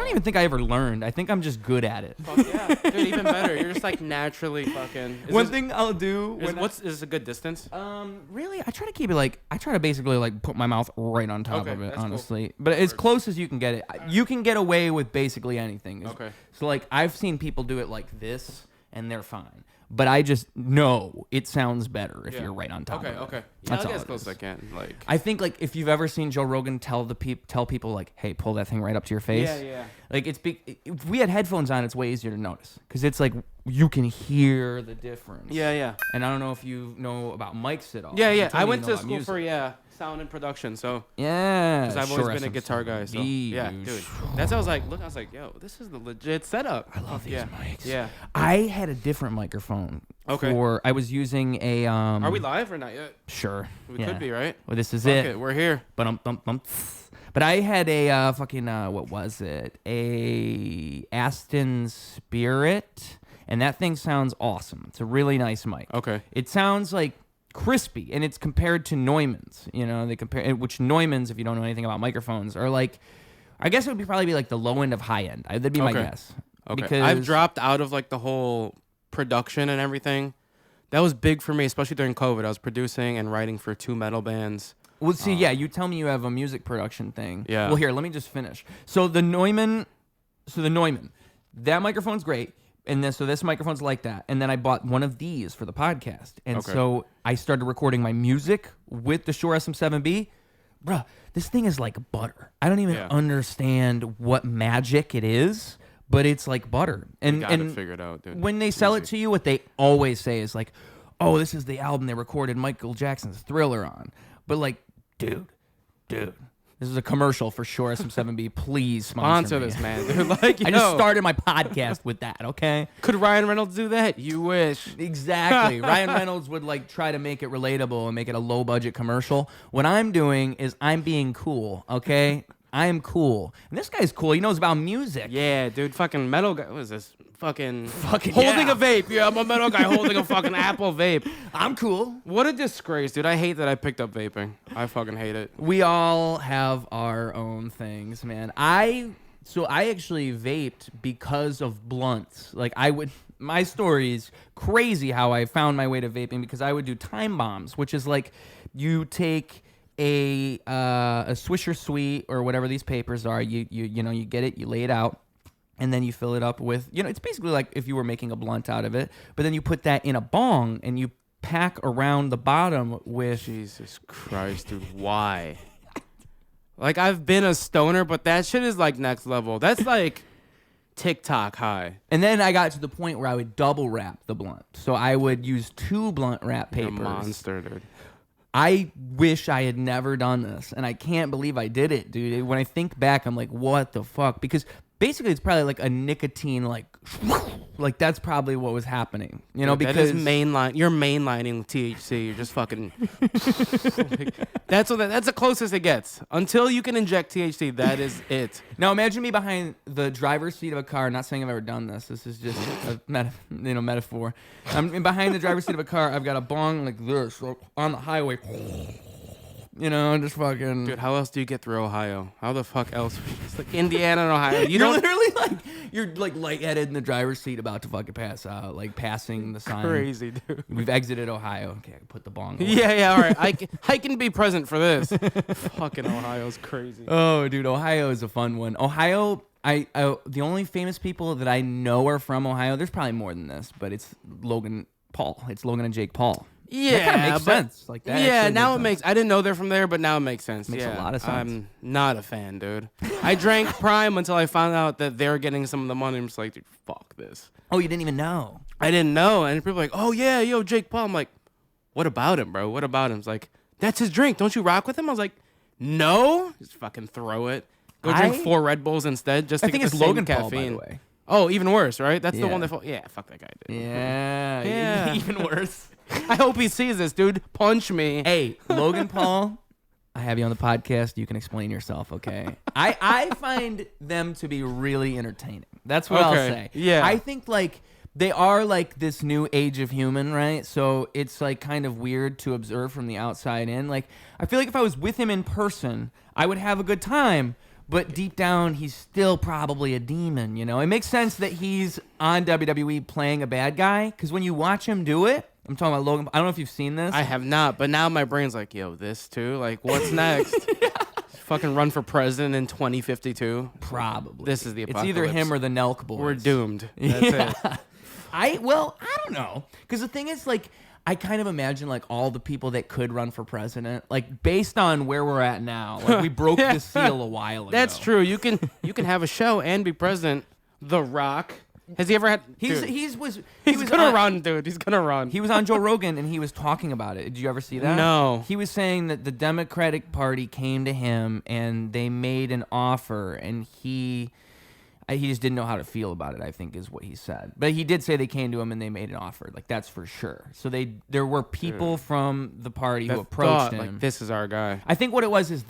don't even think I ever learned. I think I'm just good at it. Fuck yeah, dude, even better. You're just like naturally fucking. One thing I'll do. Is a good distance? Really, I try to keep it like I try to basically like put my mouth right on top of it, that's honestly. Cool. But as close as you can get it, you can get away with basically anything. Okay. So like I've seen people do it like this, and they're fine. But I just know it sounds better if you're right on top of it. Okay. Yeah, That's I'll all get as it close is. as I can. Like, I think like if you've ever seen Joe Rogan tell people like, "Hey, pull that thing right up to your face." Yeah. Like if we had headphones on, it's way easier to notice because it's like you can hear the difference. Yeah. And I don't know if you know about mics at all. Yeah. I went to school for sound and production, so yeah. because I've always been a guitar guy. So yeah, dude. That's how I was like, yo, this is the legit setup. I love these mics. Yeah. I had a different microphone. Okay. I was using a. Are we live or not yet? Sure. We could be, right? Well, this is it. Okay, we're here. But I had a fucking what was it? A Aston Spirit, and that thing sounds awesome. It's a really nice mic. Okay. It sounds like crispy, and it's compared to Neumann's. You know, they compare which Neumann's, if you don't know anything about microphones, are like. I guess it would probably be like the low end of high end. That'd be my guess. Okay. Because I've dropped out of like the whole production and everything. That was big for me, especially during COVID. I was producing and writing for 2 metal bands. Well, see, you tell me you have a music production thing. Yeah. Well, here, let me just finish. So the Neumann, that microphone's great. And then, so this microphone's like that. And then I bought one of these for the podcast. And so I started recording my music with the Shure SM7B. Bruh, this thing is like butter. I don't even understand what magic it is, but it's like butter. And you gotta figure it out, dude. When they sell it to you, what they always say is like, oh, this is the album they recorded Michael Jackson's Thriller on. But like, dude, this is a commercial for Shure SM7B. Please sponsor me. This, man. Dude, like, I just started my podcast with that, okay? Could Ryan Reynolds do that? You wish. Exactly. Ryan Reynolds would like try to make it relatable and make it a low budget commercial. What I'm doing is I'm being cool, okay? I am cool. And this guy's cool. He knows about music. Yeah, dude. Fucking metal guy. What is this? Fucking holding a vape. Yeah, I'm a metal guy holding a fuking Apple vape. I'm cool. What a disgrace, dude. I hate that I picked up vaping. I fucking hate it. We all have our own things, man. I actually vaped because of blunts. Like my story is crazy how I found my way to vaping because I would do time bombs, which is like you take a Swisher Sweet or whatever these papers are. You get it, you lay it out. And then you fill it up with, it's basically like if you were making a blunt out of it. But then you put that in a bong and you pack around the bottom with... Jesus Christ, dude. Why? Like, I've been a stoner, but that shit is like next level. That's like TikTok high. And then I got to the point where I would double wrap the blunt. So I would use 2 blunt wrap papers. You're a monster, dude. I wish I had never done this. And I can't believe I did it, dude. When I think back, I'm like, what the fuck? Because... basically, it's probably like a nicotine, like that's probably what was happening, because because that is you're mainlining THC. You're just fucking. That's the closest it gets. Until you can inject THC, that is it. Now imagine me behind the driver's seat of a car. Not saying I've ever done this. This is just a metaphor. I'm behind the driver's seat of a car. I've got a bong like this on the highway. Just fucking... Dude, how else do you get through Ohio? How the fuck else? It's like Indiana and Ohio. You're literally you're lightheaded in the driver's seat about to fucking pass out, like passing the sign. Crazy, dude. We've exited Ohio. Okay, I put the bong away. Yeah, all right. I can be present for this. Fucking Ohio's crazy. Oh, dude, Ohio is a fun one. Ohio... the only famous people that I know are from Ohio, there's probably more than this, but it's Logan Paul. It's Logan and Jake Paul. Yeah, that kind of makes sense. Like that. Yeah, now it makes. I didn't know they're from there, but now it makes sense. Makes a lot of sense. I'm not a fan, dude. I drank Prime until I found out that they're getting some of the money. I'm just like, dude, fuck this. Oh, you didn't even know? I didn't know, and people are like, oh yeah, yo, Jake Paul. I'm like, what about him, bro? What about him? It's like, that's his drink. Don't you rock with him? I was like, no, just fucking throw it. Go drink 4 Red Bulls instead. Just to get the Logan same Paul, caffeine. by the way. Oh, even worse, right? That's the Yeah. one that. Yeah, fuck that guy, dude. Yeah. Even worse. I hope he sees this, dude. Punch me. Hey, Logan Paul, I have you on the podcast. You can explain yourself, okay? I find them to be really entertaining. That's what I'll say. Yeah. I think like they are like this new age of human, right? So it's like kind of weird to observe from the outside in. Like I feel like if I was with him in person, I would have a good time. but deep down, he's still probably a demon, you know? It makes sense that he's on WWE playing a bad guy, because when you watch him do it, I'm talking about Logan. I don't know if you've seen this. I have not, but now my brain's like, yo, this too? Like, what's next? Fucking run for president in 2052? Probably. This is the apocalypse. It's either him or the Nelk boys. We're doomed. That's it. I don't know. Because the thing is, like, I kind of imagine, like, all the people that could run for president, like, based on where we're at now. Like, we broke the seal a while ago. That's true. You can have a show and be president. The Rock. Has he ever had? He's gonna run, dude. He's gonna run. He was on Joe Rogan and he was talking about it. Did you ever see that? No. He was saying that the Democratic Party came to him and they made an offer, and he just didn't know how to feel about it, I think is what he said. But he did say they came to him and they made an offer. Like, that's for sure. So there were people from the party who approached him. Like, this is our guy. I think what it was is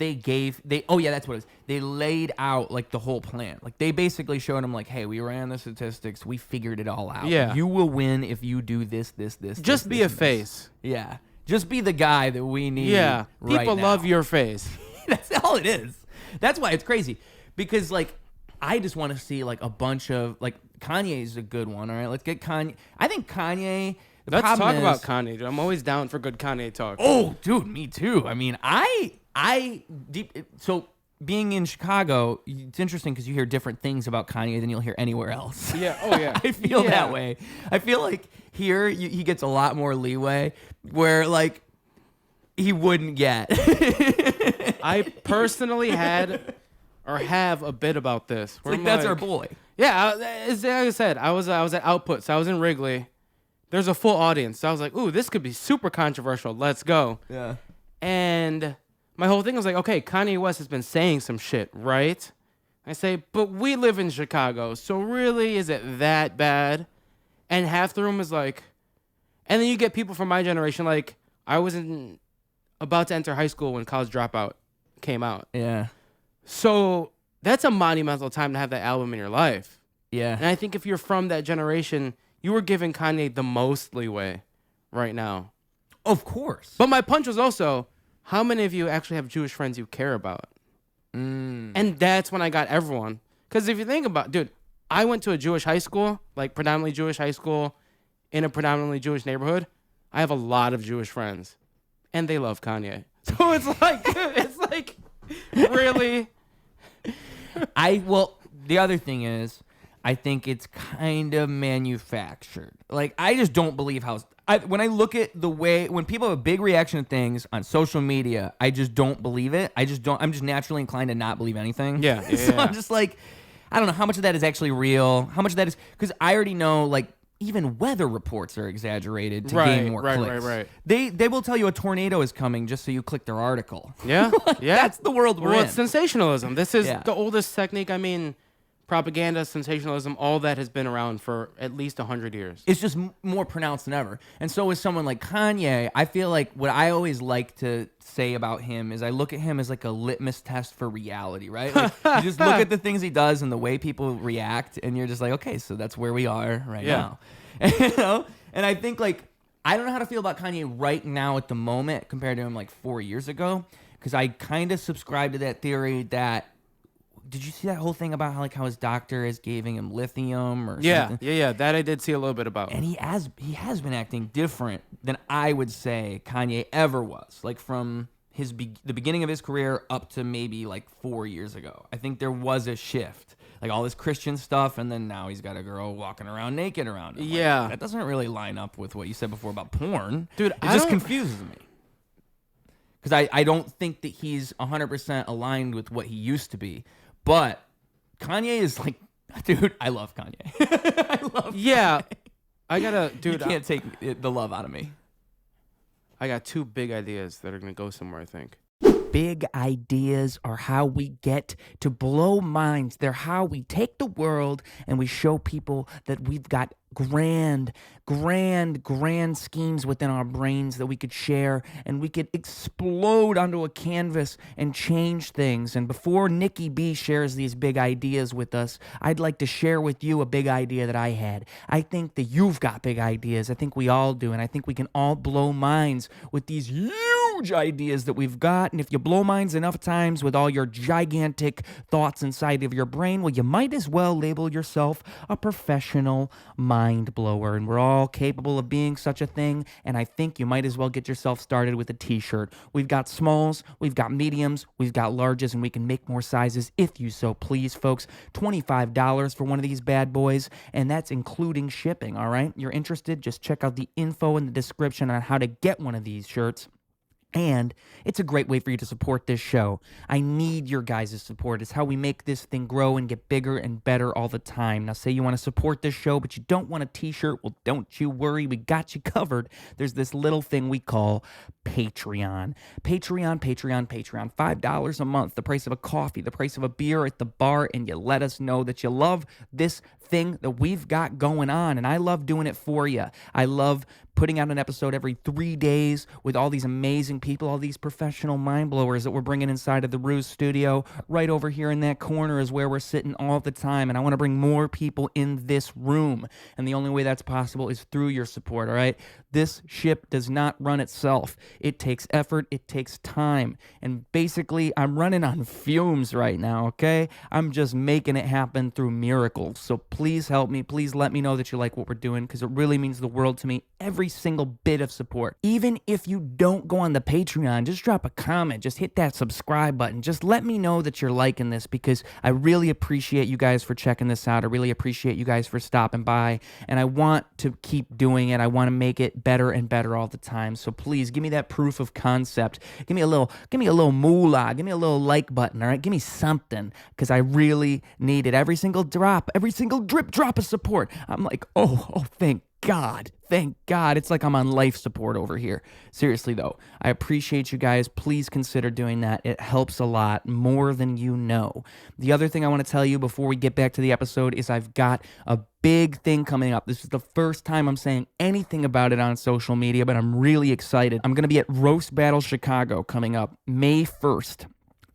oh yeah, that's what it was. They laid out, like, the whole plan. Like, they basically showed him, like, hey, we ran the statistics. We figured it all out. Yeah. You will win if you do this. Just be a face. Yeah. Just be the guy that we need. Yeah. Right People now. love your face. That's all it is. That's why it's crazy. Because, like, I just want to see, like, a bunch of, like, Kanye's a good one, all right? Let's get Kanye. I think Kanye... Let's talk about Kanye, dude. I'm always down for good Kanye talk. Oh, dude, me too. I mean, so being in Chicago, it's interesting because you hear different things about Kanye than you'll hear anywhere else. Yeah, oh yeah. I feel that way. I feel like here he gets a lot more leeway where, like, he wouldn't get. I personally have a bit about this. Like, that's our boy. Yeah, like I said, I was at Output, so I was in Wrigley. There's a full audience, so I was like, ooh, this could be super controversial. Let's go. Yeah. And my whole thing was like, okay, Kanye West has been saying some shit, right? I say, but we live in Chicago, so really, is it that bad? And half the room is like, and then you get people from my generation, like, I was about to enter high school when College Dropout came out. Yeah. So that's a monumental time to have that album in your life. Yeah. And I think if you're from that generation, you were giving Kanye the most leeway right now. Of course. But my punch was also, how many of you actually have Jewish friends you care about? And that's when I got everyone. Because if you think about, dude, I went to a Jewish high school, like predominantly Jewish high school in a predominantly Jewish neighborhood. I have a lot of Jewish friends. And they love Kanye. So it's like, really... The other thing is, I think it's kind of manufactured. Like, I just don't believe when I look at the way, when people have a big reaction to things on social media, I just don't believe it. I'm just naturally inclined to not believe anything. Yeah. So I'm just like, I don't know how much of that is actually real. How much of that is, because I already know, like, even weather reports are exaggerated to gain more clicks. Right. They will tell you a tornado is coming just so you click their article. Yeah, yeah. That's the world we're in. It's sensationalism. This is the oldest technique. I mean, propaganda, sensationalism, all that has been around for at least 100 years. It's just more pronounced than ever. And so with someone like Kanye, I feel like what I always like to say about him is I look at him as like a litmus test for reality, right? Like, you just look at the things he does and the way people react, and you're just like, okay, so that's where we are right now. And I think, like, I don't know how to feel about Kanye right now at the moment compared to him like 4 years ago, because I kind of subscribe to that theory that, did you see that whole thing about how his doctor is giving him lithium or something? Yeah. That I did see a little bit about. And he has been acting different than I would say Kanye ever was. Like, from the beginning of his career up to maybe like 4 years ago. I think there was a shift. Like, all this Christian stuff, and then now he's got a girl walking around naked around him. Yeah. Like, that doesn't really line up with what you said before about porn. Dude, it just confuses me. Because I don't think that he's 100% aligned with what he used to be. But Kanye is like, dude, I love Kanye. I love Kanye. I gotta, dude. You can't take the love out of me. I got two big ideas that are gonna go somewhere, I think. Big ideas are how we get to blow minds. They're how we take the world and we show people that we've got grand schemes within our brains that we could share, and we could explode onto a canvas and change things. And before Nicky B shares these big ideas with us, I'd like to share with you a big idea that I had. I think that you've got big ideas. I think we all do, and I think we can all blow minds with these huge huge ideas that we've got. And if you blow minds enough times with all your gigantic thoughts inside of your brain, well, you might as well label yourself a professional mind blower. And we're all capable of being such a thing. And I think you might as well get yourself started with a t-shirt. We've got smalls, we've got mediums, we've got larges, and we can make more sizes if you so please, folks. $25 for one of these bad boys, and that's including shipping, all right? You're interested? Just check out the info in the description on how to get one of these shirts. And it's a great way for you to support this show. I need your guys' support. It's how we make this thing grow and get bigger and better all the time. Now, say you want to support this show, but you don't want a t-shirt. Well, don't you worry. We got you covered. There's this little thing we call Patreon. Patreon. $5 a month, the price of a coffee, the price of a beer at the bar, and you let us know that you love this thing that we've got going on, and I love doing it for you. I love putting out an episode every 3 days with all these amazing people, all these professional mind blowers that we're bringing inside of the Ruse studio. Right over here in that corner is where we're sitting all the time, and I want to bring more people in this room, and the only way that's possible is through your support, all right? This ship does not run itself. It takes effort, it takes time, and basically I'm running on fumes right now, okay? I'm just making it happen through miracles. So please help me. Please let me know that you like what we're doing, because it really means the world to me. Every single bit of support. Even if you don't go on the Patreon, just drop a comment. Just hit that subscribe button. Just let me know that you're liking this, because I really appreciate you guys for checking this out. I really appreciate you guys for stopping by, and I want to keep doing it. I want to make it better and better all the time. So please give me that proof of concept. Give me a little moolah. Give me a little like button, all right? Give me something, because I really need it. Every single drop, every single drop of support. I'm like, oh, thank God. Thank God. It's like I'm on life support over here. Seriously, though, I appreciate you guys. Please consider doing that. It helps a lot, more than you know. The other thing I want to tell you before we get back to the episode is I've got a big thing coming up. This is the first time I'm saying anything about it on social media, but I'm really excited. I'm going to be at Roast Battle Chicago coming up May 1st.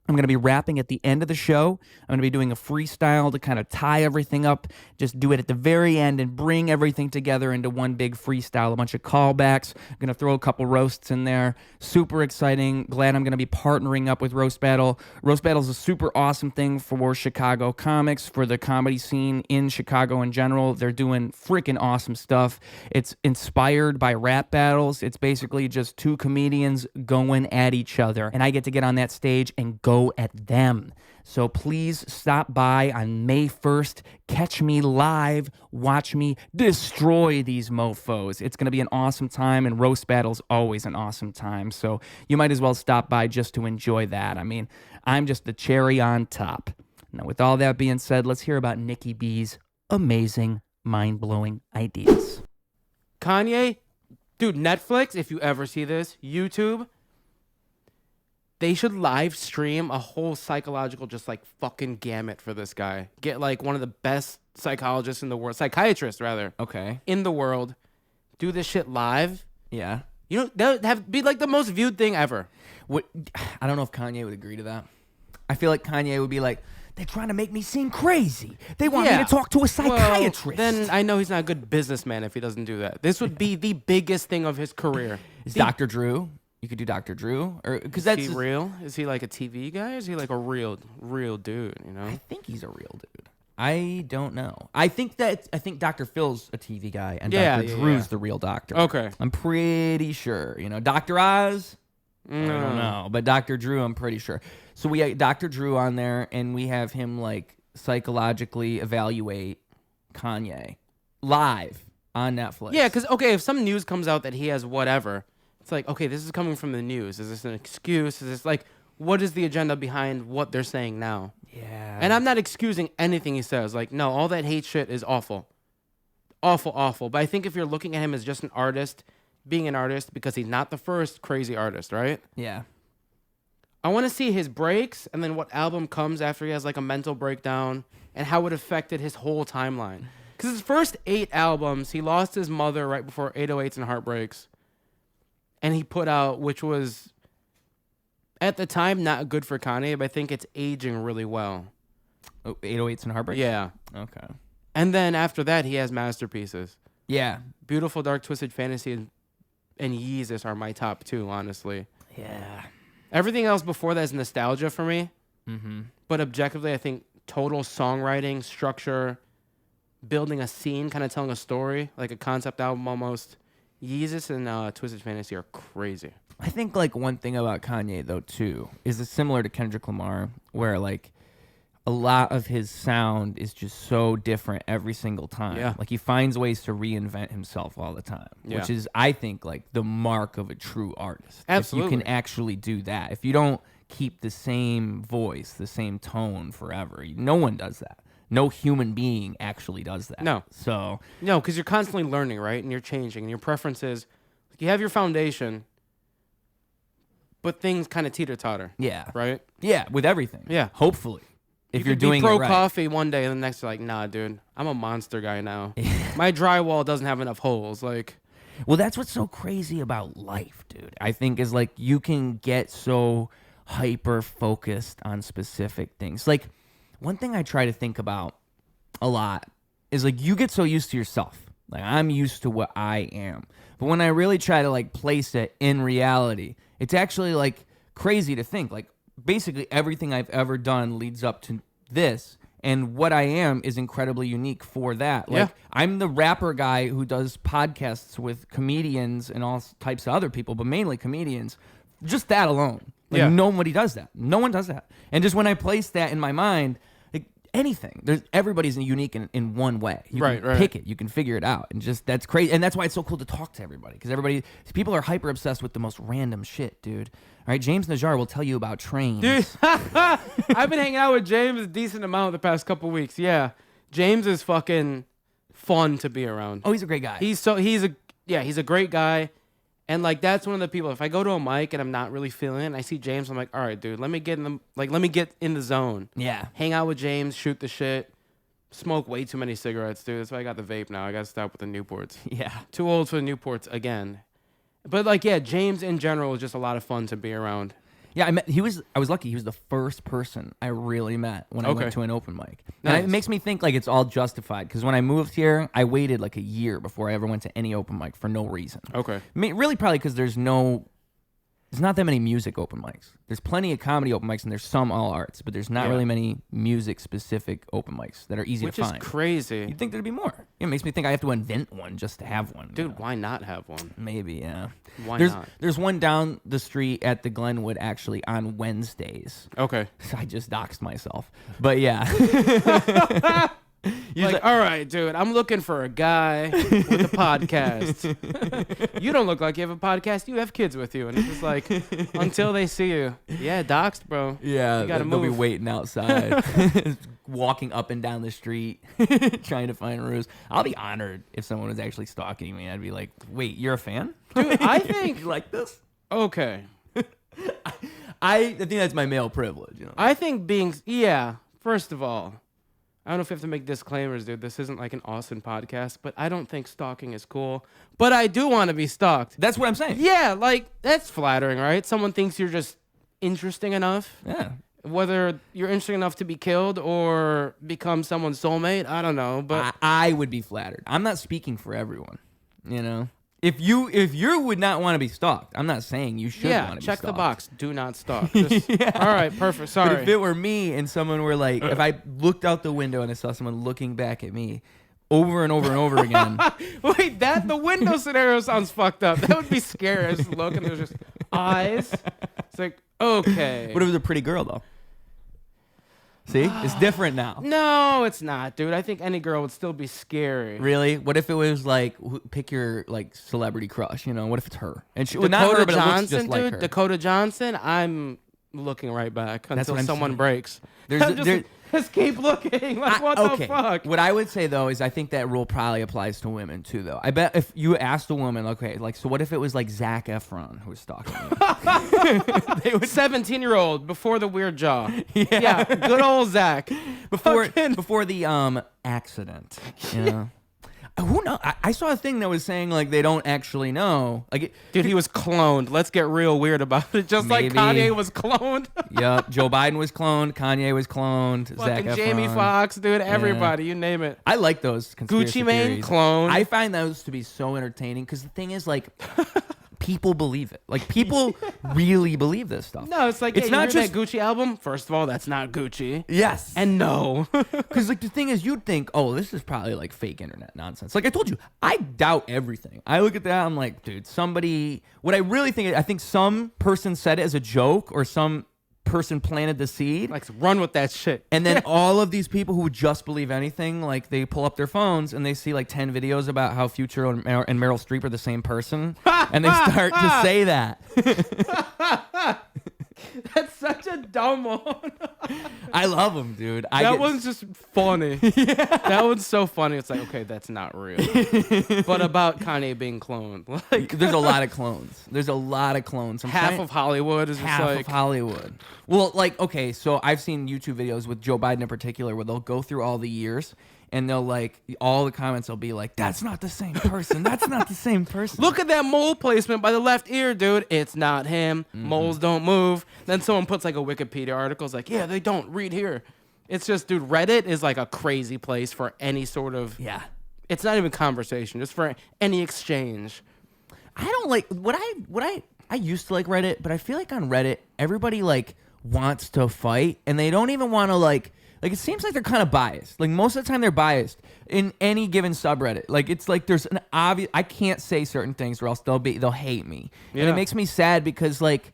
I'm going to be rapping at the end of the show. I'm going to be doing a freestyle to kind of tie everything up, just do it at the very end and bring everything together into one big freestyle, a bunch of callbacks. I'm going to throw a couple roasts in there. Super exciting. Glad I'm going to be partnering up with Roast Battle. Roast Battle is a super awesome thing for Chicago comics, for the comedy scene in Chicago in general. They're doing freaking awesome stuff. It's inspired by rap battles. It's basically just two comedians going at each other, and I get to get on that stage and go at them. So please stop by on May 1st. Catch me live. Watch me destroy these mofos. It's going to be an awesome time, and Roast Battle's always an awesome time. So you might as well stop by just to enjoy that. I mean, I'm just the cherry on top. Now, with all that being said, let's hear about Nicky B's amazing, mind-blowing ideas. Kanye, dude, Netflix, if you ever see this, YouTube, they should live stream a whole psychological just like fucking gamut for this guy. Get like one of the best psychologists in the world, psychiatrists rather. Okay. In the world. Do this shit live. Yeah. You know, that would have be like the most viewed thing ever. What? I don't know if Kanye would agree to that. I feel like Kanye would be like, they're trying to make me seem crazy. They want me to talk to a psychiatrist. Well, then I know he's not a good businessman if he doesn't do that. This would be the biggest thing of his career. Is Dr. Drew? You could do Dr. Drew, or because that's he real? Is he like a TV guy? Or is he like a real dude? You know? I think he's a real dude. I don't know. I think Dr. Phil's a TV guy, and Dr. Drew's the real doctor. Okay, I'm pretty sure. You know, Dr. Oz. I don't know, but Dr. Drew, I'm pretty sure. So we have Dr. Drew on there, and we have him like psychologically evaluate Kanye live on Netflix. Yeah, because if some news comes out that he has whatever. It's like, okay, this is coming from the news. Is this an excuse? Is this like, what is the agenda behind what they're saying now? Yeah. And I'm not excusing anything he says. Like, no, all that hate shit is awful. Awful, awful. But I think if you're looking at him as just an artist, being an artist, because he's not the first crazy artist, right? Yeah. I want to see his breaks and then what album comes after he has like a mental breakdown and how it affected his whole timeline. Because his first 8 albums, he lost his mother right before 808s and Heartbreaks. And he put out, which was, at the time, not good for Kanye, but I think it's aging really well. Oh, 808s and Heartbreaks? Yeah. Okay. And then after that, he has masterpieces. Yeah. Beautiful Dark Twisted Fantasy and Yeezus are my top 2, honestly. Yeah. Everything else before that is nostalgia for me. Mm-hmm. But objectively, I think total songwriting, structure, building a scene, kind of telling a story, like a concept album almost. Yeezus and Twisted Fantasy are crazy. I think like one thing about Kanye though too is it's similar to Kendrick Lamar, where like a lot of his sound is just so different every single time. Yeah. Like he finds ways to reinvent himself all the time, Yeah. which is, I think, like the mark of a true artist. Absolutely. If you can actually do that. If you don't keep the same voice, the same tone forever, no one does that. No human being actually does that. No. So No, because you're constantly learning, right? And you're changing. And your preferences, you have your foundation, but things kind of teeter-totter. yeah. Right? Yeah, with everything. Yeah. Hopefully. If You you're could be doing pro it right. coffee one day, and the next you're like, nah, dude, I'm a monster guy now. My drywall doesn't have enough holes. Like, Well, that's what's so crazy about life, dude. I think is like you can get so hyper focused on specific things. Like one thing I try to think about a lot is like you get so used to yourself. Like I'm used to what I am. But when I really try to like place it in reality, it's actually like crazy to think like basically everything I've ever done leads up to this. And what I am is incredibly unique for that. Like, Yeah. I'm the rapper guy who does podcasts with comedians and all types of other people, but mainly comedians. Just that alone. Like, Yeah. nobody does that. No one does that. And just when I place that in my mind, like, anything, everybody's unique in one way. You Right, can right. pick it. You can figure it out. And just, that's crazy. And that's why it's so cool to talk to everybody. Because people are hyper obsessed with the most random shit, dude. All right, James Najjar will tell you about trains. dude, I've been hanging out with James a decent amount the past couple weeks. Yeah. James is fucking fun to be around. Oh, he's a great guy. He's a great guy. And like that's one of the people, if I go to a mic and I'm not really feeling it and I see James, I'm like, all right, dude, let me get in the zone. Yeah. Hang out with James, shoot the shit, smoke way too many cigarettes, dude. That's why I got the vape now. I gotta stop with the Newports. Yeah. Too old for the Newports again. But like, yeah, James in general was just a lot of fun to be around. Yeah, I was lucky. He was the first person I really met when I Okay. went to an open mic. Nice. And it makes me think like it's all justified because when I moved here, I waited like a year before I ever went to any open mic for no reason. Okay. I mean, really probably because there's not that many music open mics. There's plenty of comedy open mics and there's some all arts, but there's not Yeah. really many music specific open mics that are easy Which to is find. crazy. You'd think there'd be more. It makes me think I have to invent one just to have one. Dude, why not have one? Maybe, yeah. Why there's, not? There's one down the street at the Glenwood actually on Wednesdays. Okay. I just doxed myself. But yeah. Like, all right, dude, I'm looking for a guy with a podcast. You don't look like you have a podcast. You have kids with you. And it's just like, until they see you. Yeah, doxed, bro. Yeah, You gotta they'll be move. waiting outside, walking up and down the street, trying to find ruse. I'll be honored if someone was actually stalking me. I'd be like, wait, you're a fan? Dude, I think... You like this? Okay. I think that's my male privilege. You know? I think being... Yeah, first of all, I don't know if we have to make disclaimers, dude. This isn't like an Austin podcast, but I don't think stalking is cool. But I do want to be stalked. That's what I'm saying. Yeah, like, that's flattering, right? Someone thinks you're just interesting enough. Yeah. Whether you're interesting enough to be killed or become someone's soulmate, I don't know. But I would be flattered. I'm not speaking for everyone. You know, if you would not want to be stalked, I'm not saying you should. yeah, want to be check the stalked. box. Do not stalk. Just, all right, perfect. But Sorry. if it were me and someone were like, if I looked out the window and I saw someone looking back at me over and over and over again. Wait, the window scenario sounds fucked up. That would be scary. I just look and there's just eyes. It's like, okay. What if it was a pretty girl though? See, it's different now. No, it's not, dude. I think any girl would still be scary. Really? What if it was like pick your like celebrity crush? You know, what if it's her? And she, well, Dakota not her, but it looks Johnson, just like dude. her. Dakota Johnson. I'm looking right back until what I'm someone saying. breaks. There's Just keep looking. Like, what the fuck? What I would say though is I think that rule probably applies to women too. Though I bet if you asked a woman, okay, like so, what if it was like Zac Efron who was stalking you? 17-year-old before the weird jaw. Yeah, good old Zach. before the accident. You know? Who knows? I saw a thing that was saying like they don't actually know. Like, Dude, he was cloned. Let's get real weird about it. Just Maybe. like Kanye was cloned. Yep, Joe Biden was cloned. Kanye was cloned. Zac Fucking Efron. Jamie Foxx, dude. Everybody, you name it. I like those conspiracy Gucci Mane theories. clone. I find those to be so entertaining because the thing is like. people believe it. Like people really believe this stuff. No, it's like, it's yeah, not you heard just that Gucci album. First of all, that's not Gucci. yes, And no. because like the thing is, you'd think, oh, this is probably like fake internet nonsense. Like I told you, I doubt everything. I look at that, I'm like, dude, somebody. What I really think, I think some person said it as a joke, or some person planted the seed. Like, run with that shit. And then all of these people who would just believe anything, like they pull up their phones and they see like 10 videos about how Future and Meryl Streep are the same person, and they start to say that. That's such a dumb one. I love them, dude. That one's just funny. That one's so funny. It's like, okay, that's not real. But about Kanye being cloned, like, there's a lot of clones. There's a lot of clones. half of Hollywood is just half like of Hollywood. Well, like, okay, so I've seen YouTube videos with Joe Biden in particular where they'll go through all the years and they'll like, all the comments will be like, that's not the same person. That's not the same person. Look at that mole placement by the left ear, dude. It's not him. Moles don't move. Then someone puts like a Wikipedia article. It's like, yeah, they don't. Read here. It's just, dude, Reddit is like a crazy place for any sort of... Yeah. It's not even conversation. Just for any exchange. I don't like... I used to like Reddit, but I feel like on Reddit, everybody like wants to fight and they don't even want to like... Like, it seems like they're kind of biased. Like, most of the time they're biased in any given subreddit. Like, it's like there's an obvious... I can't say certain things or else they'll hate me. Yeah. And it makes me sad because, like,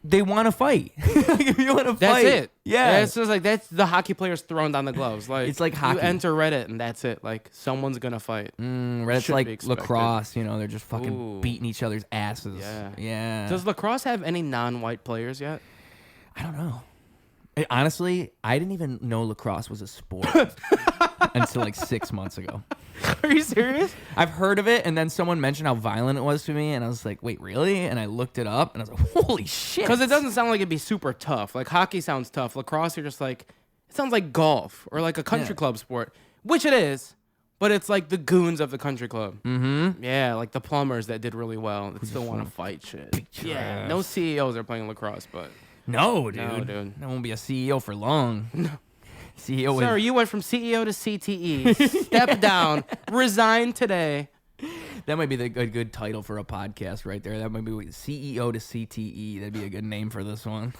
they want to fight. Like, if you want to fight... That's it. Yeah. It's just like, that's the hockey players throwing down the gloves. Like, it's like hockey. You enter Reddit and that's it. Like, someone's going to fight. Reddit's Should like lacrosse, you know? They're just fucking beating each other's asses. Yeah. Yeah. Does lacrosse have any non-white players yet? I don't know. Honestly, I didn't even know lacrosse was a sport until like 6 months ago. Are you serious? I've heard of it, and then someone mentioned how violent it was to me, and I was like, wait, really? And I looked it up, and I was like, holy shit. Because it doesn't sound like it'd be super tough. Like, hockey sounds tough. Lacrosse, you're just like, it sounds like golf or like a country club sport, which it is, but it's like the goons of the country club. Mm-hmm. Yeah, like the plumbers that did really well that still want to fight shit. Yeah, no CEOs are playing lacrosse, but... No, dude. No, dude. I won't be a CEO for long. No. CEO Sir, you went from CEO to CTE. Step down. Resign today. That might be a good title for a podcast right there. That might be CEO to CTE. That'd be a good name for this one.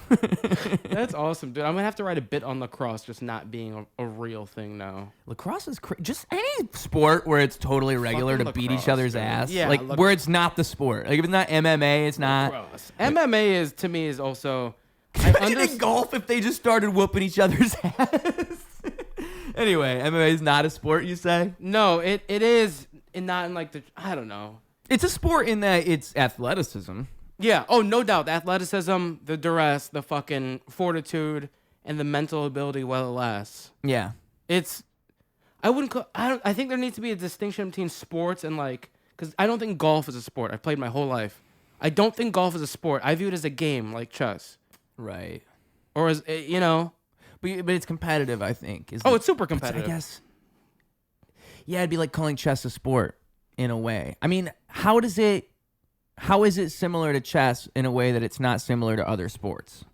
That's awesome, dude. I'm going to have to write a bit on lacrosse just not being a real thing now. Lacrosse is just any sport where it's totally regular to beat each other's ass. Yeah, like where it's not the sport. Like if it's not MMA, it's not. Lacrosse. MMA is, to me, is also... Imagine golf if they just started whooping each other's ass. Anyway, MMA is not a sport, you say? No, it is not in like the... I don't know. It's a sport in that it's athleticism. Yeah. Oh, no doubt. The athleticism, the duress, the fucking fortitude, and the mental ability while it lasts. Yeah. It's... I think there needs to be a distinction between sports and like... Because I don't think golf is a sport. I've played my whole life. I don't think golf is a sport. I view it as a game like chess. Right. Or as, you know... But it's competitive, I think. It's super competitive. I guess. Yeah, it'd be like calling chess a sport in a way. I mean, how is it similar to chess in a way that it's not similar to other sports?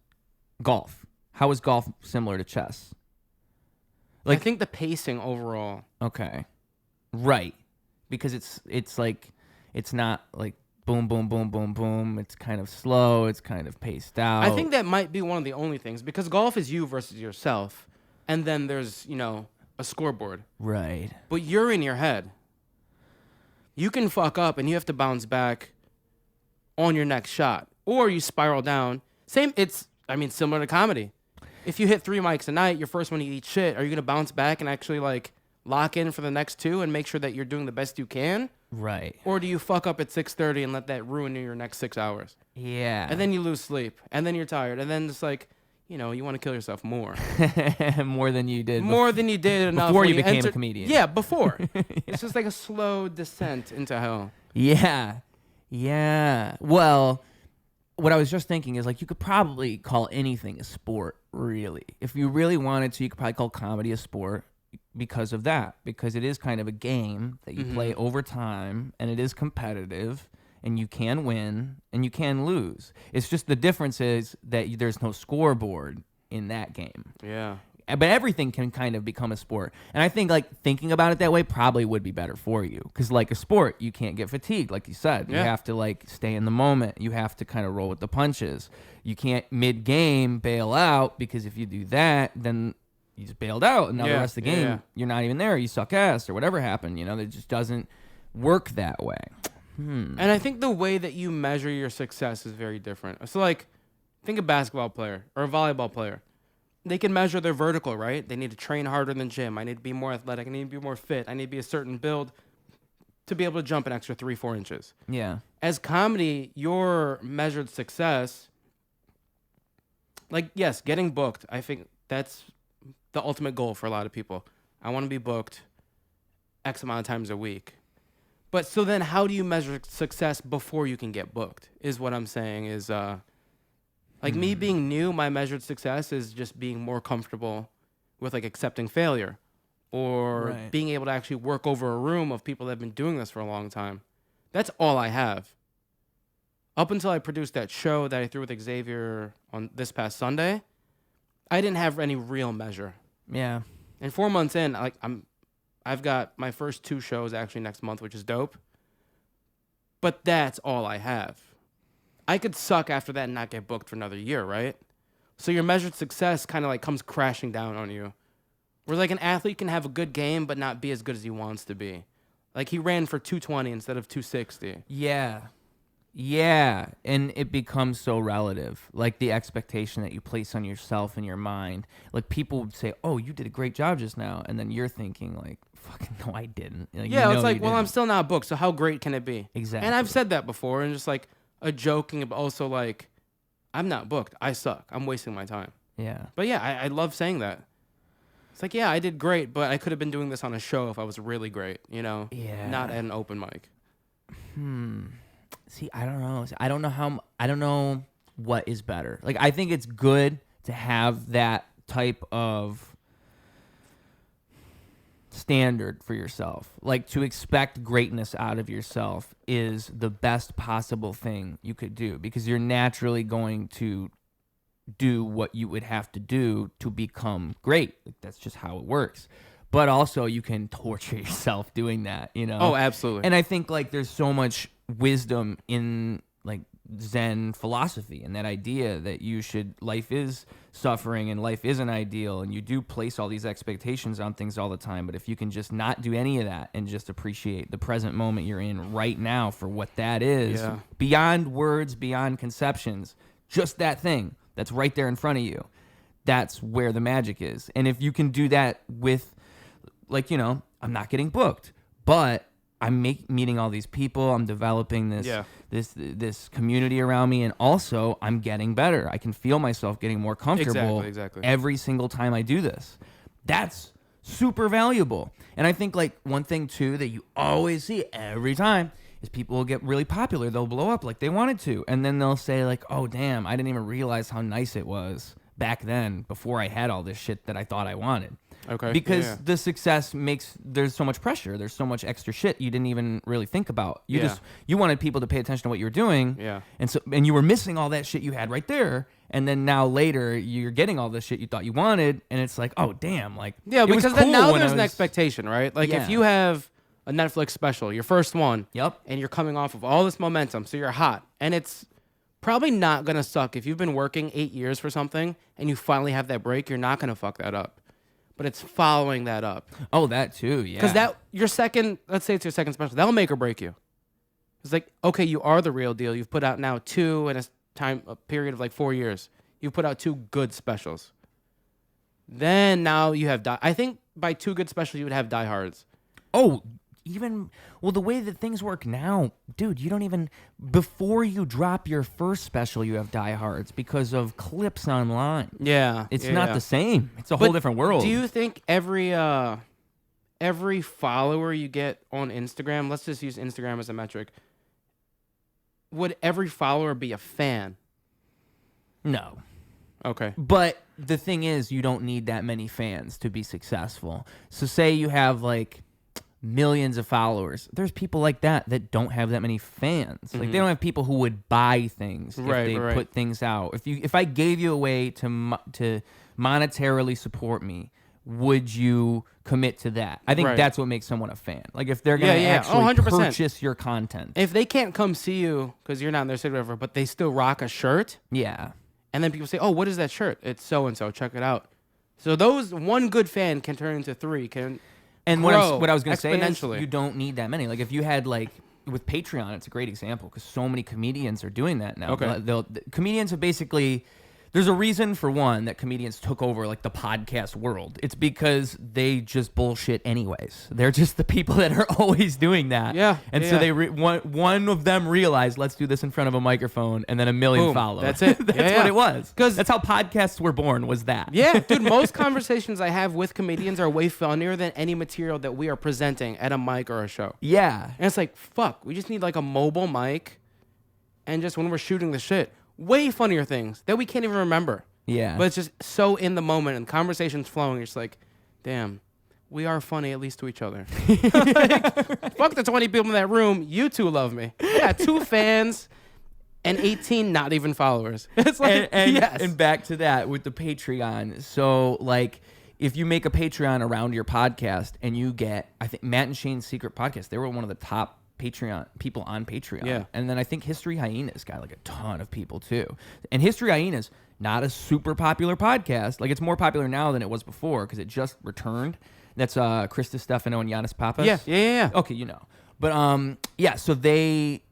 Golf. How is golf similar to chess? Like, I think the pacing overall. Okay. Right. Because it's like, it's not like boom, boom, boom, boom, boom. It's kind of slow. It's kind of paced out. I think that might be one of the only things, because golf is you versus yourself, and then there's, you know, a scoreboard. Right. But you're in your head. You can fuck up, and you have to bounce back on your next shot, or you spiral down. Similar to comedy. If you hit 3 mics a night, your first one you eat shit, are you going to bounce back and actually, like, lock in for the next 2 and make sure that you're doing the best you can? Right. Or do you fuck up at 6:30 and let that ruin your next 6 hours? Yeah. And then you lose sleep. And then you're tired. And then it's like, you know, you want to kill yourself more. More than you did. More than you did enough. Before you became a comedian. Yeah, before. It's just like a slow descent into hell. Yeah. Yeah. Well, what I was just thinking is like you could probably call anything a sport, really. If you really wanted to, you could probably call comedy a sport. Because of that, because it is kind of a game that you play over time, and it is competitive, and you can win and you can lose. It's just the difference is that there's no scoreboard in that game. Yeah. But everything can kind of become a sport. And I think like thinking about it that way probably would be better for you. Because like a sport, you can't get fatigued, like you said. You have to like stay in the moment. You have to kind of roll with the punches. You can't mid-game bail out, because if you do that, then you just bailed out. And now the rest of the game, you're not even there. You suck ass or whatever happened. You know, it just doesn't work that way. And I think the way that you measure your success is very different. So like, think a basketball player or a volleyball player. They can measure their vertical, right? They need to train harder than gym. I need to be more athletic. I need to be more fit. I need to be a certain build to be able to jump an extra 3-4 inches. Yeah. As comedy, your measured success, like, yes, getting booked, I think that's the ultimate goal for a lot of people. I want to be booked X amount of times a week. But so then how do you measure success before you can get booked is what I'm saying is... Like me being new, my measured success is just being more comfortable with like accepting failure or being able to actually work over a room of people that have been doing this for a long time. That's all I have. Up until I produced that show that I threw with Xavier on this past Sunday, I didn't have any real measure. Yeah. And 4 months in, like I've got my first 2 shows actually next month, which is dope. But that's all I have. I could suck after that and not get booked for another year, right? So your measured success kind of like comes crashing down on you. Where like an athlete can have a good game but not be as good as he wants to be. Like he ran for 220 instead of 260. Yeah. Yeah. And it becomes so relative. Like the expectation that you place on yourself and your mind. Like people would say, oh, you did a great job just now. And then you're thinking like, fucking no, I didn't. Like, yeah, it's like, well, I'm still not booked, so how great can it be? Exactly. And I've said that before and just like, a joking, but also like, I'm not booked. I suck. I'm wasting my time. Yeah. But yeah, I love saying that. It's like, yeah, I did great, but I could have been doing this on a show if I was really great, you know? Yeah. Not at an open mic. See, I don't know. I don't know what is better. Like, I think it's good to have that type of standard for yourself. Like to expect greatness out of yourself is the best possible thing you could do, because you're naturally going to do what you would have to do to become great. Like, that's just how it works. But also you can torture yourself doing that, you know? Oh, absolutely. And I think like there's so much wisdom in like Zen philosophy and that idea that life is suffering and life isn't ideal, and you do place all these expectations on things all the time. But if you can just not do any of that and just appreciate the present moment you're in right now for what that is, beyond words, beyond conceptions, just that thing that's right there in front of you, that's where the magic is. And if you can do that with, like, you know, I'm not getting booked, but I'm meeting all these people. I'm developing this community around me, and also I'm getting better. I can feel myself getting more comfortable every single time I do this. That's super valuable. And I think like one thing too that you always see every time is people will get really popular. They'll blow up like they wanted to, and then they'll say like, "Oh damn, I didn't even realize how nice it was back then before I had all this shit that I thought I wanted." Okay. Because the success there's so much pressure. There's so much extra shit you didn't even really think about. You wanted people to pay attention to what you were doing. Yeah. And you were missing all that shit you had right there. And then now later you're getting all this shit you thought you wanted, and it's like, oh damn, like because then now there's an expectation, right? Like if you have a Netflix special, your first one, and you're coming off of all this momentum, so you're hot, and it's probably not gonna suck. If you've been working 8 years for something and you finally have that break, you're not gonna fuck that up. But it's following that up. Oh, that too, yeah. Because let's say it's your second special, that'll make or break you. It's like, okay, you are the real deal. You've put out now 2 in a period of like 4 years. You've put out 2 good specials. Then now you have, I think by 2 good specials, you would have diehards. Oh, the way that things work now, dude, you don't even, before you drop your first special, you have diehards because of clips online. Yeah. It's not the same. It's a whole different world. Do you think every follower you get on Instagram, let's just use Instagram as a metric, would every follower be a fan? No. Okay. But the thing is, you don't need that many fans to be successful. So say you have like millions of followers. There's people like that don't have that many fans. Like they don't have people who would buy things if they put things out. If I gave you a way to monetarily support me, would you commit to that? I think that's what makes someone a fan. Like if they're gonna actually purchase your content. If they can't come see you because you're not in their city or whatever, but they still rock a shirt. Yeah. And then people say, "Oh, what is that shirt? It's so and so. Check it out." So those one good fan can turn into 3. And what I was going to say is you don't need that many. Like if you had like with Patreon, it's a great example because so many comedians are doing that now. Okay. Comedians have basically. There's a reason, for one, that comedians took over like the podcast world. It's because they just bullshit anyways. They're just the people that are always doing that. Yeah. And so one of them realized, let's do this in front of a microphone, and then a million followed. That's it. That's what it was. Because that's how podcasts were born. Was that? Yeah, dude. Most conversations I have with comedians are way funnier than any material that we are presenting at a mic or a show. Yeah. And it's like, fuck. We just need like a mobile mic, and just when we're shooting the shit. Way funnier things that we can't even remember. Yeah. But it's just so in the moment and conversation's flowing. You're just like, damn, we are funny at least to each other. Like, fuck the 20 people in that room. You two love me. Yeah, 2 fans and 18 not even followers. It's like, and back to that with the Patreon. So, like, if you make a Patreon around your podcast and you get, I think Matt and Shane's Secret Podcast, they were one of the top Patreon people on Patreon. Yeah. And then I think History Hyenas got like a ton of people too. And History Hyenas, not a super popular podcast. Like it's more popular now than it was before because it just returned. That's Krista Stefano and Giannis Papas. Yeah. Okay, you know. But so they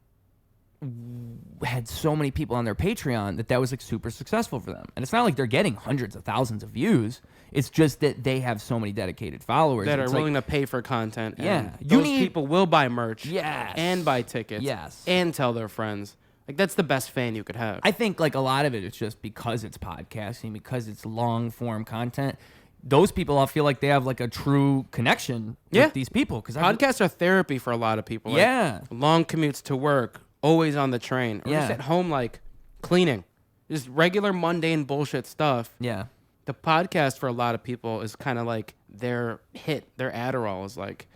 had so many people on their Patreon that was like super successful for them. And it's not like they're getting hundreds of thousands of views. It's just that they have so many dedicated followers that are willing to pay for content. Yeah. And those people will buy merch. Yes. And buy tickets. Yes. And tell their friends. Like that's the best fan you could have. I think like a lot of it's just because it's podcasting, because it's long form content. Those people, I feel like they have like a true connection with these people. Because podcasts are therapy for a lot of people. Like long commutes to work, always on the train, or just at home like cleaning, just regular mundane bullshit stuff. Yeah. The podcast for a lot of people is kind of like their hit, their Adderall is like,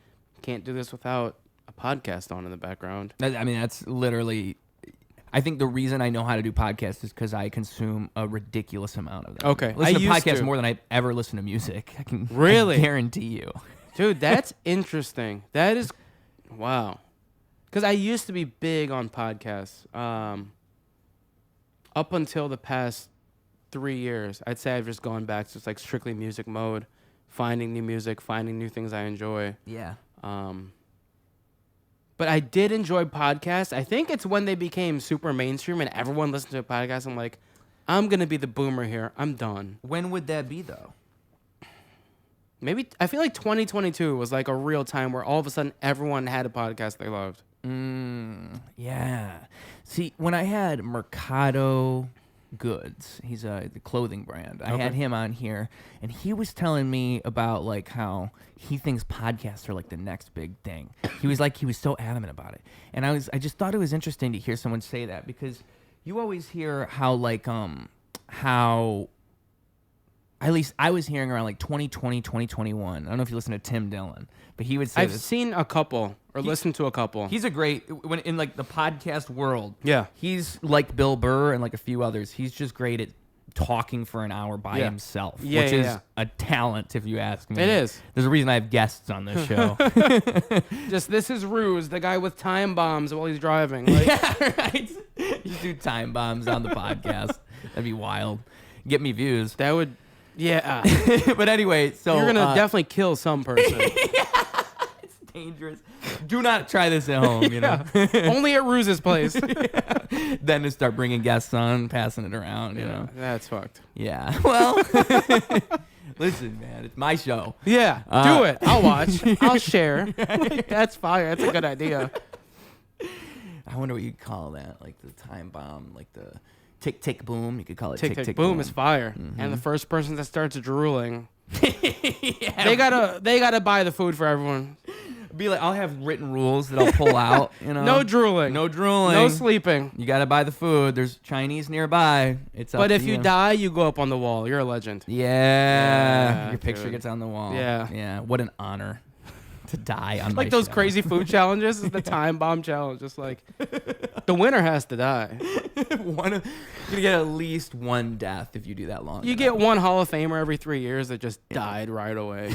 can't do this without a podcast on in the background. I mean, that's literally, I think the reason I know how to do podcasts is because I consume a ridiculous amount of them. Okay. I listen to podcasts more than I ever listen to music. I can really guarantee you. Dude, that's interesting. That is, wow. Because I used to be big on podcasts. Up until the past 3 years, I'd say I've just gone back to just like strictly music mode, finding new music, finding new things I enjoy. Yeah. But I did enjoy podcasts. I think it's when they became super mainstream and everyone listened to a podcast. I'm like, I'm going to be the boomer here. I'm done. When would that be though? Maybe, I feel like 2022 was like a real time where all of a sudden everyone had a podcast they loved. Yeah. See, when I had Mercado Goods, he's the clothing brand. I had him on here, and he was telling me about like how he thinks podcasts are like the next big thing. He was so adamant about it, and I just thought it was interesting to hear someone say that because you always hear how like how. At least I was hearing around like 2020, 2021. I don't know if you listen to Tim Dillon, but he would say I've seen a couple or listened to a couple. He's a great when in like the podcast world. Yeah, he's like Bill Burr and like a few others. He's just great at talking for an hour by himself, which is a talent if you ask me. It is. There's a reason I have guests on this show. Just this is Ruse, the guy with time bombs while he's driving. Like. Yeah, right. Just do time bombs on the podcast. That'd be wild. Get me views. That would. Yeah. But anyway, so you're gonna definitely kill some person. It's dangerous. Do not try this at home, you know. Only at Ruse's place. Then to start bringing guests on, passing it around, you know. That's fucked. Yeah. Well, listen, man, it's my show. Yeah. Do it. I'll watch. I'll share. Like, that's fire. That's a good idea. I wonder what you'd call that, like the time bomb, like the tick tick boom. You could call it tick tick boom. Is fire. Mm-hmm. And the first person that starts drooling, they gotta buy the food for everyone. Be like, I'll have written rules that I'll pull out. You know, no drooling, no sleeping. You gotta buy the food. There's Chinese nearby. It's up but to if you die, you go up on the wall. You're a legend. Yeah, your picture gets on the wall. Yeah. What an honor. to die on like my those show. crazy food challenges. Is the time bomb challenge. Just like the winner has to die. You're gonna get at least one death if you do that long. You get one Hall of Famer every 3 years that just died right away.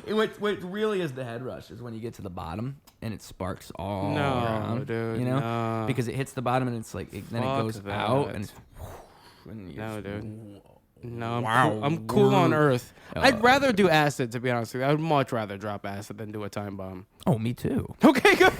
What really is the head rush is when you get to the bottom and it sparks all No, around, dude, you know, no. because it hits the bottom and it's like then it goes Fuck out that. and it's and No, dude. No, Wow, I'm cool on word. Earth. I'd rather do acid, to be honest with you. I would much rather drop acid than do a time bomb. Oh, me too. Okay, good.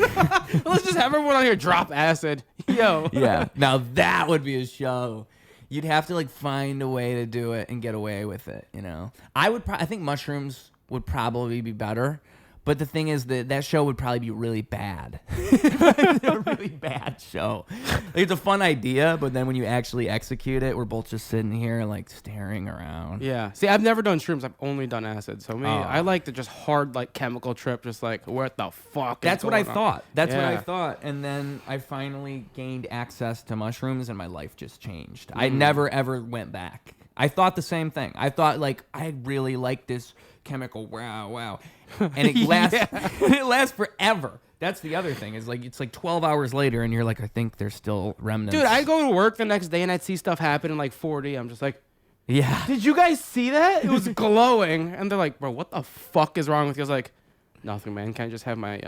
Let's just have everyone on here drop acid. Yo. Yeah, now that would be a show. You'd have to like find a way to do it and get away with it, you know. I think mushrooms would probably be better, but the thing is that show would probably be really bad. A really bad show. Like, it's a fun idea, but then when you actually execute it, we're both just sitting here like staring around. Yeah. See, I've never done shrooms. I've only done acid. So me, I like the just hard like chemical trip. Just like what the fuck? That's what I going on? thought. That's what I Yeah. thought. And then I finally gained access to mushrooms and my life just changed. I never ever went back. I thought the same thing. I thought like I really like this chemical. Wow. And it lasts it lasts forever. That's the other thing is like it's like 12 hours later and you're like I think there's still remnants. Dude, I go to work the next day and I'd see stuff happen in like 4D. I'm just like, yeah. did you guys see that? It was glowing. And they're like, bro, what the fuck is wrong with you? I was like, nothing, man. Can I just have my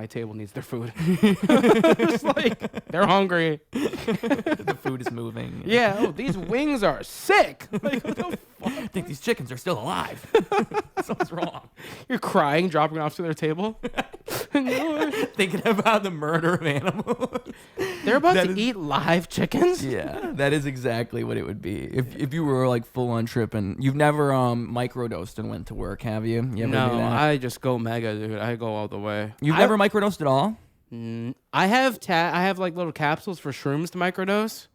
table needs their food. Just like, they're hungry. The food is moving. Yeah, oh, these wings are sick. Like, what the fuck? I think these chickens are still alive. Something's wrong. You're crying, dropping off to their table. Thinking about the murder of animals. They're about That to is- eat live chickens? Yeah, that is exactly what it would be. If you were like full on tripping. You've never microdosed and went to work, have you? You ever do No, that? I just go mega, dude. I go all the way. You've never microdosed at all? I have like little capsules for shrooms to microdose.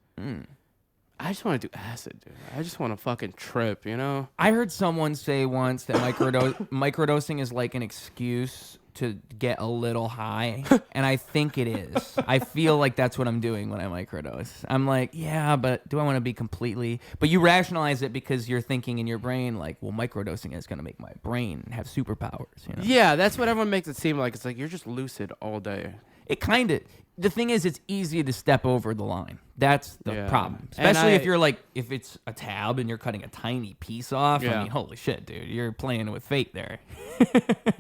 I just want to do acid, dude. I just want to fucking trip, you know? I heard someone say once that microdosing is like an excuse to get a little high, and I think it is. I feel like that's what I'm doing when I microdose. I'm like, yeah, but do I want to be completely... But you rationalize it because you're thinking in your brain like, well, microdosing is going to make my brain have superpowers, you know? Yeah, that's what everyone makes it seem like. It's like you're just lucid all day. It kind of... The thing is, it's easy to step over the line. That's the Yeah. problem. And Especially if you're like, if it's a tab and you're cutting a tiny piece off. Yeah. I mean, holy shit, dude. You're playing with fate there.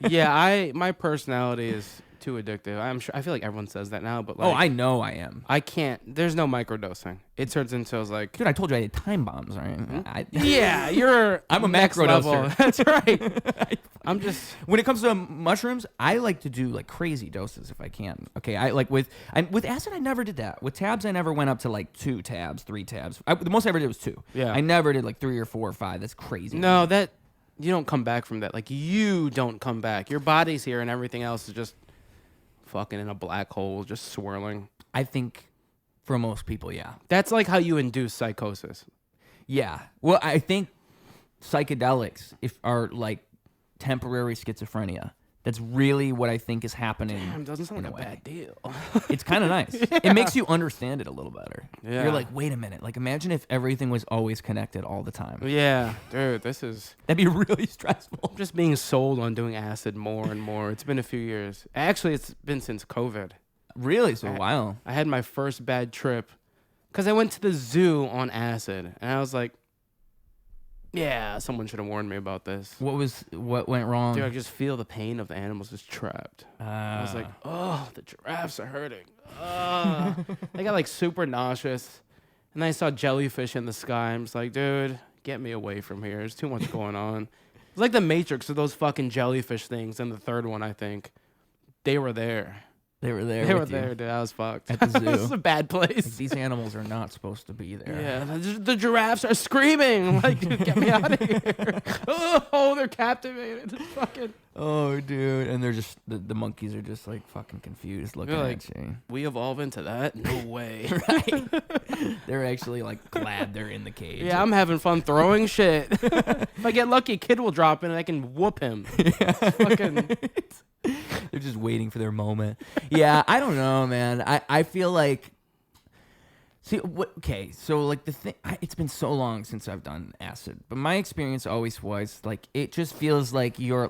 Yeah, my personality is too addictive. I feel like everyone says that now, but like, Oh, I know I am. I can't. There's no microdosing. It turns into like, Dude, I told you I had time bombs, right? yeah, you're. I'm a next macrodoser. level. That's right. I'm just. When it comes to mushrooms, I like to do like crazy doses if I can. Okay, I like with acid, I never did that. With tabs, I never went up to like 2 tabs, 3 tabs. The most I ever did was 2. Yeah. I never did like 3 or 4 or 5. That's crazy. No, that you don't come back from that. Like you don't come back. Your body's here, and everything else is just fucking in a black hole, just swirling. I think for most people, yeah. That's like how you induce psychosis. Yeah. Well, I think psychedelics are like temporary schizophrenia. That's really what I think is happening. Damn, doesn't sound in like a way. bad deal. It's kind of nice. It makes you understand it a little better. Yeah. You're like, wait a minute. Like, imagine if everything was always connected all the time. Yeah, dude, this is. That'd be really stressful. I'm just being sold on doing acid more and more. It's been a few years. Actually, it's been since COVID. Really? So, wow. I had my first bad trip because I went to the zoo on acid, and I was like, yeah, someone should have warned me about this. What went wrong? Dude, I just feel the pain of the animals just trapped. I was like, oh, the giraffes are hurting. I got like super nauseous. And then I saw jellyfish in the sky. I'm just like, dude, get me away from here. There's too much going on. It's like the Matrix of those fucking jellyfish things in the third one, I think. They were there. They were there. They were with you there, dude. I was fucked. at the zoo. This is a bad place. Like, these animals are not supposed to be there. Yeah, the giraffes are screaming. I'm like, dude, get me out of here. Oh, they're captivated. It's fucking. Oh, dude. And they're just, the monkeys are just like fucking confused looking You're at you. We evolve into that? No way. Right. They're actually like glad they're in the cage. Yeah, I'm having fun throwing shit. If I get lucky, a kid will drop in and I can whoop him. Fucking. They're just waiting for their moment. Yeah, I don't know, man. I feel like See, okay, so like the thing, it's been so long since I've done acid, but my experience always was like it just feels like your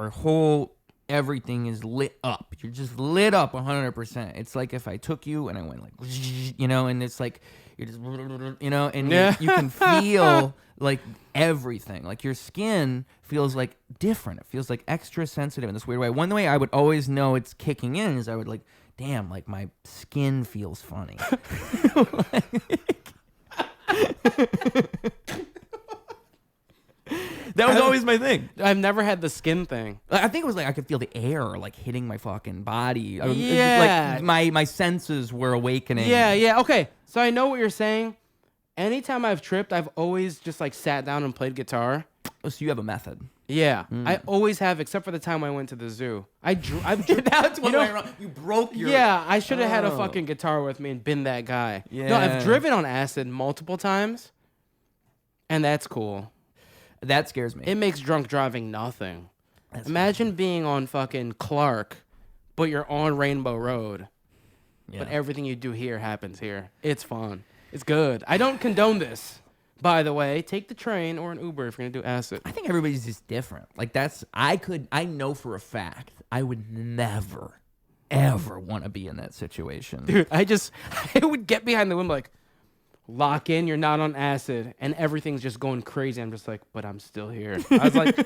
whole everything is lit up. You're just lit up 100%. It's like if I took you and I went like, and it's like you're just, and you can feel like everything. Like your skin feels like different. It feels like extra sensitive in this weird way. One way I would always know it's kicking in is I would like, damn, like my skin feels funny. That was always my thing. I've never had the skin thing. I think it was like I could feel the air like hitting my fucking body. Yeah. Like my senses were awakening. Yeah. Okay. So I know what you're saying. Anytime I've tripped, I've always just like sat down and played guitar. Oh, so you have a method. Yeah, I always have, except for the time I went to the zoo. That's what went wrong. You broke your. Yeah, I should have had a fucking guitar with me and been that guy. Yeah. No, I've driven on acid multiple times, and that's cool. That scares me. It makes drunk driving nothing. Imagine being on fucking Clark, but you're on Rainbow Road. Yeah. But everything you do here happens here. It's fun. It's good. I don't condone this. By the way, take the train or an Uber if you're gonna do acid. I think everybody's just different. Like I know for a fact I would never, ever want to be in that situation. Dude, I would get behind the wheel like, lock in, you're not on acid, and everything's just going crazy. I'm just like, but I'm still here. I was like,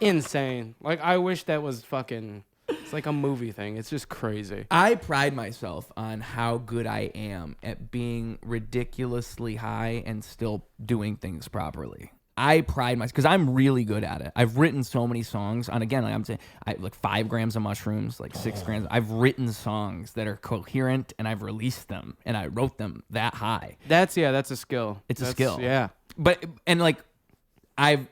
insane. Like, I wish that was fucking, it's like a movie thing. It's just crazy. I pride myself on how good I am at being ridiculously high and still doing things properly. I pride myself because I'm really good at it. I've written so many songs on, again, like I'm saying, like 5 grams of mushrooms, like 6 grams. I've written songs that are coherent and I've released them and I wrote them that high. That's a skill. It's a skill. Yeah. But, and like, I'll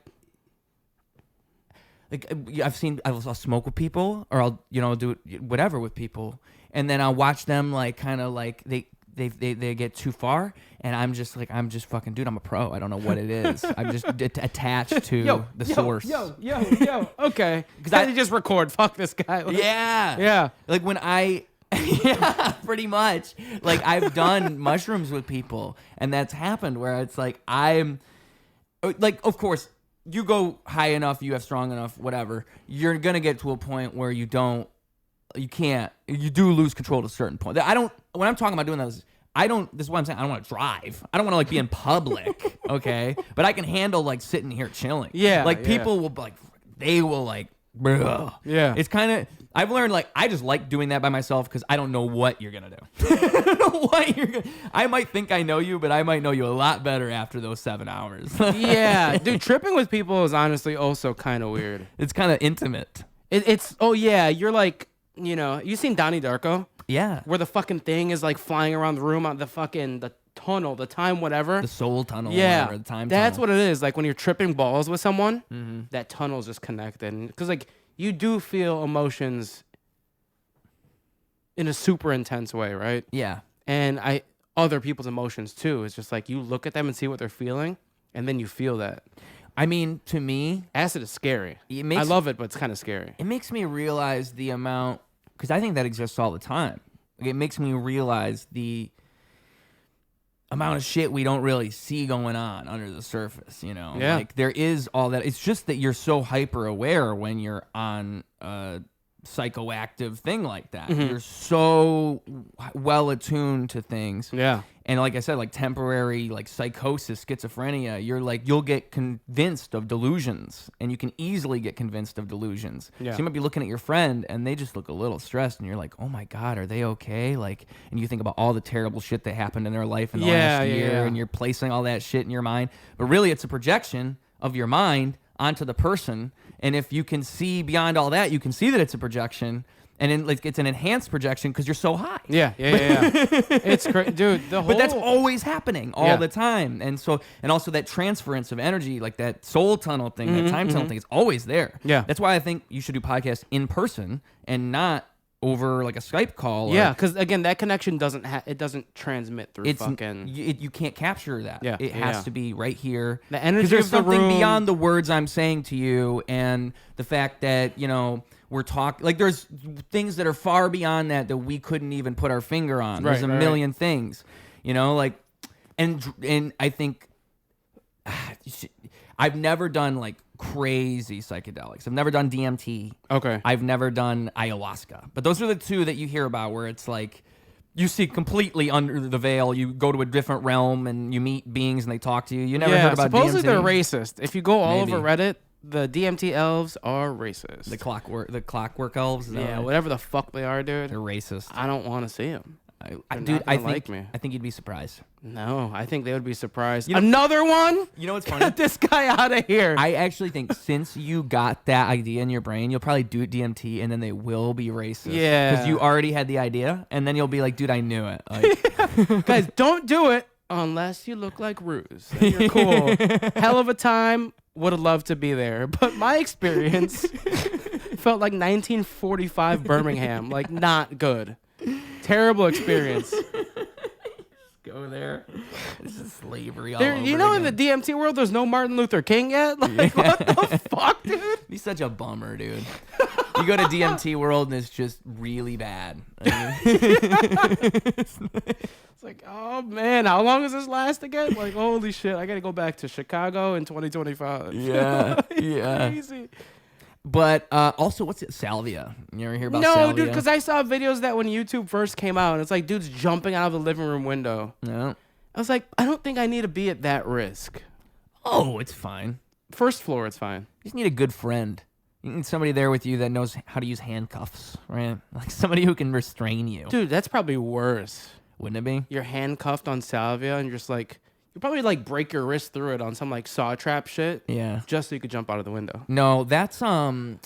smoke with people or I'll, do whatever with people. And then I'll watch them like kind of like they get too far, and I'm just fucking dude. I'm a pro. I don't know what it is. I'm just attached to the source. Okay, because I just record. Fuck this guy. Like, yeah. Like when yeah, pretty much. Like I've done mushrooms with people, and that's happened where it's like I'm, like, of course, you go high enough, you have strong enough, whatever. You're gonna get to a point where you do lose control to a certain point. When I'm talking about doing this is what I'm saying. I don't want to drive. I don't want to like be in public. Okay. But I can handle like sitting here chilling. Yeah. Like people will like, they will like, bruh. Yeah. It's kind of, I've learned like, I just like doing that by myself because I don't know what you're going to do. I don't know what you're going to, I might think I know you, but I might know you a lot better after those 7 hours. Yeah. Dude, tripping with people is honestly also kind of weird. It's kind of intimate. You're like, you seen Donnie Darko? Yeah. Where the fucking thing is like flying around the room on the tunnel, the time whatever. The soul tunnel. Yeah. Whatever, the time That's tunnel. what it is. Like when you're tripping balls with someone, that tunnel's just connected. Because like you do feel emotions in a super intense way, right? Yeah. And other people's emotions too. It's just like you look at them and see what they're feeling, and then you feel that. I mean, to me, acid is scary. I love it, but it's kind of scary. It makes me realize the amount, because I think that exists all the time. Like, it makes me realize the amount of shit we don't really see going on under the surface, Yeah. Like, there is all that. It's just that you're so hyper aware when you're on a psychoactive thing like that. You're so well attuned to things. Yeah. And like I said, like temporary like psychosis, schizophrenia, you'll get convinced of delusions, and you can easily get convinced of delusions. Yeah. So you might be looking at your friend and they just look a little stressed, and you're like, oh my God, are they okay? Like, and you think about all the terrible shit that happened in their life in the last year, and you're placing all that shit in your mind. But really it's a projection of your mind onto the person. And if you can see beyond all that, you can see that it's a projection. And then like it's an enhanced projection because you're so high. Yeah. It's crazy, dude. But that's always happening all the time, and also that transference of energy, like that soul tunnel thing, that time tunnel thing, is always there. Yeah, that's why I think you should do podcasts in person and not over like a Skype call. Yeah, because again, that connection doesn't transmit through you can't capture that. Yeah, it has to be right here. The energy there's of the something room beyond the words I'm saying to you, and the fact that we're talking, like, there's things that are far beyond that we couldn't even put our finger on. There's a million things, like And I think I've never done like crazy psychedelics. I've never done DMT. Okay. I've never done ayahuasca. But those are the two that you hear about where it's like you see completely under the veil. You go to a different realm and you meet beings and they talk to you. You never heard about supposedly DMT? they're racist. If you go all Maybe. over Reddit, the DMT elves are racist. The clockwork elves. Is that Yeah, right? whatever the fuck they are, dude. They're racist. I don't want to see them. Dude, I think like me. I think you'd be surprised. No, I think they would be surprised. You know- Another one? You know what's funny? Get this guy out of here. I actually think since you got that idea in your brain, you'll probably do DMT and then they will be racist. Yeah. Because you already had the idea and then you'll be like, dude, I knew it. Like, Guys, don't do it unless you look like Ruse. Then you're cool. Hell of a time. Would have loved to be there. But my experience felt like 1945 Birmingham. Like, not good. Terrible experience. go there. This is slavery all There, over you know, in again. the DMT world, there's no Martin Luther King yet. Like, what the fuck, dude? Be such a bummer, dude. You go to DMT world and it's just really bad. I mean, It's like, oh man, how long does this last again? Like, holy shit, I gotta go back to Chicago in 2025. yeah, yeah. Crazy. But also, what's it? Salvia. You ever hear about No, Salvia? dude, because I saw videos of that when YouTube first came out, and it's like dudes jumping out of the living room window. No. I was like, I don't think I need to be at that risk. Oh, it's fine. First floor, it's fine. You just need a good friend. You need somebody there with you that knows how to use handcuffs, right? Like somebody who can restrain you. Dude, that's probably worse. Wouldn't it be? You're handcuffed on salvia, and you're just like, you probably like break your wrist through it on some like saw trap shit, Yeah. just so you could jump out of the window. No, that's Flocka,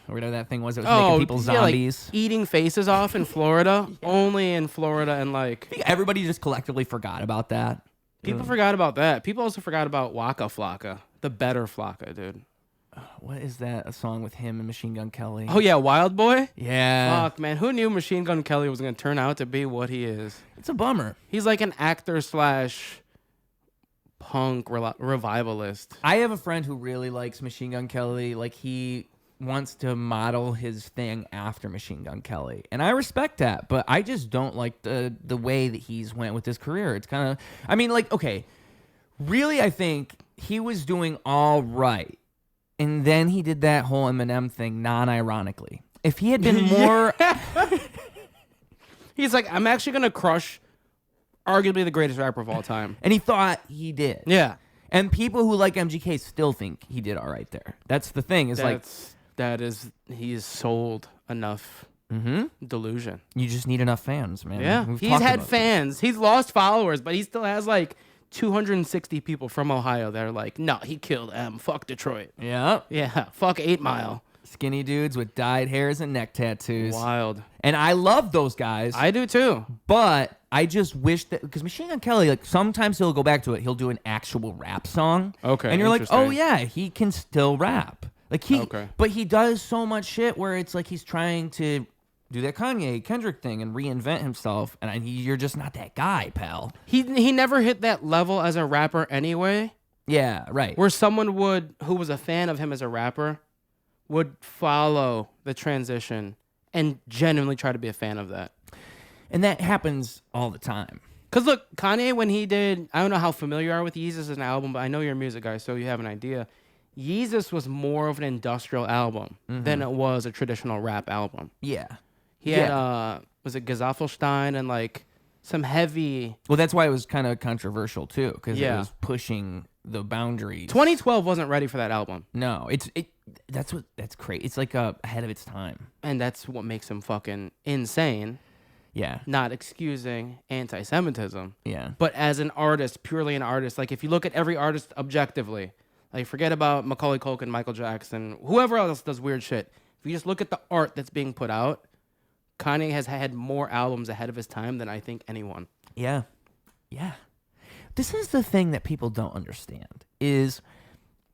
or whatever that thing was. That was making people yeah, like zombies. eating faces off in Florida. Only in Florida, and like I think everybody just collectively forgot about that. people forgot about that. People also forgot about Waka Flocka, the better Flocka, dude. What is that? A song with him and Machine Gun Kelly? Oh yeah, Wild Boy. yeah. Fuck, man, who knew Machine Gun Kelly was gonna turn out to be what he is? It's a bummer. He's like an actor / punk revivalist. I have a friend who really likes Machine Gun Kelly. Like, he wants to model his thing after Machine Gun Kelly. And I respect that, but I just don't like the way that he's went with his career. It's kind of, I mean, like, okay, really, I think he was doing all right. And then he did that whole Eminem thing non-ironically. If he had been more... He's like, I'm actually gonna crush arguably the greatest rapper of all time. And he thought he did. Yeah. And people who like MGK still think he did all right there. That's the thing. Is He's sold enough delusion. you just need enough fans, man. Yeah. We've He's talked had about fans. He's lost followers, but he still has like 260 people from Ohio that are like, no, he killed M. Fuck Detroit. this. Yeah. Yeah. Fuck 8 Mile. Skinny dudes with dyed hairs and neck tattoos. Wild. And I love those guys. I do too. But I just wish that, because Machine Gun Kelly, like, sometimes he'll go back to it. He'll do an actual rap song. Okay, And you're like, oh interesting. yeah, he can still rap. Like Okay. But he does so much shit where it's like he's trying to do that Kanye, Kendrick thing and reinvent himself. And you're just not that guy, pal. He never hit that level as a rapper anyway, Yeah, right. where someone who was a fan of him as a rapper would follow the transition and genuinely try to be a fan of that. And that happens all the time. Because look, Kanye, when he did, I don't know how familiar you are with Yeezus as an album, but I know you're a music guy, so you have an idea. Yeezus was more of an industrial album than it was a traditional rap album. Yeah. He had, was it Gazafelstein and like some heavy... Well, that's why it was kind of controversial too, because it Yeah. was pushing the boundaries. 2012 wasn't ready for that album. No, that's crazy. It's like ahead of its time. And that's what makes him fucking insane. Yeah, Not excusing anti-Semitism. yeah, But as an artist, purely an artist, like if you look at every artist objectively, like forget about Macaulay Culkin, Michael Jackson, whoever else does weird shit. If you just look at the art that's being put out, Kanye has had more albums ahead of his time than I think anyone. yeah, yeah. This is the thing that people don't understand is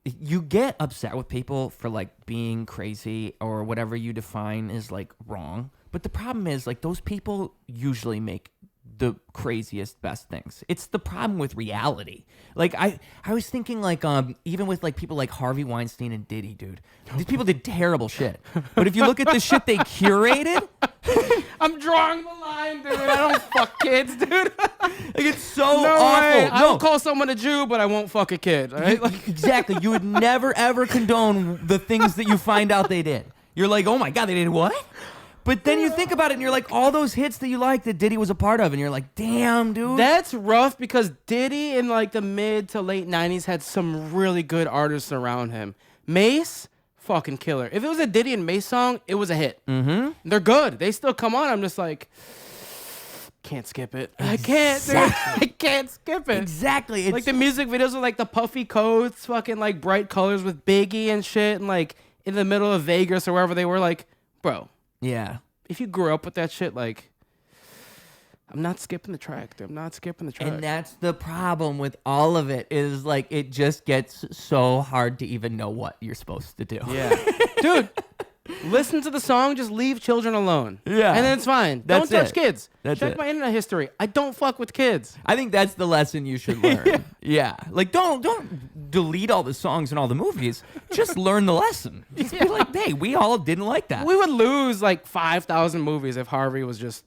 you get upset with people for like being crazy or whatever you define as like wrong. But the problem is like those people usually make the craziest best things. It's the problem with reality. Like I was thinking like even with like people like Harvey Weinstein and Diddy, dude. These people did terrible shit. But if you look at the shit they curated, I'm drawing the line, dude. I don't fuck kids, dude. Like, it's so No awful. way. No. I'll call someone a Jew, but I won't fuck a kid. Right? Like, Exactly. You would never, ever condone the things that you find out they did. You're like, oh my God, they did what? But then you think about it and you're like, all those hits that you like that Diddy was a part of, and you're like, damn, dude. that's rough because Diddy in like the mid to late 90s had some really good artists around him. Mace, fucking killer. If it was a Diddy and Mace song, it was a hit. Mm-hmm. They're good. They still come on. I'm just like, can't skip it. I can't, dude. I can't skip it. Exactly. It's Like the music videos with like the puffy coats, fucking like bright colors with Biggie and shit, and like in the middle of Vegas or wherever they were, like, bro, yeah. if you grew up with that shit, like, I'm not skipping the track, dude. I'm not skipping the track. And that's the problem with all of it is like it just gets so hard to even know what you're supposed to do. Yeah. Dude, listen to the song, just leave children alone. Yeah. And then it's fine. That's Don't touch it. kids. That's Check it. my internet history. I don't fuck with kids. I think that's the lesson you should learn. Yeah. Like don't delete all the songs and all the movies. Just learn the lesson. Just be like, hey, we all didn't like that. We would lose like 5,000 movies if Harvey was just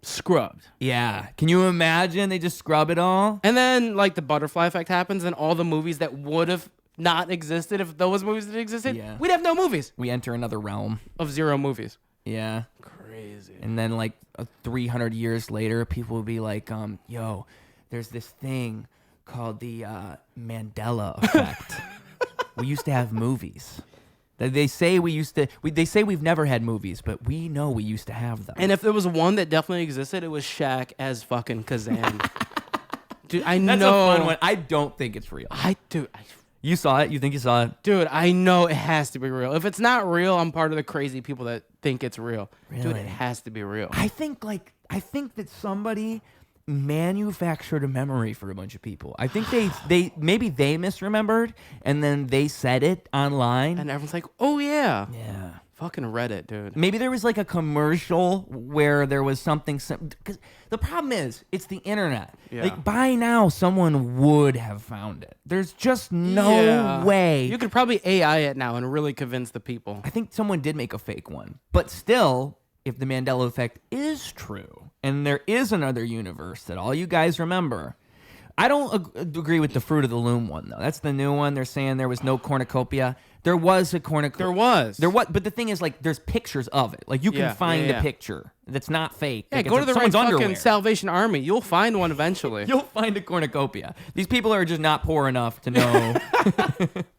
scrubbed. Yeah. Can you imagine they just scrub it all? And then like the butterfly effect happens and all the movies that would have not existed if those movies didn't existed, Yeah. we'd have no movies. We enter another realm. Of 0 movies. Yeah. Crazy. And then like 300 years later, people will be like, yo, there's this thing called the Mandela effect. We used to have movies. They say they say we've never had movies, but we know we used to have them. And if there was one that definitely existed, it was Shaq as fucking Kazan. Dude, I That's know. a fun one. I don't think it's real. You saw it? You think you saw it? Dude, I know it has to be real. If it's not real, I'm part of the crazy people that think it's real. Dude, Really? it has to be real. I think that somebody manufactured a memory for a bunch of people. I think they maybe they misremembered and then they said it online. And everyone's like, oh yeah. Yeah. Fucking Reddit, dude. Maybe there was like a commercial where there was something, because the problem is it's the internet. Yeah. Like by now someone would have found it. There's just no Yeah. way. You could probably AI it now and really convince the people. I think someone did make a fake one. But still, if the Mandela effect is true and there is another universe that all you guys remember, I don't agree with the Fruit of the Loom one, though. That's the new one. They're saying there was no cornucopia. There was a cornucopia. There was. But the thing is, like, there's pictures of it. Like, you can find a picture that's not fake. Yeah, like, go to the right someone's fucking underwear. Salvation Army. You'll find one eventually. You'll find a cornucopia. These people are just not poor enough to know.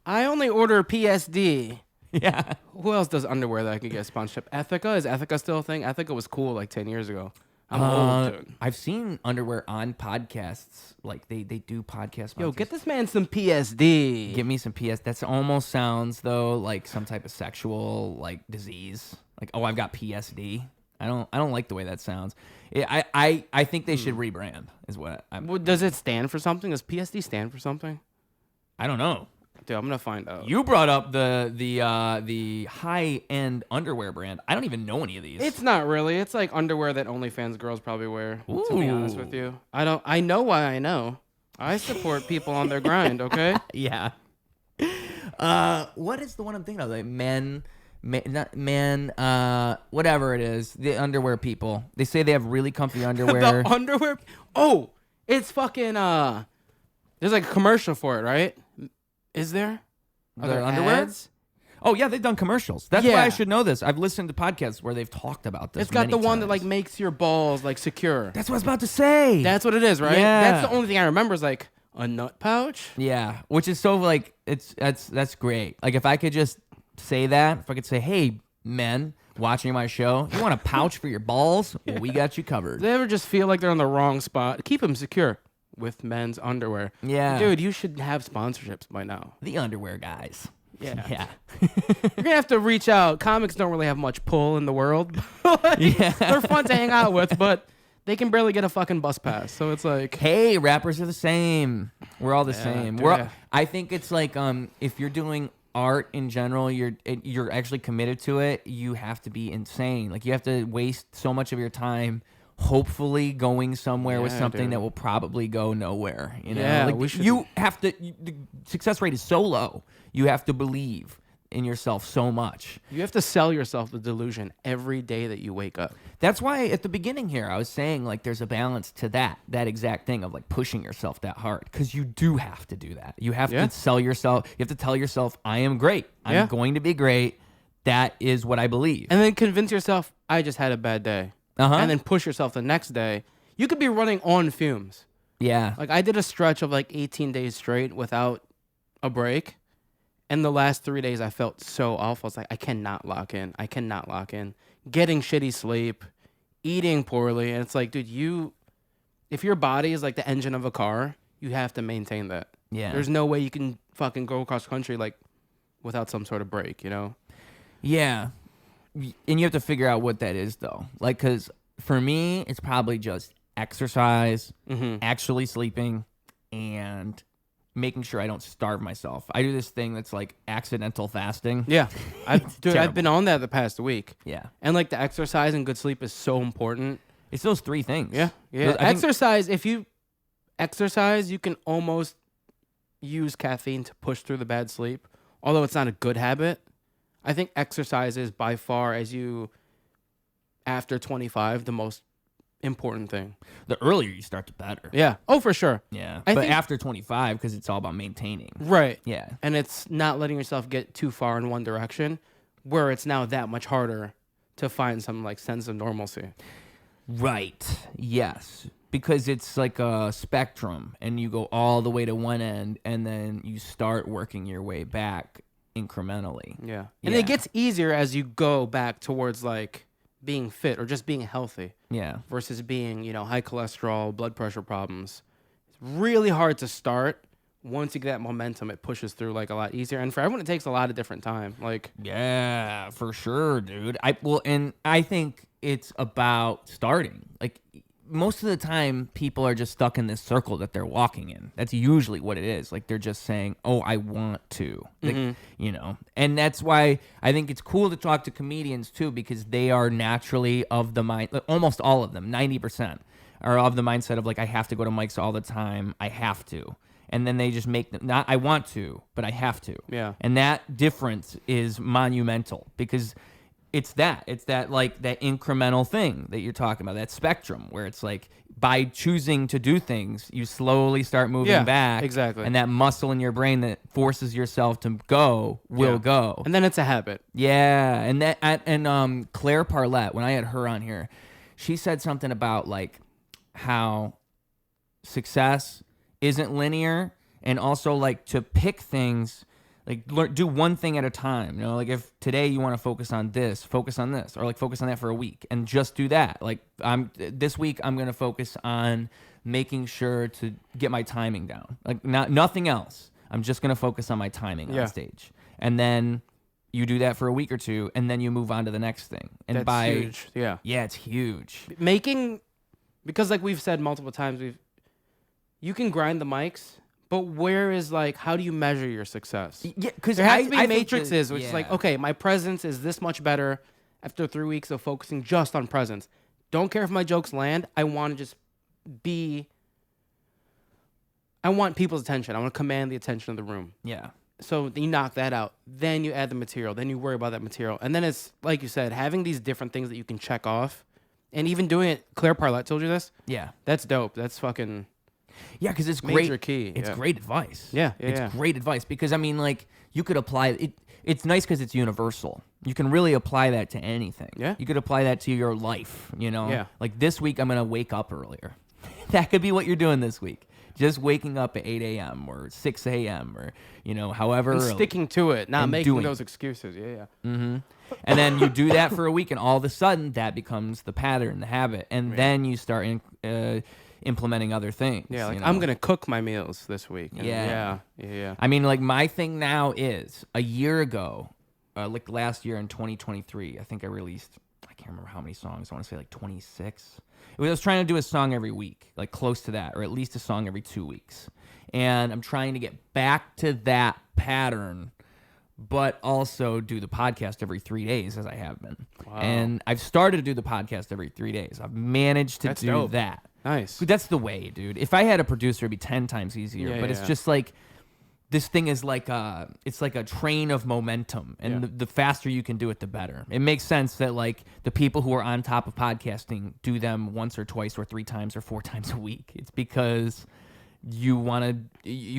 I only order PSD. Yeah. Who else does underwear that I could get sponsorship? Ethica? Is Ethica still a thing? Ethica was cool like 10 years ago. I'm old, dude. I've seen underwear on podcasts. Like, they do podcast. Yo, get this man some PSD. Give me some PS. That almost sounds though like some type of sexual like disease. Like, oh, I've got PSD. I don't like the way that sounds. I think they should rebrand. Is what I'm. Well, does it stand for something? Does PSD stand for something? I don't know. Dude, I'm gonna find out. You brought up the high end underwear brand. I don't even know any of these. It's not really. It's like underwear that OnlyFans girls probably wear. To be honest with Ooh. you, I know why I know. I support people on their grind. Okay. Yeah. What is the one I'm thinking of? Like whatever it is, the underwear people. They say they have really comfy underwear. The underwear. Oh, it's fucking. There's like a commercial for it, right? Is there? Are there underwear? ads? Oh yeah, they've done commercials. That's why I should know this. I've listened to podcasts where they've talked about this. It's got the many one that like times. makes your balls like secure. That's what I was about to say. That's what it is, right? Yeah. That's the only thing I remember is like a nut pouch. Yeah, which is so like that's great. Like if I could just say that, if I could say, "Hey, men watching my show, you want a pouch for your balls? Well, we got you covered." Do they ever just feel like they're on the wrong spot? Keep them secure with men's underwear. Yeah. Dude, you should have sponsorships by now. The underwear guys. Yeah. Yeah. You're going to have to reach out. Comics don't really have much pull in the world. Yeah. They're fun to hang out with, but they can barely get a fucking bus pass. So it's like, Hey, rappers are the same. We're all the same. dude, We're. yeah. I think it's like if you're doing art in general, you're actually committed to it. You have to be insane. Like you have to waste so much of your time. Hopefully going somewhere with Yeah, something dude. that will probably go nowhere. You know, Yeah, like we should- you have to. The success rate is so low. You have to believe in yourself so much. You have to sell yourself the delusion every day that you wake up. That's why at the beginning here, I was saying like there's a balance to that exact thing of like pushing yourself that hard, because you do have to do that. You have to sell yourself. You have to tell yourself, I am great. I'm going to be great. That is what I believe. And then convince yourself, I just had a bad day. And then push yourself the next day. You could be running on fumes. Yeah. Like I did a stretch of like 18 days straight without a break. And the last 3 days I felt so awful. It's like, I cannot lock in. Getting shitty sleep, eating poorly. And it's like, dude, if your body is like the engine of a car, you have to maintain that. Yeah. There's no way you can fucking go across country like without some sort of break, you know? Yeah. And you have to figure out what that is though. Like, cause for me, it's probably just exercise, actually sleeping, and making sure I don't starve myself. I do this thing that's like accidental fasting. Yeah. I've been on that the past week. Yeah. And like the exercise and good sleep is so important. It's those three things. Yeah. Exercise, if you exercise, you can almost use caffeine to push through the bad sleep. Although it's not a good habit. I think exercise is by far, after 25, the most important thing. The earlier you start, the better. Yeah. Oh, for sure. Yeah. I but think, after 25, because it's all about maintaining. Right. Yeah. And it's not letting yourself get too far in one direction, where it's now that much harder to find some like sense of normalcy. Right. Yes. Because it's like a spectrum, and you go all the way to one end, and then you start working your way back incrementally. Yeah. And it gets easier as you go back towards like being fit or just being healthy. Yeah. Versus being, high cholesterol, blood pressure problems. It's really hard to start. Once you get that momentum, it pushes through like a lot easier. And for everyone, it takes a lot of different time. Like, yeah, for sure, dude. I think it's about starting. Like, most of the time, people are just stuck in this circle that they're walking in. That's usually what it is. Like, they're just saying, oh, I want to. Like, And that's why I think it's cool to talk to comedians, too, because they are naturally of the mind, like, almost all of them, 90%, are of the mindset of, like, I have to go to mics all the time. I have to. And then they just make them, not I want to, but I have to. Yeah. And that difference is monumental, because it's that like that incremental thing that you're talking about, that spectrum where it's like by choosing to do things, you slowly start moving back. Exactly. And that muscle in your brain that forces yourself to go will go. And then it's a habit. Yeah. And Claire Parlett, when I had her on here, she said something about like how success isn't linear, and also like to pick things. Like, do one thing at a time, like if today you want to focus on this, or like focus on that for a week and just do that. Like this week I'm going to focus on making sure to get my timing down. Like nothing else. I'm just going to focus on my timing on stage. And then you do that for a week or two, and then you move on to the next thing. And that's huge. Yeah. Yeah, it's huge. Because like we've said multiple times, you can grind the mics, but where is like, how do you measure your success? Yeah, because there has to be matrices, which is like, okay, my presence is this much better after 3 weeks of focusing just on presence. Don't care if my jokes land. I want to just I want people's attention. I want to command the attention of the room. Yeah. So you knock that out. Then you add the material. Then you worry about that material. And then it's, like you said, having these different things that you can check off. And even doing it, Claire Parlett told you this? Yeah. That's dope. That's fucking... Yeah, because it's major great. Key. It's great advice. It's great advice, because I mean, like, you could apply it. It's nice because it's universal. You can really apply that to anything. Yeah. You could apply that to your life. Yeah. Like this week, I'm gonna wake up earlier. That could be what you're doing this week. Just waking up at 8 a.m. or 6 a.m. or however. And sticking to it, not making those it. excuses. Yeah. Mm-hmm. And then you do that for a week, and all of a sudden, that becomes the pattern, the habit, and then you start implementing other things. Yeah, like I'm gonna cook my meals this week. Yeah. Yeah. I mean, like my thing now is a year ago, like last year in 2023, I think I released, I can't remember how many songs. I want to say like 26. I was trying to do a song every week, like close to that, or at least a song every 2 weeks. And I'm trying to get back to that pattern, but also do the podcast every 3 days, as I have been. Wow. And I've started to do the podcast every 3 days. I've managed to do dope. that. Nice. That's the way, dude. If I had a producer, it'd be 10 times easier. But it's just like this thing is like it's like a train of momentum, and the faster you can do it, the better. It makes sense that like the people who are on top of podcasting do them once or twice or 3 times or 4 times a week. It's because you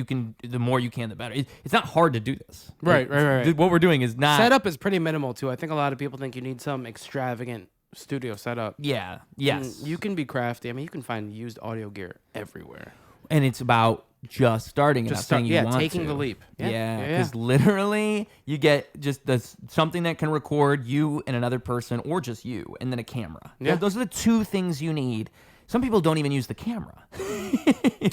can, the more you can, the better. It's not hard to do this. Right. What we're doing is not setup is pretty minimal too. I think a lot of people think you need some extravagant studio setup. Yeah. Yes. And you can be crafty. I mean, you can find used audio gear everywhere. And it's about just starting, and saying you want taking to. the leap. Yeah, because literally you get just something that can record you and another person, or just you, and then a camera. Yeah. Those are the 2 things you need. Some people don't even use the camera.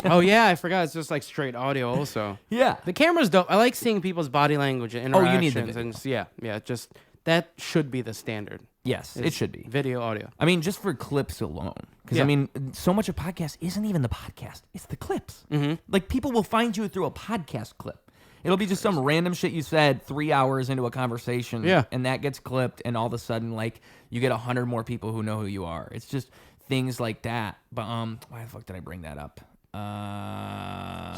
Oh yeah, I forgot. It's just like straight audio also. Yeah. The camera's dope. I like seeing people's body language and interactions. Oh, you need the video. And just that should be the standard. Yes, it should be. Video, audio. I mean, just for clips alone. Because, I mean, so much of podcast isn't even the podcast. It's the clips. Mm-hmm. Like, people will find you through a podcast clip. It'll be just some random shit you said 3 hours into a conversation. Yeah. And that gets clipped, and all of a sudden, like, you get 100 more people who know who you are. It's just things like that. But, why the fuck did I bring that up?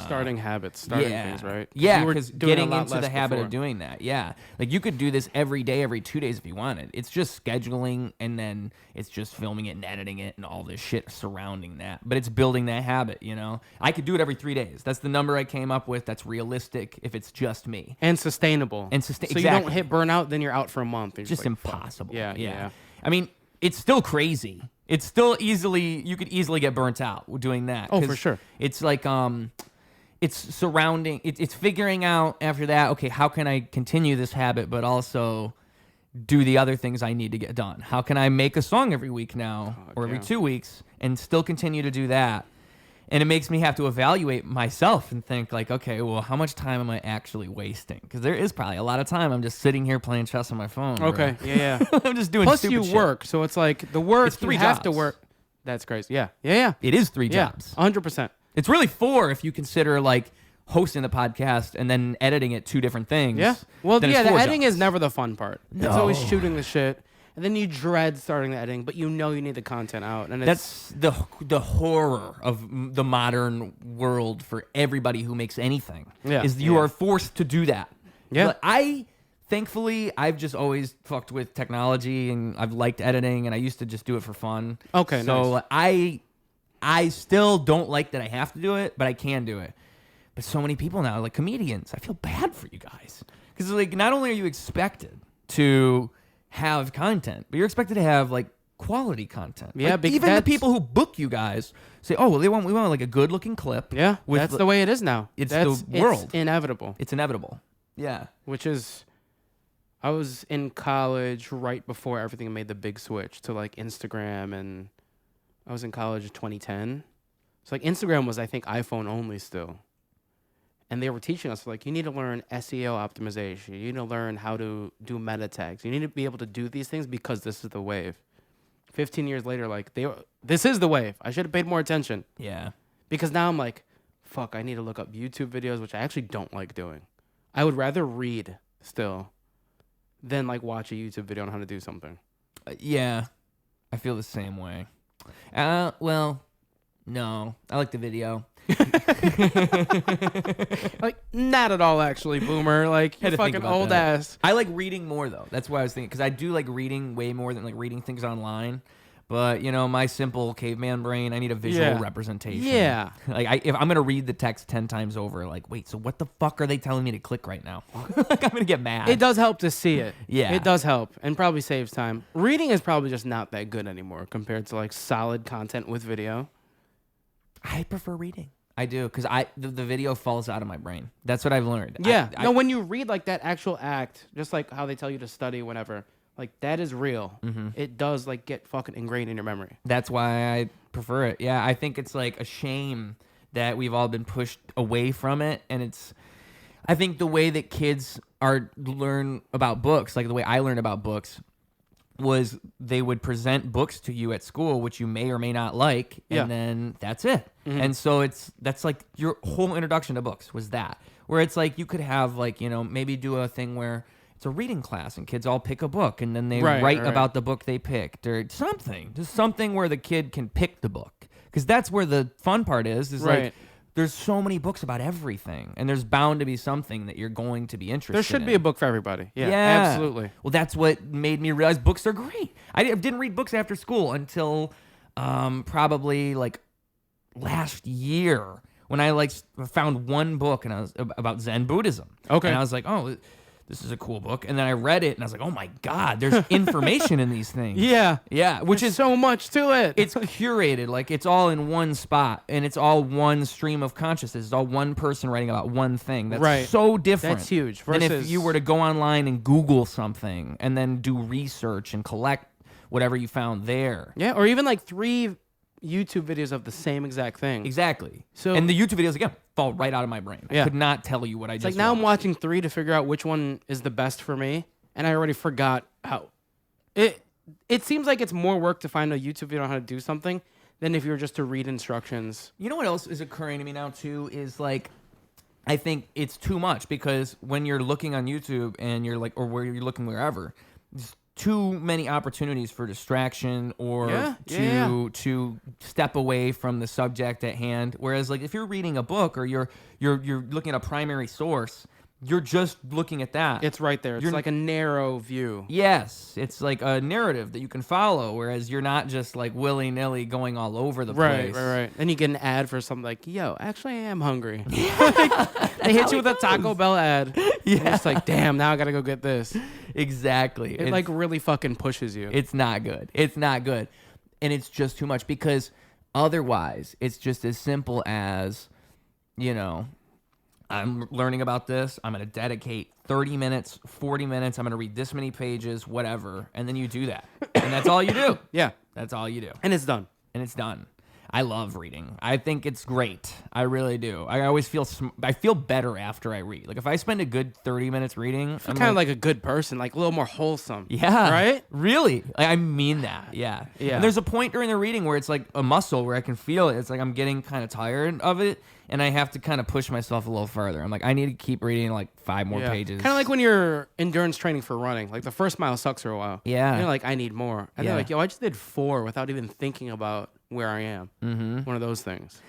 Starting habits, things, right? Yeah, because getting into the habit of doing that. Yeah, like you could do this every day, every 2 days if you wanted. It's just scheduling, and then it's just filming it and editing it and all this shit surrounding that. But it's building that habit, you know? I could do it every 3 days. That's the number I came up with. That's realistic if it's just me. And sustainable. So exactly. You don't hit burnout, then you're out for a month. Just like, impossible. Yeah. I mean, it's still crazy. It's still you could easily get burnt out doing that. Oh, for sure. It's like, it's surrounding, it's figuring out after that, okay, how can I continue this habit, but also do the other things I need to get done? How can I make a song every week now, or every 2 weeks, and still continue to do that? And it makes me have to evaluate myself and think like, okay, well, how much time am I actually wasting? Because there is probably a lot of time I'm just sitting here playing chess on my phone. Okay, yeah. I'm just doing Plus stupid shit. work, so it's like the work, it's 3 you have jobs. to work. That's crazy. Yeah. It is 3 jobs. 100%. It's really 4 if you consider like hosting the podcast and then editing it 2 different things. Yeah. Well, then yeah, it's the 4 editing jobs. is never the fun part. No. It's always shooting the shit. And then you dread starting the editing, but you know you need the content out. And that's the horror of the modern world for everybody who makes anything. Yeah. Is you are forced to do that. Yeah. But thankfully, I've just always fucked with technology, and I've liked editing, and I used to just do it for fun. Okay, so nice. I still don't like that I have to do it, but I can do it. But so many people now, like comedians, I feel bad for you guys. Because like not only are you expected to have content, but you're expected to have like quality content. Yeah, like, even the people who book you guys say, "Oh, well, we want like a good looking clip." Yeah, that's the way it is now. That's the world. It's inevitable. It's inevitable. Yeah, which is, I was in college right before everything made the big switch to like Instagram, and I was in college in 2010. So like Instagram was, I think, iPhone only still. And they were teaching us, like, you need to learn SEO optimization. You need to learn how to do meta tags. You need to be able to do these things because this is the wave. 15 years later, like, this is the wave. I should have paid more attention. Yeah. Because now I'm like, fuck, I need to look up YouTube videos, which I actually don't like doing. I would rather read still than, like, watch a YouTube video on how to do something. Yeah. I feel the same way. Well, no. I like the video. Like, not at all, actually, boomer. Like, you fucking old ass. I like reading more though. That's why I was thinking, because I do like reading way more than like reading things online. But you know, my simple caveman brain, I need a visual representation. Yeah. Like if I'm gonna read the text 10 times over, like, wait, so what the fuck are they telling me to click right now? Like, I'm gonna get mad. It does help to see it. Yeah. It does help, and probably saves time. Reading is probably just not that good anymore compared to like solid content with video. I prefer reading. I do, because the video falls out of my brain. That's what I've learned. Yeah. No, when you read like that actual act, just like how they tell you to study whenever, like that is real. Mm-hmm. It does like get fucking ingrained in your memory. That's why I prefer it. Yeah, I think it's like a shame that we've all been pushed away from it, and I think the way that kids learn about books, like the way I learned about books, was they would present books to you at school, which you may or may not like, and then that's it. Mm-hmm. And so that's like your whole introduction to books was that, where it's like you could have like, you know, maybe do a thing where it's a reading class and kids all pick a book and then they write about the book they picked or something. Just something where the kid can pick the book. Because that's where the fun part is like there's so many books about everything, and there's bound to be something that you're going to be interested in. There should be a book for everybody. Yeah, absolutely. Well, that's what made me realize books are great. I didn't read books after school until probably like last year when I like found one book and I was about Zen Buddhism. Okay. And I was like, oh, this is a cool book. And then I read it and I was like, oh my God, there's information in these things. Yeah. Yeah. Which There's is so much to it. it's curated, like it's all in one spot and it's all one stream of consciousness. It's all one person writing about one thing. That's Right. so different. That's huge. Than if Versus- you were to go online and Google something and then do research and collect whatever you found there. Yeah, or even like 3 YouTube videos of the same exact thing. Exactly. So- and the YouTube videos again fall right out of my brain. Yeah. I could not tell you what I It's just like now I'm watched. watching 3 to figure out which one is the best for me, and I already forgot how. It seems like it's more work to find a YouTube video on how to do something than if you were just to read instructions. You know what else is occurring to me now too is like I think it's too much because when you're looking on YouTube and you're like or where you're looking wherever, there's too many opportunities for distraction or to step away from the subject at hand. Whereas like if you're reading a book or you're looking at a primary source, you're just looking at that. It's right there. It's You're- like a narrow view. Yes, it's like a narrative that you can follow, whereas you're not just like willy-nilly going all over the place. Right. Then you get an ad for something like, yo, actually I am hungry. They hit you with a Taco Bell ad. Yeah. And it's like, damn, now I gotta go get this. Exactly. It like really fucking pushes you. It's not good. It's not good. And it's just too much because otherwise it's just as simple as, you know, I'm learning about this. I'm going to dedicate 30 minutes, 40 minutes. I'm going to read this many pages, whatever. And then you do that. And that's all you do. Yeah. That's all you do. And it's done. And it's done. I love reading. I think it's great. I really do. I always feel I feel better after I read. Like if I spend a good 30 minutes reading, I'm Kind of like a good person, like a little more wholesome. yeah. Right? Really. Like, I mean that. Yeah. Yeah. And there's a point during the reading where it's like a muscle where I can feel it. It's like I'm getting kind of tired of it and I have to kind of push myself a little further. I'm like, I need to keep reading like 5 more pages. Kind of like when you're endurance training for running. Like the first mile sucks for a while. Yeah. And you're like, I need more. And Yeah. they're like, yo, I just did 4 without even thinking about where I am. Mm-hmm. One of those things.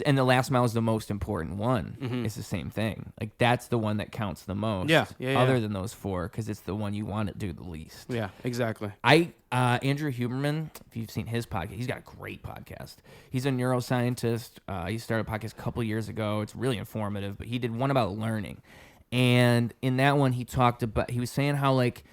And the last mile is the most important one. It's the same thing. Like that's the one that counts the most. Yeah. Other than those 4, because it's the one you want to do the least. Yeah, exactly. Andrew Huberman, if you've seen his podcast, he's got a great podcast. He's a neuroscientist. He started a podcast a couple years ago. It's really informative, but he did one about learning. And in that one, he was saying how like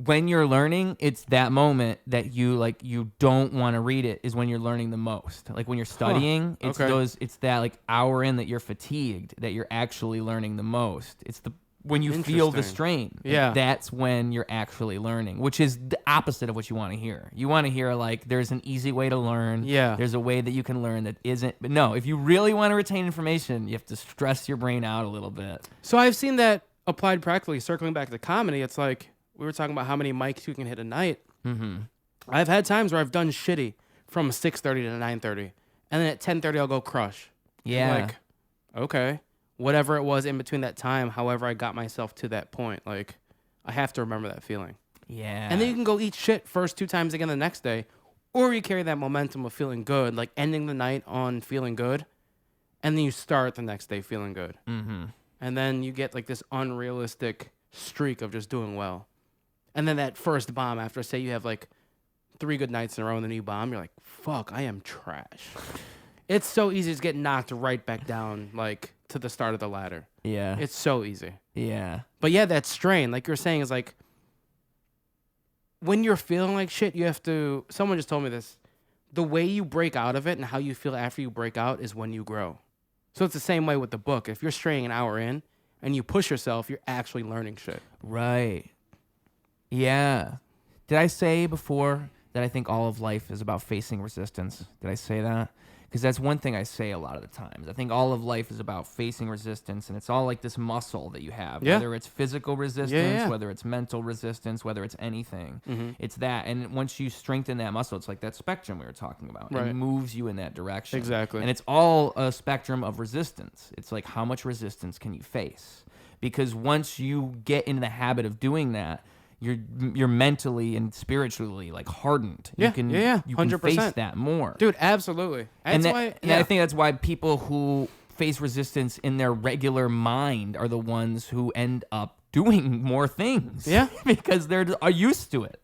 when you're learning, it's that moment that you don't want to read it is when you're learning the most. Like when you're studying, it's that like hour in that you're fatigued that you're actually learning the most. It's when you feel the strain. Yeah. That's when you're actually learning, which is the opposite of what you want to hear. You want to hear like there's an easy way to learn. Yeah. There's a way that you can learn that isn't. But no, if you really want to retain information, you have to stress your brain out a little bit. So I've seen that applied practically. Circling back to comedy, it's like we were talking about how many mics you can hit a night. Mm-hmm. I've had times where I've done shitty from 6:30 to 9:30, and then at 10:30 I'll go crush. Yeah. I'm like, okay, whatever it was in between that time, however I got myself to that point, like I have to remember that feeling. Yeah. And then you can go eat shit first 2 times again the next day, or you carry that momentum of feeling good, like ending the night on feeling good, and then you start the next day feeling good. Mm-hmm. And then you get like this unrealistic streak of just doing well. And then that first bomb after, say you have like 3 good nights in a row and then you bomb, you're like, fuck, I am trash. It's so easy to get knocked right back down, like to the start of the ladder. Yeah. It's so easy. Yeah. But yeah, that strain, like you're saying, is like when you're feeling like shit, you have to, someone just told me this, the way you break out of it and how you feel after you break out is when you grow. So it's the same way with the book. If you're straying an hour in and you push yourself, you're actually learning shit. Right. Yeah. Did I say before that I think all of life is about facing resistance? Did I say that? Because that's one thing I say a lot of the times. I think all of life is about facing resistance, and it's all like this muscle that you have. Yeah. Whether it's physical resistance, whether it's mental resistance, whether it's anything. Mm-hmm. It's that. And once you strengthen that muscle, it's like that spectrum we were talking about. Right. It moves you in that direction. Exactly. And it's all a spectrum of resistance. It's like how much resistance can you face? Because once you get into the habit of doing that, you're mentally and spiritually like hardened. Yeah, You can, yeah, you can 100%. face that more. Dude, absolutely. And That's why. and I think that's why people who face resistance in their regular mind are the ones who end up doing more things. Yeah. Because are used to it.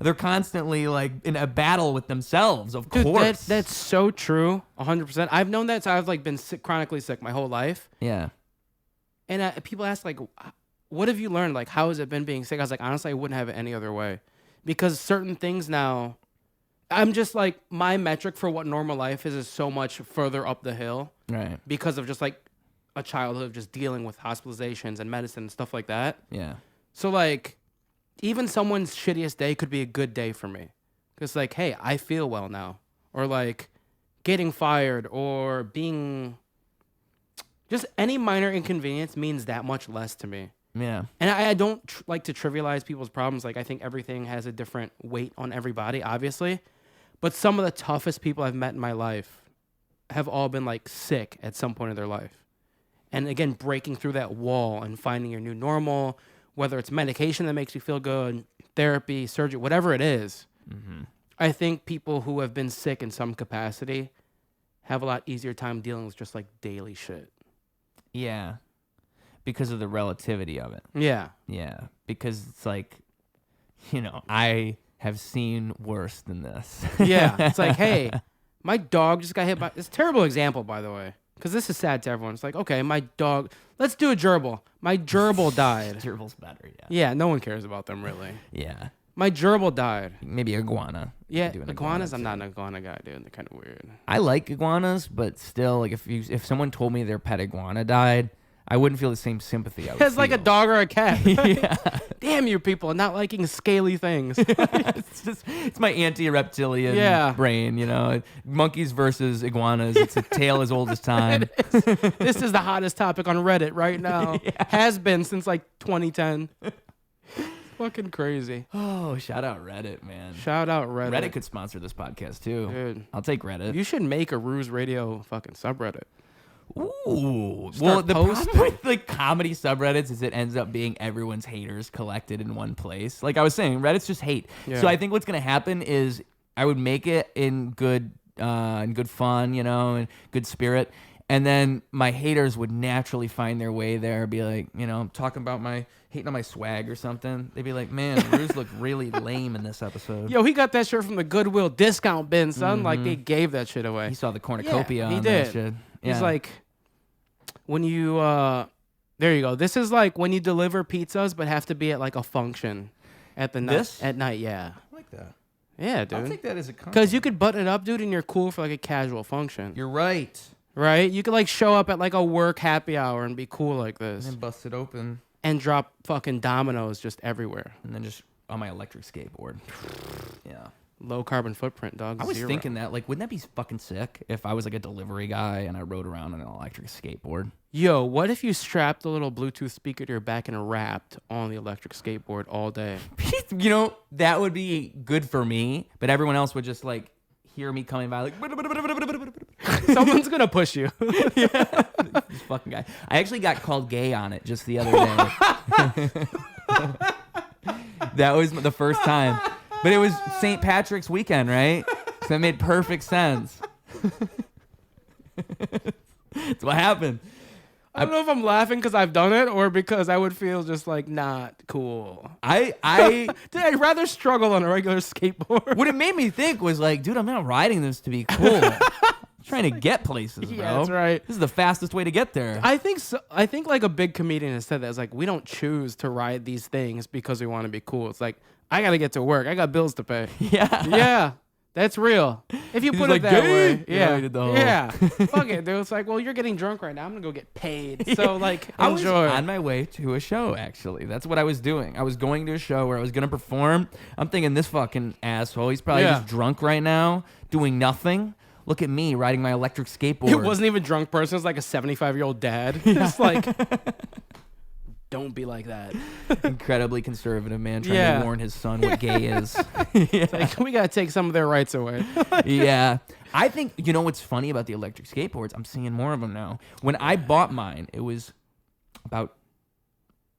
They're constantly like in a battle with themselves, of Dude, course. that's so true. 100%. I've known that. So I've like been sick, chronically sick my whole life. Yeah. And people ask like, what have you learned? Like, how has it been being sick? I was like, honestly, I wouldn't have it any other way. Because certain things now, I'm just like, my metric for what normal life is so much further up the hill. Right. Because of just like a childhood of just dealing with hospitalizations and medicine and stuff like that. Yeah. So like, even someone's shittiest day could be a good day for me. Because like, hey, I feel well now. Or like, getting fired or being... Just any minor inconvenience means that much less to me. Yeah. And I don't like to trivialize people's problems. Like, I think everything has a different weight on everybody, obviously. But some of the toughest people I've met in my life have all been, like, sick at some point in their life. And, again, breaking through that wall and finding your new normal, whether it's medication that makes you feel good, therapy, surgery, whatever it is. Mm-hmm. I think people who have been sick in some capacity have a lot easier time dealing with just, like, daily shit. Yeah. Because of the relativity of it. Yeah. Yeah. Because it's like, I have seen worse than this. Yeah. It's like, hey, my dog just got hit by... It's a terrible example, by the way. Because this is sad to everyone. It's like, okay, my dog... Let's do a gerbil. My gerbil died. Gerbil's better, yeah. Yeah, no one cares about them, really. Yeah. My gerbil died. Maybe iguana. Yeah, Do an iguanas, I'm too. not an iguana guy, dude. They're kind of weird. I like iguanas, but still, like if someone told me their pet iguana died, I wouldn't feel the same sympathy. I would It's like a feel. dog or a cat. Yeah. Damn you people, not liking scaly things. It's my anti-reptilian brain, monkeys versus iguanas. It's a tale as old as time. This is the hottest topic on Reddit right now. Yeah. Has been since like 2010. Fucking crazy. Oh, shout out Reddit, man. Shout out Reddit. Reddit could sponsor this podcast too. Dude. I'll take Reddit. You should make a Ruse Radio fucking subreddit. Ooh. Start Well, the posting. problem with like comedy subreddits is it ends up being everyone's haters collected in one place. Like I was saying, Reddit's just hate. Yeah. So I think what's gonna happen is I would make it in good fun, and good spirit. And then my haters would naturally find their way there, be like, talking about hating on my swag or something. They'd be like, man, Ruse looked really lame in this episode. Yo, he got that shirt from the Goodwill discount bin, son. Like, they gave that shit away. He saw the cornucopia he on did. that shit. He's Yeah. like, when you, there you go. This is like when you deliver pizzas, but have to be at like a function at the night. This? At night, yeah. I like that. Yeah, I'll dude. take that as a compliment. Because you could button it up, dude, and you're cool for like a casual function. You're right. Right? You could like show up at like a work happy hour and be cool like this. And then bust it open. And drop fucking dominoes just everywhere. And then just on my electric skateboard. Yeah. Low carbon footprint, dog. I was 0. thinking that, like, wouldn't that be fucking sick if I was like a delivery guy and I rode around on an electric skateboard? Yo, what if you strapped a little Bluetooth speaker to your back and rapped on the electric skateboard all day? That would be good for me, but everyone else would just like hear me coming by like Someone's gonna push you. this fucking guy. I actually got called gay on it just the other day. That was the first time. But it was St. Patrick's weekend, right? So that made perfect sense. That's what happened. I don't know if I'm laughing because I've done it or because I would feel just like not cool. I Dude, I'd rather struggle on a regular skateboard. what it made me think was like, dude, I'm not riding this to be cool. I'm trying to get places, bro. Yeah, that's right. This is the fastest way to get there. I think so. I think like a big comedian has said that. It's like, we don't choose to ride these things because we want to be cool. It's like, I got to get to work. I got bills to pay. Yeah. Yeah. That's real. If you He put was it like, that "Gay?" way. Yeah, Yeah. he did the whole- Yeah. Fuck it, dude. It's like, well, you're getting drunk right now. I'm going to go get paid. So, like, I was enjoy. on my way to a show, actually. That's what I was doing. I was going to a show where I was going to perform. I'm thinking, this fucking asshole, he's probably Yeah. just drunk right now, doing nothing. Look at me riding my electric skateboard. It wasn't even a drunk person. It was like a 75-year-old dad. It's like, don't be like that. Incredibly conservative man trying Yeah. to warn his son what gay is. Yeah. Like, we got to take some of their rights away. Yeah. I think, what's funny about the electric skateboards? I'm seeing more of them now. When I bought mine, it was about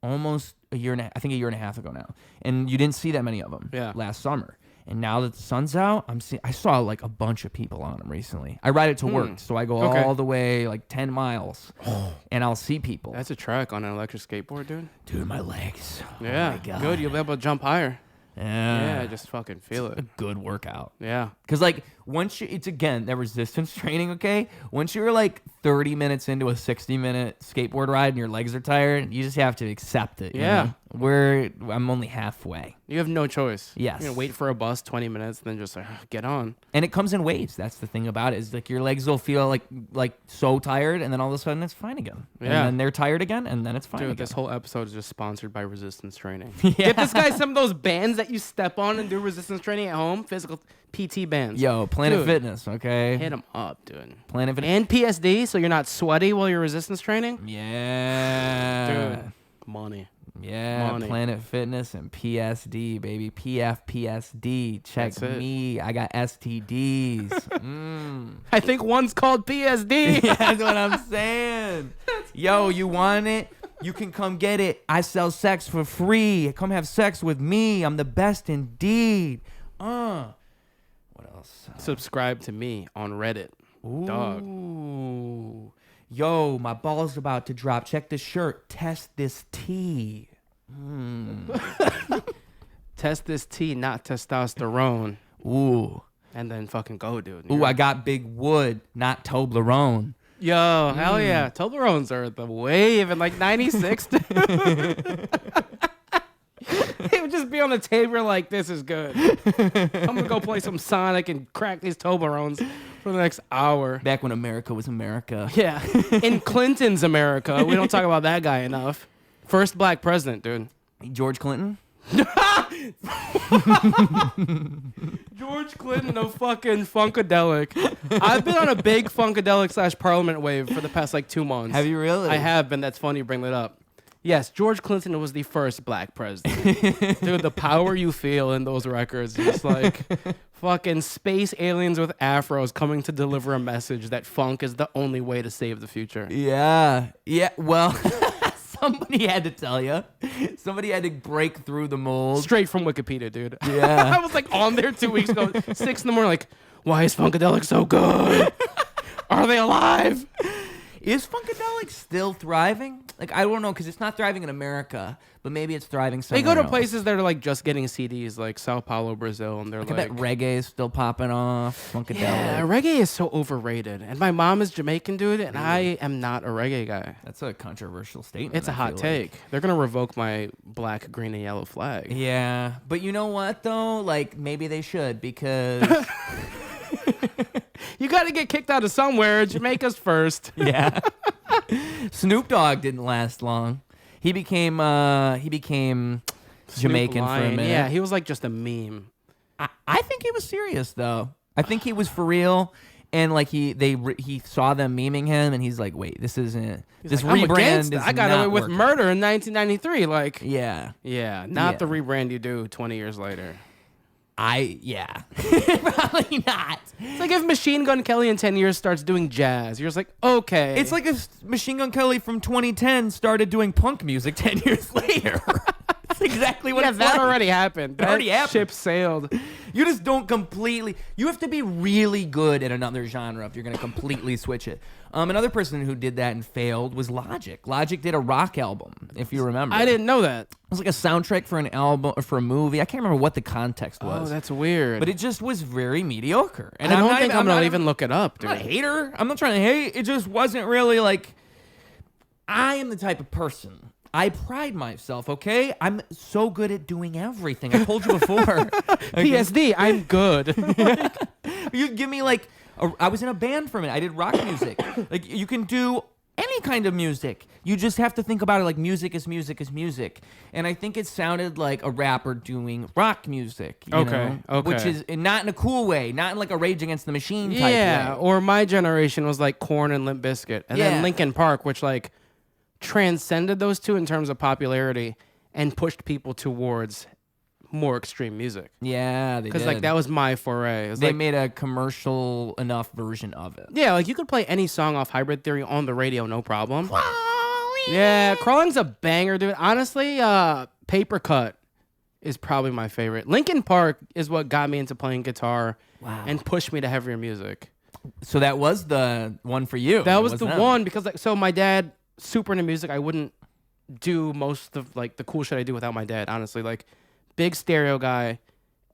almost a year and a half ago now, and you didn't see that many of them last summer. And now that the sun's out, I saw like a bunch of people on them recently. I ride it to work, so I go all the way like 10 miles, and I'll see people. That's a trek on an electric skateboard, dude. Dude, my legs. Yeah, oh my God. Good. You'll be able to jump higher. Yeah, just fucking feel it. A good workout. Yeah, because like it's again that resistance training. Okay, once you're like 30 minutes into a 60-minute skateboard ride and your legs are tired, you just have to accept it. Yeah, I'm only halfway. You have no choice. Yes, you're gonna wait for a bus 20 minutes, then just get on. And it comes in waves. That's the thing about it, is like your legs will feel like so tired, and then all of a sudden it's fine again. Yeah, and then they're tired again, and then it's fine. Dude, again. This whole episode is just sponsored by resistance training. Yeah. Get this guy some of those bands that you step on and do resistance training at home, physical PT bands. Yo, Planet Fitness, okay? Hit them up, dude. Planet Fitness. And PSD, so you're not sweaty while you're resistance training? Yeah. Dude, money. Yeah, money. Planet Fitness and PSD, baby. PFPSD. Check me. I got STDs. I think one's called PSD. Yeah, that's what I'm saying. Yo, you want it? You can come get it. I sell sex for free. Come have sex with me. I'm the best indeed. What else? Subscribe to me on Reddit. Ooh. Dog. Yo, my ball's about to drop. Check the shirt. Test this tea. Test this tea, not testosterone. Ooh. And then fucking go, dude. Ooh, I got big wood, not Toblerone. Yo, hell yeah. Toblerones are the wave in like 96. They would just be on the table like, this is good. I'm going to go play some Sonic and crack these Toblerones for the next hour. Back when America was America. Yeah. In Clinton's America. We don't talk about that guy enough. First black president, dude. George Clinton? George Clinton of fucking Funkadelic. I've been on a big Funkadelic / Parliament wave for the past like 2 months. Have you really? I have been. That's funny you bring that up. Yes, George Clinton was the first black president. Dude, the power you feel in those records is just like fucking space aliens with afros coming to deliver a message that funk is the only way to save the future. Yeah. Yeah, well... Somebody had to tell you. Somebody had to break through the mold. Straight from Wikipedia, dude. Yeah. I was like on there 2 weeks ago, 6 in the morning, like, why is Funkadelic so good? Are they alive? Is Funkadelic still thriving? Like, I don't know, because it's not thriving in America, but maybe it's thriving somewhere They go to else. places that are like just getting CDs, like Sao Paulo, Brazil, and they're I like... bet reggae is still popping off. Funkadelic. Yeah, reggae is so overrated. And my mom is Jamaican, dude, and I am not a reggae guy. That's a controversial statement. It's a hot take. They're going to revoke my black, green, and yellow flag. Yeah, but you know what, though? Like, maybe they should, because... You got to get kicked out of somewhere. Jamaica's first. Yeah. Snoop Dogg didn't last long. He became Jamaican for a minute. Yeah, he was like just a meme. I think he was serious though. I think he was for real, and like he saw them memeing him, and he's like, wait, this isn't this like, rebrand. I got away with murder in 1993. Like, yeah, not the rebrand you do 20 years later. Probably not. It's like if Machine Gun Kelly in 10 years starts doing jazz, you're just like, okay. It's like if Machine Gun Kelly from 2010 started doing punk music 10 years later. That's exactly what it's that like. already happened. That already happened. Ship sailed. You just don't completely... You have to be really good at another genre if you're going to completely switch it. Another person who did that and failed was Logic. Logic did a rock album, if you remember. I didn't know that. It was like a soundtrack for an album or for a movie. I can't remember what the context was. Oh, that's weird. But it just was very mediocre. And I don't think I'm gonna even look it up, dude. I'm not a hater. I'm not trying to hate. It just wasn't really like... I am the type of person... I pride myself, okay? I'm so good at doing everything. I told you before. PSD, I'm good. Like, you give me like... I was in a band for a minute. I did rock music. Like, you can do any kind of music. You just have to think about it like music is music is music. And I think it sounded like a rapper doing rock music. You know? Which is not in a cool way. Not in like a Rage Against the Machine type way. Yeah, or my generation was like Korn and Limp Bizkit. And then Linkin Park, which like transcended those two in terms of popularity and pushed people towards more extreme music. Yeah, they did. Because like that was my foray. They made a commercial enough version of it. Yeah, like you could play any song off Hybrid Theory on the radio, no problem. Yeah, Crawling's a banger, dude. Honestly, Paper Cut is probably my favorite. Linkin Park is what got me into playing guitar and pushed me to heavier music. So that was the one for you. That was the one because so my dad super into music. I wouldn't do most of like the cool shit I do without my dad. Honestly, like big stereo guy.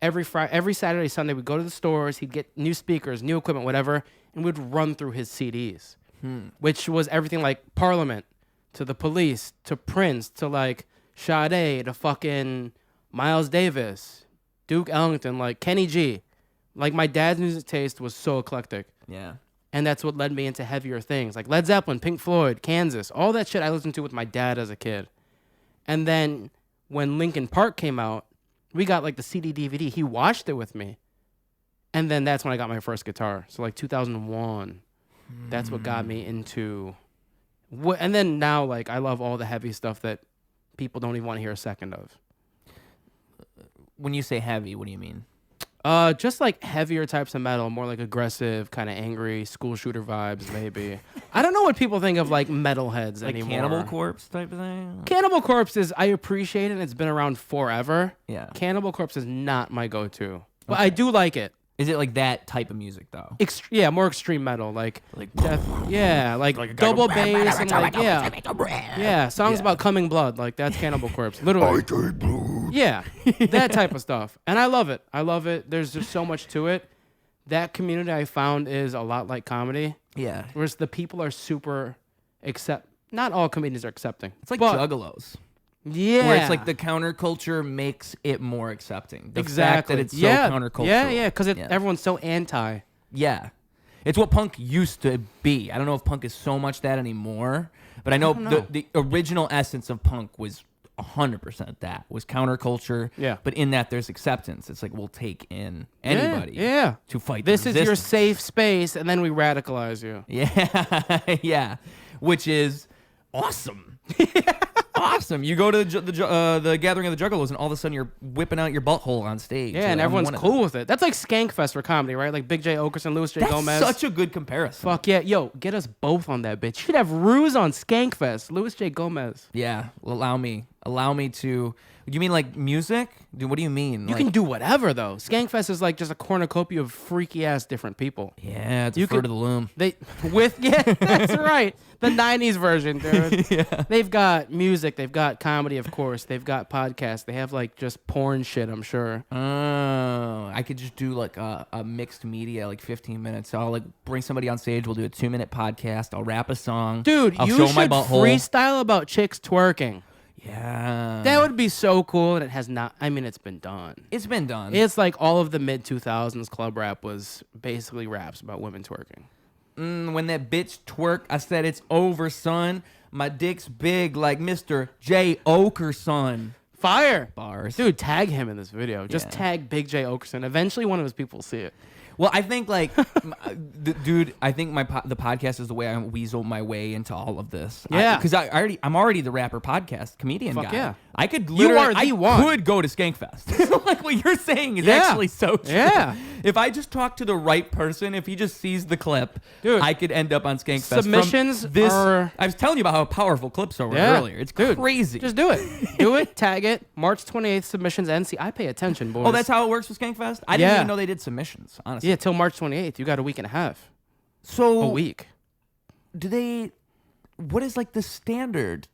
Every Saturday, Sunday, we'd go to the stores. He'd get new speakers, new equipment, whatever, and we'd run through his CDs, which was everything like Parliament to The Police to Prince to like Sade to fucking Miles Davis, Duke Ellington, like Kenny G. Like my dad's music taste was so eclectic. Yeah. And that's what led me into heavier things like Led Zeppelin, Pink Floyd, Kansas, all that shit I listened to with my dad as a kid. And then when Linkin Park came out, we got like the CD DVD. He watched it with me. And then that's when I got my first guitar. So like 2001, that's what got me into and then now like I love all the heavy stuff that people don't even want to hear a second of. When you say heavy, what do you mean? Just like heavier types of metal, more like aggressive, kind of angry, school shooter vibes, maybe. I don't know what people think of like metalheads like anymore. Cannibal Corpse type of thing? Cannibal Corpse is, I appreciate it, and it's been around forever. Yeah. Cannibal Corpse is not my go-to, but I do like it. Is it like that type of music though? Yeah, more extreme metal, like death. Yeah, like double bass and like yeah, songs about coming blood, like that's Cannibal Corpse, literally. Yeah, that type of stuff, and I love it. I love it. There's just so much to it. That community I found is a lot like comedy. Yeah, whereas the people are super not all comedians are accepting. It's like Juggalos. Yeah. Where it's like the counterculture makes it more accepting. The fact that it's so countercultural. Yeah, because everyone's so anti. Yeah. It's what punk used to be. I don't know if punk is so much that anymore, but I know the original essence of punk was 100% that. Was counterculture. Yeah. But in that there's acceptance. It's like we'll take in anybody to fight this is your safe space, and then we radicalize you. Yeah. Yeah. Which is awesome. Awesome. You go to the gathering of the Juggalos, and all of a sudden you're whipping out your butthole on stage. Yeah, and everyone's cool with it. That's like Skankfest for comedy, right? Like Big J Okerson, Louis J. Gomez. That's such a good comparison. Fuck yeah. Yo, get us both on that bitch. You should have Ruse on Skankfest. Louis J. Gomez. Yeah. Well, allow me to... You mean like music? Dude, what do you mean? You can do whatever, though. Skankfest is like just a cornucopia of freaky-ass different people. Yeah, it's Fruit of the Loom. That's right. The 90s version, dude. Yeah. They've got music. They've got comedy, of course. They've got podcasts. They have like just porn shit, I'm sure. Oh, I could just do like a mixed media, like 15 minutes. I'll like bring somebody on stage. We'll do a 2-minute podcast. I'll rap a song. Dude, I'll you show should my butthole. freestyle about chicks twerking. Yeah. That would be so cool, and it has not... I mean, it's been done. It's been done. It's like all of the mid-2000s club rap was basically raps about women twerking. When that bitch twerk, I said it's over, son. My dick's big like Mr. J. Okerson. Fire. Bars. Dude, tag him in this video. Just tag Big J Okerson. Eventually, one of his people will see it. Well, I think like, dude, I think the podcast is the way I weasel my way into all of this. Yeah, because I'm already the rapper podcast comedian guy. Yeah, I could literally, I could go to Skankfest. Like what you're saying is actually so true. Yeah, if I just talk to the right person, if he just sees the clip, dude, I could end up on Skankfest. Submissions are... I was telling you about how powerful clips are earlier. It's crazy. Just do it. Do it. Tag it. March 28th submissions end. See, I pay attention, boys. Oh, that's how it works with Skankfest? I didn't even know they did submissions, honestly. Yeah, till March 28th. You got a week and a half. So a week. What is like the standard?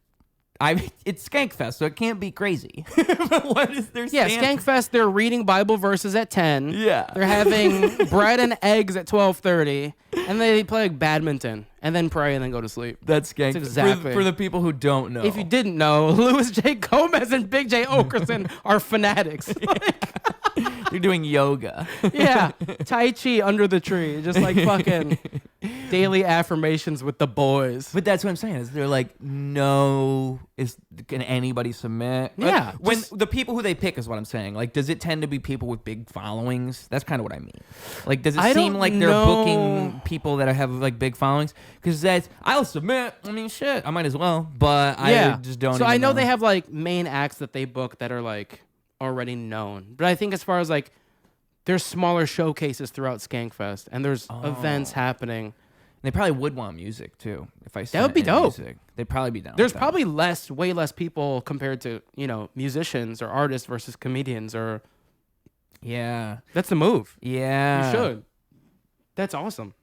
It's Skankfest, so it can't be crazy. But what is their standard? Yeah, Skankfest, they're reading Bible verses at 10. Yeah. They're having bread and eggs at 12:30. And they play like badminton. And then pray and then go to sleep. That's Skankfest. Exactly. For the people who don't know. If you didn't know, Louis J. Gomez and Big J. Okerson are fanatics. They're doing yoga. Yeah. Tai Chi under the tree. Just like fucking daily affirmations with the boys. But that's what I'm saying. Is they're like, no, can anybody submit? Yeah. When the people who they pick is what I'm saying. Like, does it tend to be people with big followings? That's kind of what I mean. Like, does it seem like they're booking people that have like big followings? Because I'll submit. I mean, shit, I might as well. But I just don't. So I know they have like main acts that they book that are like already known. But I think as far as like, there's smaller showcases throughout Skankfest, and there's events happening. They probably would want music too. If I That would be sent in dope. music, they'd probably be down. There's with that. probably way less people compared to, musicians or artists versus comedians or. Yeah. That's the move. Yeah. You should. That's awesome.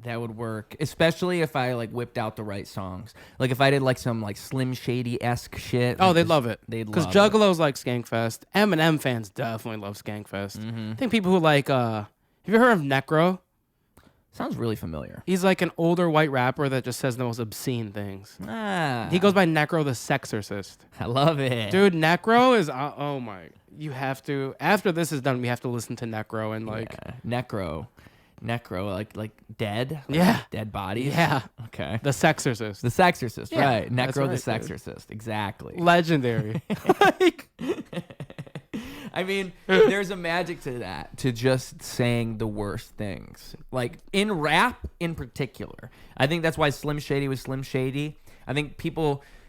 That would work, especially if I like whipped out the right songs. Like if I did like some like Slim Shady-esque shit. Oh, like, they'd love it. They'd because love Juggalos like Skankfest. Eminem fans definitely love Skankfest. Mm-hmm. I think people who like. Have you heard of Necro? Sounds really familiar. He's like an older white rapper that just says the most obscene things. Ah, He goes by Necro the Sexorcist. I love it, Dude, Necro is oh my! You have to after this is done, we have to listen to Necro and like Necro, like dead, Yeah. dead bodies. yeah, Okay. the Sexorcist, The Sexorcist, Yeah, right? that's Necro right, the dude. Sexorcist, exactly. legendary. Like, I mean, there's a magic to that, to just saying the worst things. Like in rap in particular. I think that's why Slim Shady was Slim Shady. I think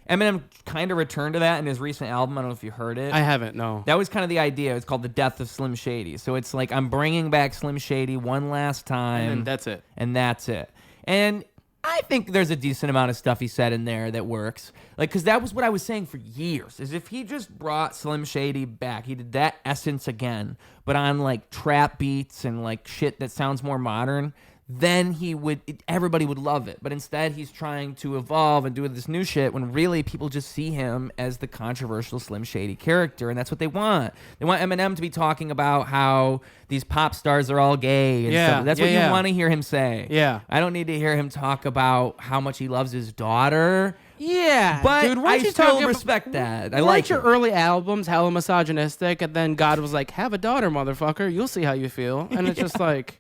Eminem kind of returned to that in his recent album. I don't know if you heard it. I haven't. No. That was kind of the idea. It's called The Death of Slim Shady. So it's like I'm bringing back Slim Shady one last time. And that's it. And that's it. And I think there's a decent amount of stuff he said in there that works. Like, because that was what I was saying for years, is if he just brought Slim Shady back, he did that essence again, but on like trap beats and like shit that sounds more modern, then everybody would love it. But instead, he's trying to evolve and do this new shit when really people just see him as the controversial Slim Shady character, and that's what they want. They want Eminem to be talking about how these pop stars are all gay. And stuff. That's what you want to hear him say. Yeah. I don't need to hear him talk about how much he loves his daughter. Yeah, But dude, I still respect that. I like your it. early albums hella misogynistic, and then God was like, "Have a daughter, motherfucker. You'll see how you feel." And it's just like,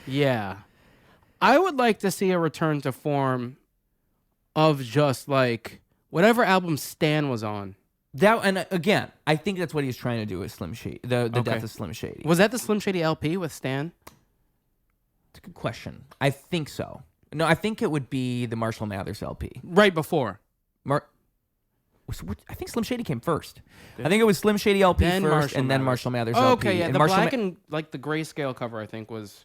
yeah, I would like to see a return to form of just like whatever album Stan was on. That, and again, I think that's what he's trying to do with Slim Shady. The Okay. Death of Slim Shady. Was that the Slim Shady LP with Stan? It's a good question. I think so. No, I think it would be the Marshall Mathers LP. Right before. I think Slim Shady came first. I think it was Slim Shady LP Then first, Marshall and then Mathers. Marshall Mathers Oh, LP. okay, yeah. And The Marshall black and like the grayscale cover, I think, was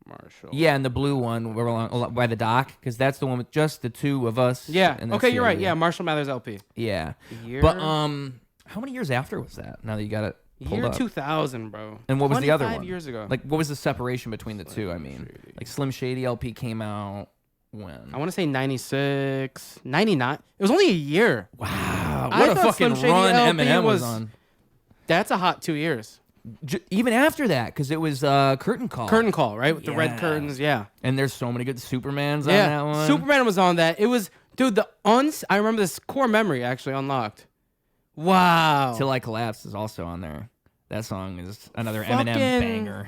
Marshall. Yeah, and the blue one were by the dock, because that's the one with just the two of us. Yeah. and that's Okay, the you're right. other- Yeah, Marshall Mathers LP. Yeah. Year? But how many years after was that? Now that you got it pulled Year up. 2000, bro. And what was the other 25 one? years ago. Like, what was the separation between the two? I mean, Shady. like Slim Shady LP came out when? I want to say 96, 99. It was only a year. Wow, I what a thought fucking Slim Shady run LP Eminem was was- on. That's a hot 2 years. Even after that, because it was Curtain Call. Curtain Call, right? With the red Yeah. curtains, yeah. And there's so many good Supermans on Yeah. that one. Superman was on that. It was, dude, I remember this core memory actually unlocked. Wow. Till I Collapse is also on there. That song is another Fucking- Eminem banger.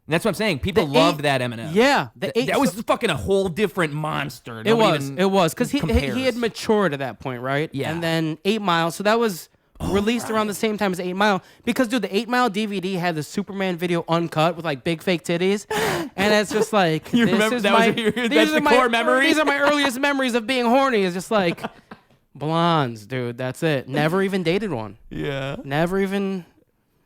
And that's what I'm saying. People The loved eight- that Eminem. Yeah. That was fucking a whole different monster. It was. Because he compares. had matured at that point, right? Yeah. And then 8 Mile. So that was released around the same time as 8 Mile. Because, dude, the 8 Mile DVD had the Superman video uncut with, like, big fake titties. And it's just like, You this remember- is that my, was your- these that's are the my- core memory? These are my earliest memories of being horny. It's just like, blondes, dude. That's it. Never even dated one. Yeah. Never even...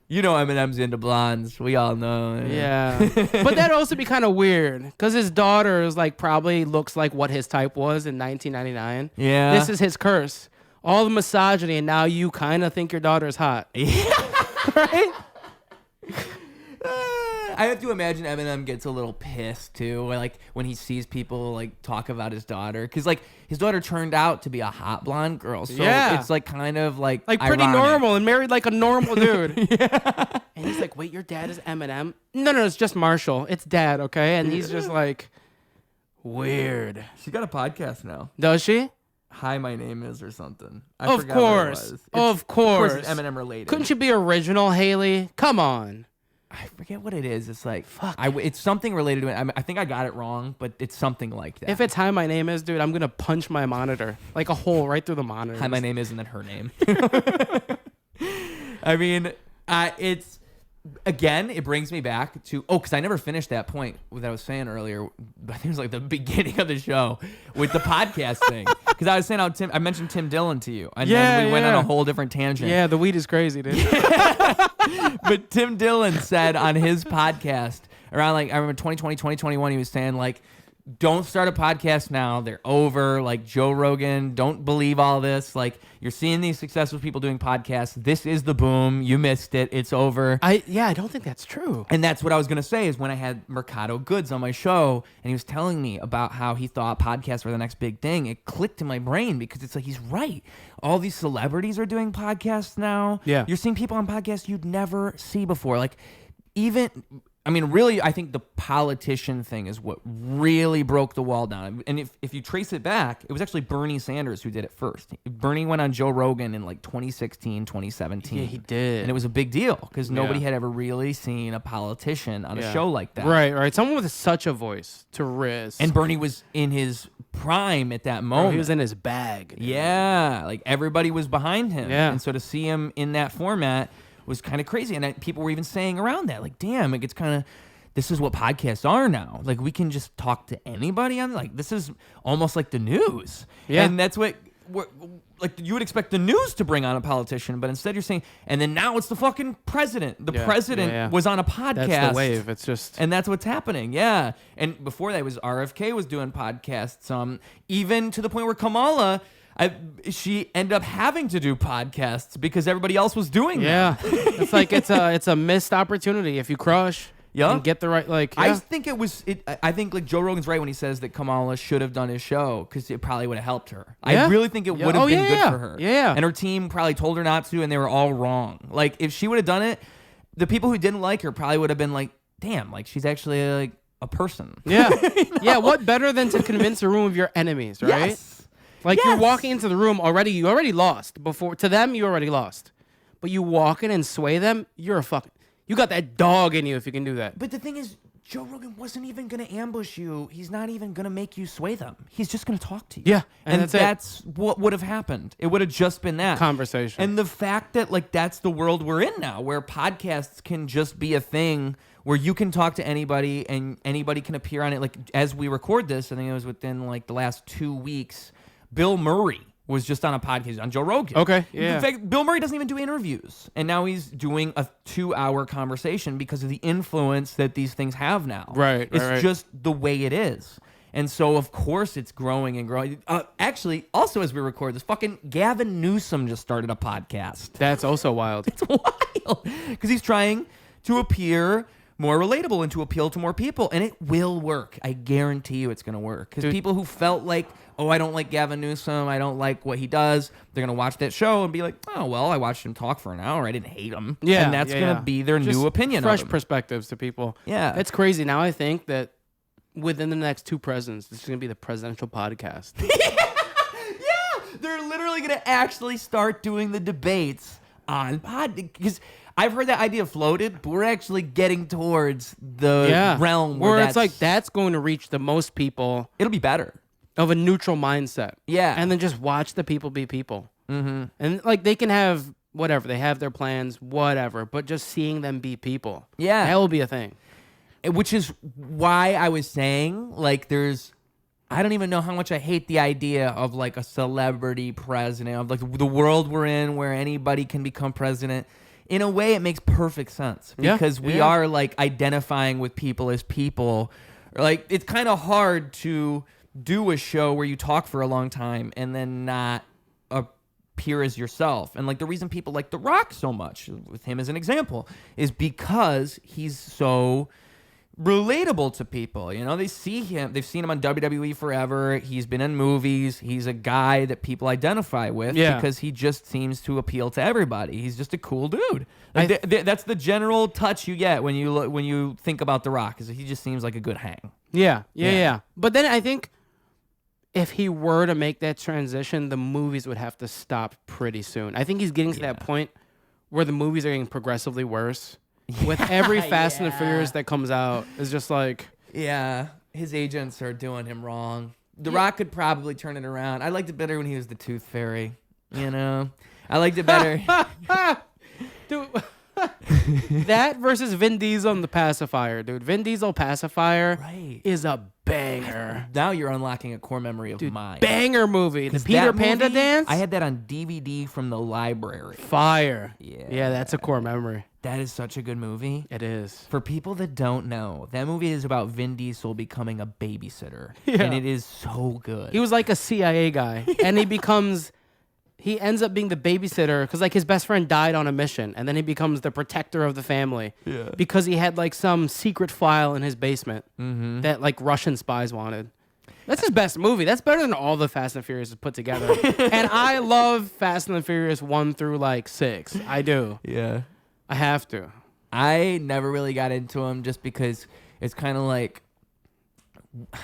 You know Eminem's into blondes. We all know. Yeah. But that'd also be kind of weird because his daughter is like probably looks like what his type was in 1999. Yeah. This is his curse. All the misogyny, and now you kind of think your daughter's hot. Right? I have to imagine Eminem gets a little pissed too, like when he sees people like talk about his daughter, because like his daughter turned out to be a hot blonde girl, so Yeah. it's like kind of like Pretty ironic. normal and married like a normal dude. Yeah. And he's like, wait, your dad is Eminem? No, it's just Marshall. It's dad, okay? And he's just like, weird. She got a podcast now. Does she? Hi, my name is or something. I Of forgot what it course. was. Of course. It's Eminem related. Couldn't she be original, Haley? Come on. I forget what it is. It's like it's something related to it. I think I got it wrong, but it's something like that. If it's Hi, My Name Is, dude, I'm going to punch my monitor. Like a hole right through the monitor. Hi, my name is, and then her name. I mean, it's again. It brings me back to because I never finished that point that I was saying earlier. I think it was like the beginning of the show with the podcast thing. Because I was saying how I mentioned Tim Dillon to you, and then we went on a whole different tangent. Yeah, the weed is crazy, dude. But Tim Dillon said on his podcast around like I remember 2020, 2021, he was saying like, don't start a podcast now. They're over. Like Joe Rogan, don't believe all this. Like you're seeing these successful people doing podcasts. This is the boom. You missed it. It's over. I don't think that's true. And that's what I was going to say is when I had Mercado Goods on my show and he was telling me about how he thought podcasts were the next big thing, it clicked in my brain because it's like, he's right. All these celebrities are doing podcasts now. Yeah. You're seeing people on podcasts you'd never see before. Like even... I mean, really, I think the politician thing is what really broke the wall down. And if you trace it back, it was actually Bernie Sanders who did it first. Bernie went on Joe Rogan in like 2016, 2017. Yeah, he did. And it was a big deal because nobody had ever really seen a politician on a show like that. Right. Someone with such a voice to risk. And Bernie was in his prime at that moment. He was in his bag. Yeah, like everybody was behind him. Yeah. And so to see him in that format was kind of crazy. And people were even saying around that, like, damn, like it's kind of, this is what podcasts are now. Like we can just talk to anybody on, like, this is almost like the news. Yeah. And that's what like you would expect the news to bring on a politician, but instead you're saying, and then now it's the fucking president. The president was on a podcast. That's the wave. It's just, and that's what's happening. Yeah. And before that was RFK was doing podcasts. Even to the point where Kamala, she ended up having to do podcasts because everybody else was doing them. it's like it's a missed opportunity if you crush and get the right I think I think like Joe Rogan's right when he says that Kamala should have done his show because it probably would have helped her. I really think it would have been good for her. Yeah. And her team probably told her not to and they were all wrong. Like if she would have done it, the people who didn't like her probably would have been like, damn, like she's actually like a person. Yeah. You know? Yeah, what better than to convince a room of your enemies, right? Yes. Like you're walking into the room already, you already lost. Before to them, you already lost. But you walk in and sway them, you got that dog in you if you can do that. But the thing is, Joe Rogan wasn't even going to ambush you. He's not even going to make you sway them. He's just going to talk to you. Yeah. And that's what would have happened. It would have just been that. Conversation. And the fact that like that's the world we're in now, where podcasts can just be a thing where you can talk to anybody and anybody can appear on it. Like as we record this, I think it was within like the last 2 weeks, Bill Murray was just on a podcast on Joe Rogan. Okay, yeah. In fact, Bill Murray doesn't even do interviews. And now he's doing a 2-hour conversation because of the influence that these things have now. Right, It's just the way it is. And so, of course, it's growing and growing. Actually, also as we record this, fucking Gavin Newsom just started a podcast. That's also wild. It's wild. Because he's trying to appear more relatable and to appeal to more people. And it will work. I guarantee you it's going to work. Because people who felt like, oh, I don't like Gavin Newsom, I don't like what he does, they're going to watch that show and be like, oh, well, I watched him talk for an hour. I didn't hate him. Yeah. And that's going to be their new opinion fresh of him. perspectives to people. Yeah. It's crazy. Now I think that within the next 2 presidents, this is going to be the presidential podcast. Yeah. They're literally going to actually start doing the debates on pod. Because I've heard that idea floated, but we're actually getting towards the realm where it's like that's going to reach the most people. It'll be better. Of a neutral mindset. Yeah. And then just watch the people be people. Mm-hmm. And like they can have whatever. They have their plans, whatever. But just seeing them be people. Yeah. That will be a thing. Which is why I was saying, like, I don't even know how much I hate the idea of like a celebrity president, of like the world we're in where anybody can become president. In a way, it makes perfect sense because we are like identifying with people as people. Like, it's kind of hard to do a show where you talk for a long time and then not appear as yourself. And like the reason people like The Rock so much, with him as an example, is because he's so relatable to people. You know, they see him, they've seen him on WWE forever. He's been in movies. He's a guy that people identify with because he just seems to appeal to everybody. He's just a cool dude. Like that's the general touch you get when you think about The Rock, is that he just seems like a good hang. Yeah. But then I think if he were to make that transition, the movies would have to stop pretty soon. I think he's getting to that point where the movies are getting progressively worse. With every Fast and the Furious that comes out, is just like... Yeah, his agents are doing him wrong. The Rock could probably turn it around. I liked it better when he was the Tooth Fairy, you know? I liked it better. Dude... That versus Vin Diesel and the Pacifier, dude. Vin Diesel Pacifier is a banger. Now you're unlocking a core memory of mine. Banger movie. The Peter Panda dance? I had that on DVD from the library. Fire. Yeah, that's a core memory. That is such a good movie. It is. For people that don't know, that movie is about Vin Diesel becoming a babysitter. And it is so good. He was like a CIA guy, and he ends up being the babysitter because like his best friend died on a mission, and then he becomes the protector of the family because he had like some secret file in his basement that like Russian spies wanted. That's his best movie. That's better than all the Fast and Furious put together. And I love Fast and the Furious 1 through like 6. I do. Yeah. I have to. I never really got into them just because it's kind of like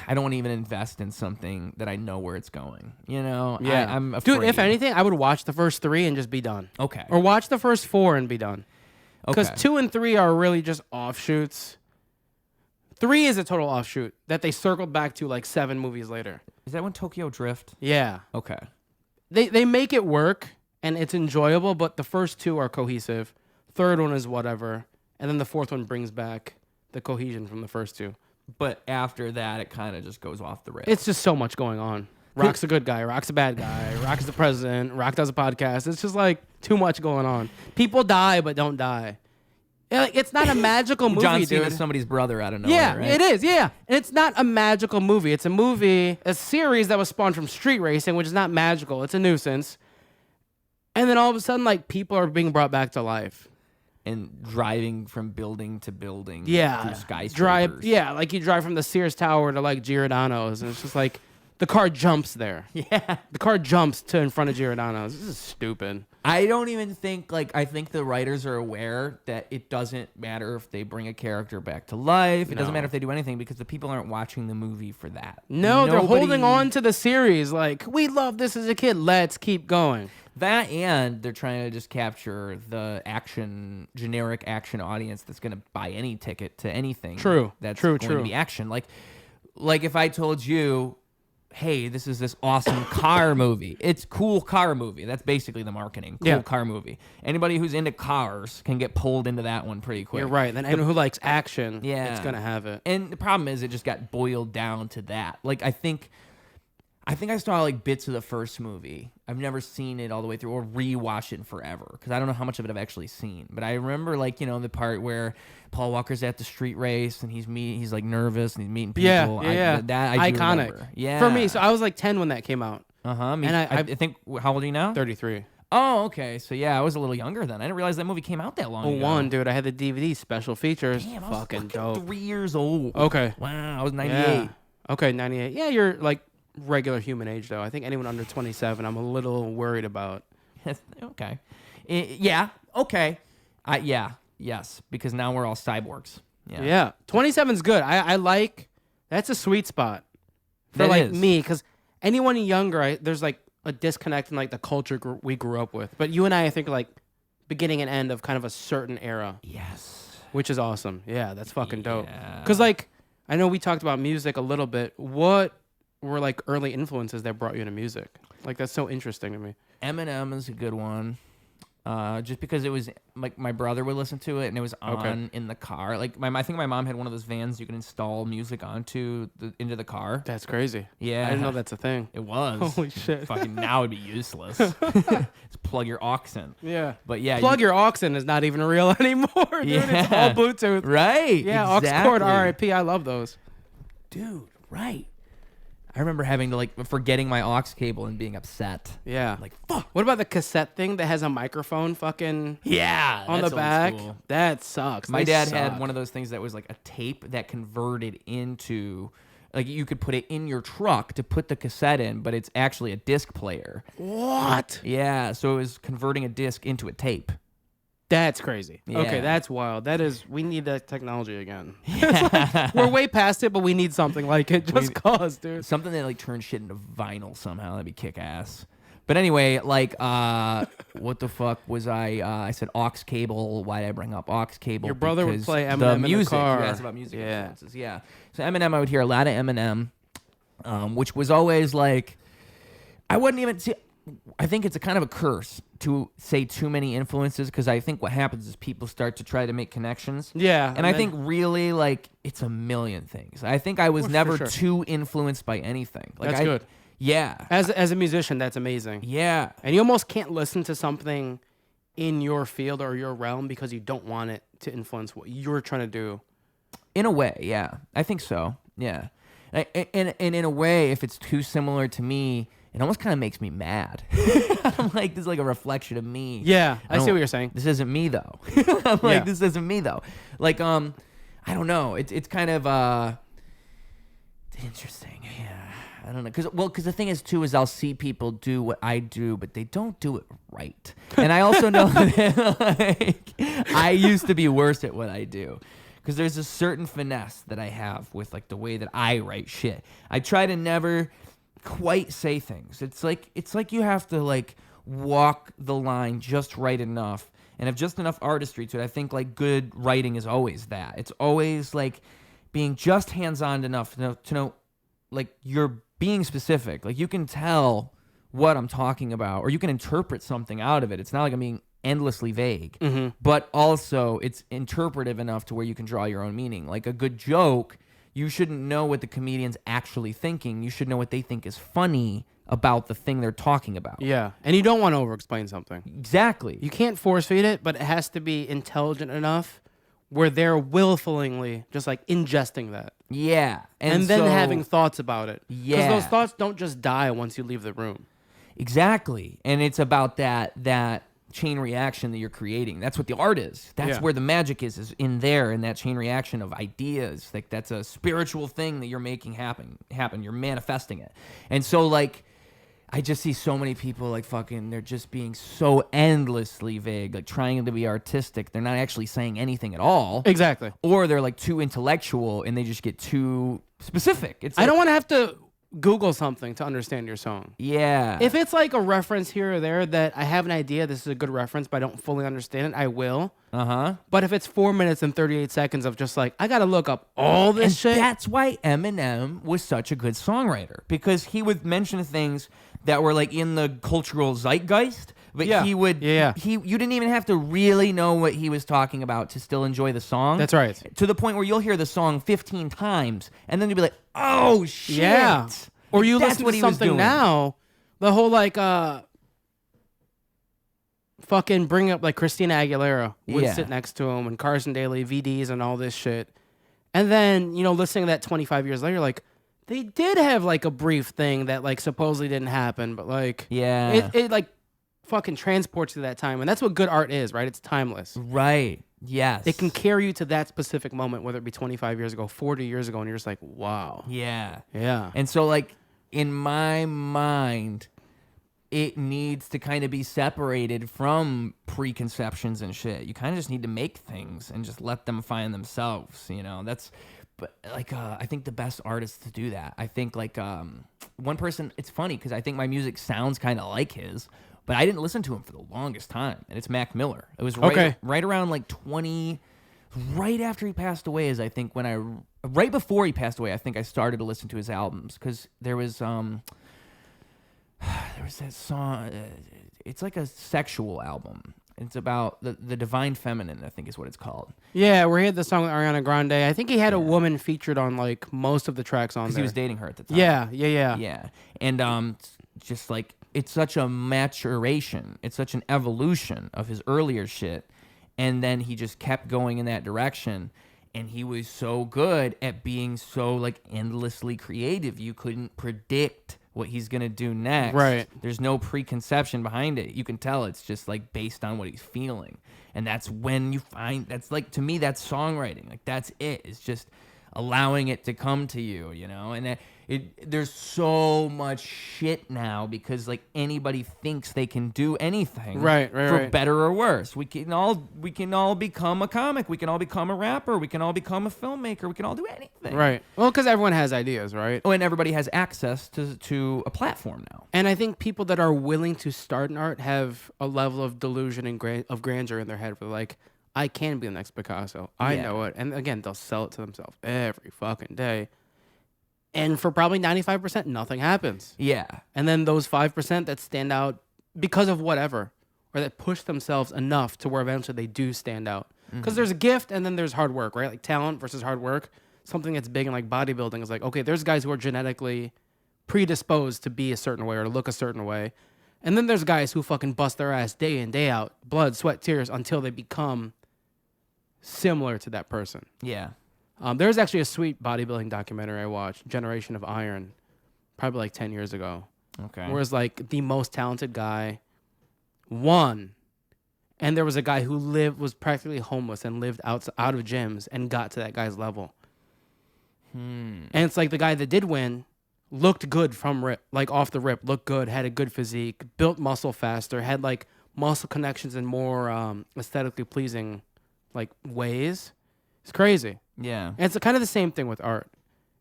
I don't want to even invest in something that I know where it's going. You know? Yeah. I'm afraid. Dude, if anything, I would watch the first 3 and just be done. Okay. Or watch the first 4 and be done. Because 2 and 3 are really just offshoots. 3 is a total offshoot that they circled back to like 7 movies later. Is that when Tokyo Drift? Yeah. Okay. They make it work and it's enjoyable, but the first 2 are cohesive. Third one is whatever. And then the fourth one brings back the cohesion from the first 2. But after that, it kind of just goes off the rails. It's just so much going on. Rock's a good guy. Rock's a bad guy. Rock's the president. Rock does a podcast. It's just like too much going on. People die, but don't die. It's not a magical movie, John dude. Cena's somebody's brother out of nowhere, Yeah, right? it is, yeah. And it's not a magical movie. It's a series that was spawned from street racing, which is not magical. It's a nuisance. And then all of a sudden, like, people are being brought back to life. And driving from building to building through skyscrapers. Like you drive from the Sears Tower to, like, Giordano's, and it's just like, the car jumps there. Yeah. The car jumps to in front of Giordano's. This is stupid. I don't even think, like, I think the writers are aware that it doesn't matter if they bring a character back to life. It doesn't matter if they do anything because the people aren't watching the movie for that. No, they're holding on to the series. Like, we love this as a kid. Let's keep going. That and they're trying to just capture the generic action audience that's going to buy any ticket to anything. True. That's going to be action. Like if I told you, hey, this is this awesome car movie. It's cool car movie. That's basically the marketing. Cool car movie. Anybody who's into cars can get pulled into that one pretty quick. You're right. Then anyone who likes action, it's going to have it. And the problem is it just got boiled down to that. Like, I think I saw like bits of the first movie. I've never seen it all the way through or rewatched it in forever because I don't know how much of it I've actually seen. But I remember, like, you know, the part where Paul Walker's at the street race and he's like nervous and he's meeting people. Yeah. That I do iconic. Remember. Yeah. For me, so I was like 10 when that came out. And I think, how old are you now? 33. Oh, okay. So yeah, I was a little younger then. I didn't realize that movie came out that long ago. One, dude. I had the DVD special features. Damn, I was fucking dope. 3 years old. Okay. Wow, I was 98. Yeah. Okay, 98. Yeah, you're like regular human age though. I think anyone under 27, I'm a little worried about. Okay. Yeah. Okay. Yes. Because now we're all cyborgs. Yeah. 27's good. I like. That's a sweet spot for me because anyone younger, there's like a disconnect in like the culture we grew up with. But you and I think like beginning and end of kind of a certain era. Yes. Which is awesome. Yeah, that's fucking dope. Because like I know we talked about music a little bit. What were like early influences that brought you into music? Like that's so interesting to me. Eminem is a good one. Just because it was like my brother would listen to it and it was on in the car. Like I think my mom had one of those vans you can install music into the car. That's crazy. Yeah, I didn't know that's a thing. It was. Holy shit! Fucking now it'd be useless. Just plug your aux in. Yeah, but yeah, plug your aux in is not even real anymore. Dude. Yeah, it's all Bluetooth. Right. Yeah, exactly. Aux cord. R.I.P. I love those. Dude, right. I remember having to forgetting my aux cable and being upset. Yeah. Like, fuck. What about the cassette thing that has a microphone on the back? School. That sucks. My dad had one of those things that was like a tape that converted into, like you could put it in your truck to put the cassette in, but it's actually a disc player. What? Yeah. So it was converting a disc into a tape. That's crazy. Yeah. Okay, that's wild. We need that technology again. Yeah. We're way past it, but we need something like it just cause, dude. Something that turns shit into vinyl somehow. That'd be kick ass. But anyway, what the fuck was I? I said aux cable. Why did I bring up aux cable? Your brother would play Eminem in the car. You asked about music influences. Yeah. So Eminem, I would hear a lot of Eminem, which was always like, I wouldn't even see. I think it's a kind of a curse to say too many influences, because I think what happens is people start to try to make connections. Yeah. And I think really, like, it's a million things. I think I was never too influenced by anything. Like, that's good. Yeah. As a musician, that's amazing. Yeah. And you almost can't listen to something in your field or your realm because you don't want it to influence what you're trying to do. In a way, yeah. I think so. Yeah. And in a way, if it's too similar to me, it almost kind of makes me mad. I'm like, this is like a reflection of me. Yeah, I see what you're saying. This isn't me though. I'm like, this isn't me though. Like, I don't know. It's kind of interesting. Yeah. I don't know. Because the thing is too is I'll see people do what I do, but they don't do it right. And I also know that, like, I used to be worse at what I do. Because there's a certain finesse that I have with, like, the way that I write shit. I try to never quite say things. It's like you have to, like, walk the line just right enough and have just enough artistry to it. I think, like, good writing is always that. It's always, like, being just hands-on enough to know, like, you're being specific. Like, you can tell what I'm talking about, or you can interpret something out of it. It's not like I'm being endlessly vague, but also it's interpretive enough to where you can draw your own meaning. Like a good joke, you shouldn't know what the comedian's actually thinking. You should know what they think is funny about the thing they're talking about. Yeah, and you don't want to over-explain something. Exactly. You can't force-feed it, but it has to be intelligent enough where they're willfully just like ingesting that. Yeah. And then having thoughts about it. Yeah. Because those thoughts don't just die once you leave the room. Exactly. And it's about that chain reaction that you're creating. That's what the art is. That's where the magic is in there, in that chain reaction of ideas. Like, that's a spiritual thing that you're making happen. You're manifesting it. And so, like, I just see so many people, like, fucking, they're just being so endlessly vague, like, trying to be artistic. They're not actually saying anything at all. Exactly. Or they're, like, too intellectual and they just get too specific. It's I like, don't want to have to Google something to understand your song. Yeah. If it's like a reference here or there that I have an idea this is a good reference, but I don't fully understand it, I will. But if it's 4 minutes and 38 seconds of just like, I got to look up all this shit. That's why Eminem was such a good songwriter, because he would mention things that were like in the cultural zeitgeist, but he would, you didn't even have to really know what he was talking about to still enjoy the song. That's right. To the point where you'll hear the song 15 times and then you'll be like, oh shit. Yeah. Or you That's listen what to he was something doing. now, the whole like, fucking bring up like Christina Aguilera would sit next to him and Carson Daly, VDs and all this shit. And then, you know, listening to that 25 years later, like, they did have like a brief thing that like supposedly didn't happen, but like, it like fucking transports you to that time. And that's what good art is, right? It's timeless. Right. Yes. It can carry you to that specific moment, whether it be 25 years ago, 40 years ago, and you're just like, wow. Yeah. Yeah. And so, like, in my mind, it needs to kind of be separated from preconceptions and shit. You kind of just need to make things and just let them find themselves, you know? But like, I think the best artists to do that. I think, like, one person, it's funny because I think my music sounds kind of like his, but I didn't listen to him for the longest time, and it's Mac Miller. It was right around like 20, right after he passed away is I think when right before he passed away, I think I started to listen to his albums, because there was that song, it's like a sexual album. It's about the divine feminine, I think is what it's called. Yeah, where he had the song with Ariana Grande. I think he had a woman featured on like most of the tracks on there. Because he was dating her at the time. Yeah. And just like, it's such a maturation. It's such an evolution of his earlier shit. And then he just kept going in that direction. And he was so good at being so like endlessly creative. You couldn't predict what he's going to do next. Right. There's no preconception behind it. You can tell it's just like based on what he's feeling. And that's when you find, that's like, to me, that's songwriting. Like, that's it. It's just allowing it to come to you, you know? And there's so much shit now because like anybody thinks they can do anything. Right. For better or worse. We can all become a comic. We can all become a rapper. We can all become a filmmaker. We can all do anything. Right. Well, because everyone has ideas, right? Oh, and everybody has access to a platform now. And I think people that are willing to start in art have a level of delusion and of grandeur in their head where like, I can be the next Picasso. I know it. And again, they'll sell it to themselves every fucking day. And for probably 95%, nothing happens. Yeah. And then those 5% that stand out because of whatever, or that push themselves enough to where eventually they do stand out. Because there's a gift and then there's hard work, right? Like talent versus hard work. Something that's big in like bodybuilding is like, okay, there's guys who are genetically predisposed to be a certain way or to look a certain way. And then there's guys who fucking bust their ass day in, day out, blood, sweat, tears, until they become similar to that person. Yeah. There's actually a sweet bodybuilding documentary I watched, Generation of Iron, probably like 10 years ago. Okay. Whereas like the most talented guy won. And there was a guy who was practically homeless and lived out of gyms and got to that guy's level. And it's like the guy that did win looked good from rip, like off the rip, looked good, had a good physique, built muscle faster, had like muscle connections in more aesthetically pleasing like ways. It's crazy. Yeah. And it's kind of the same thing with art.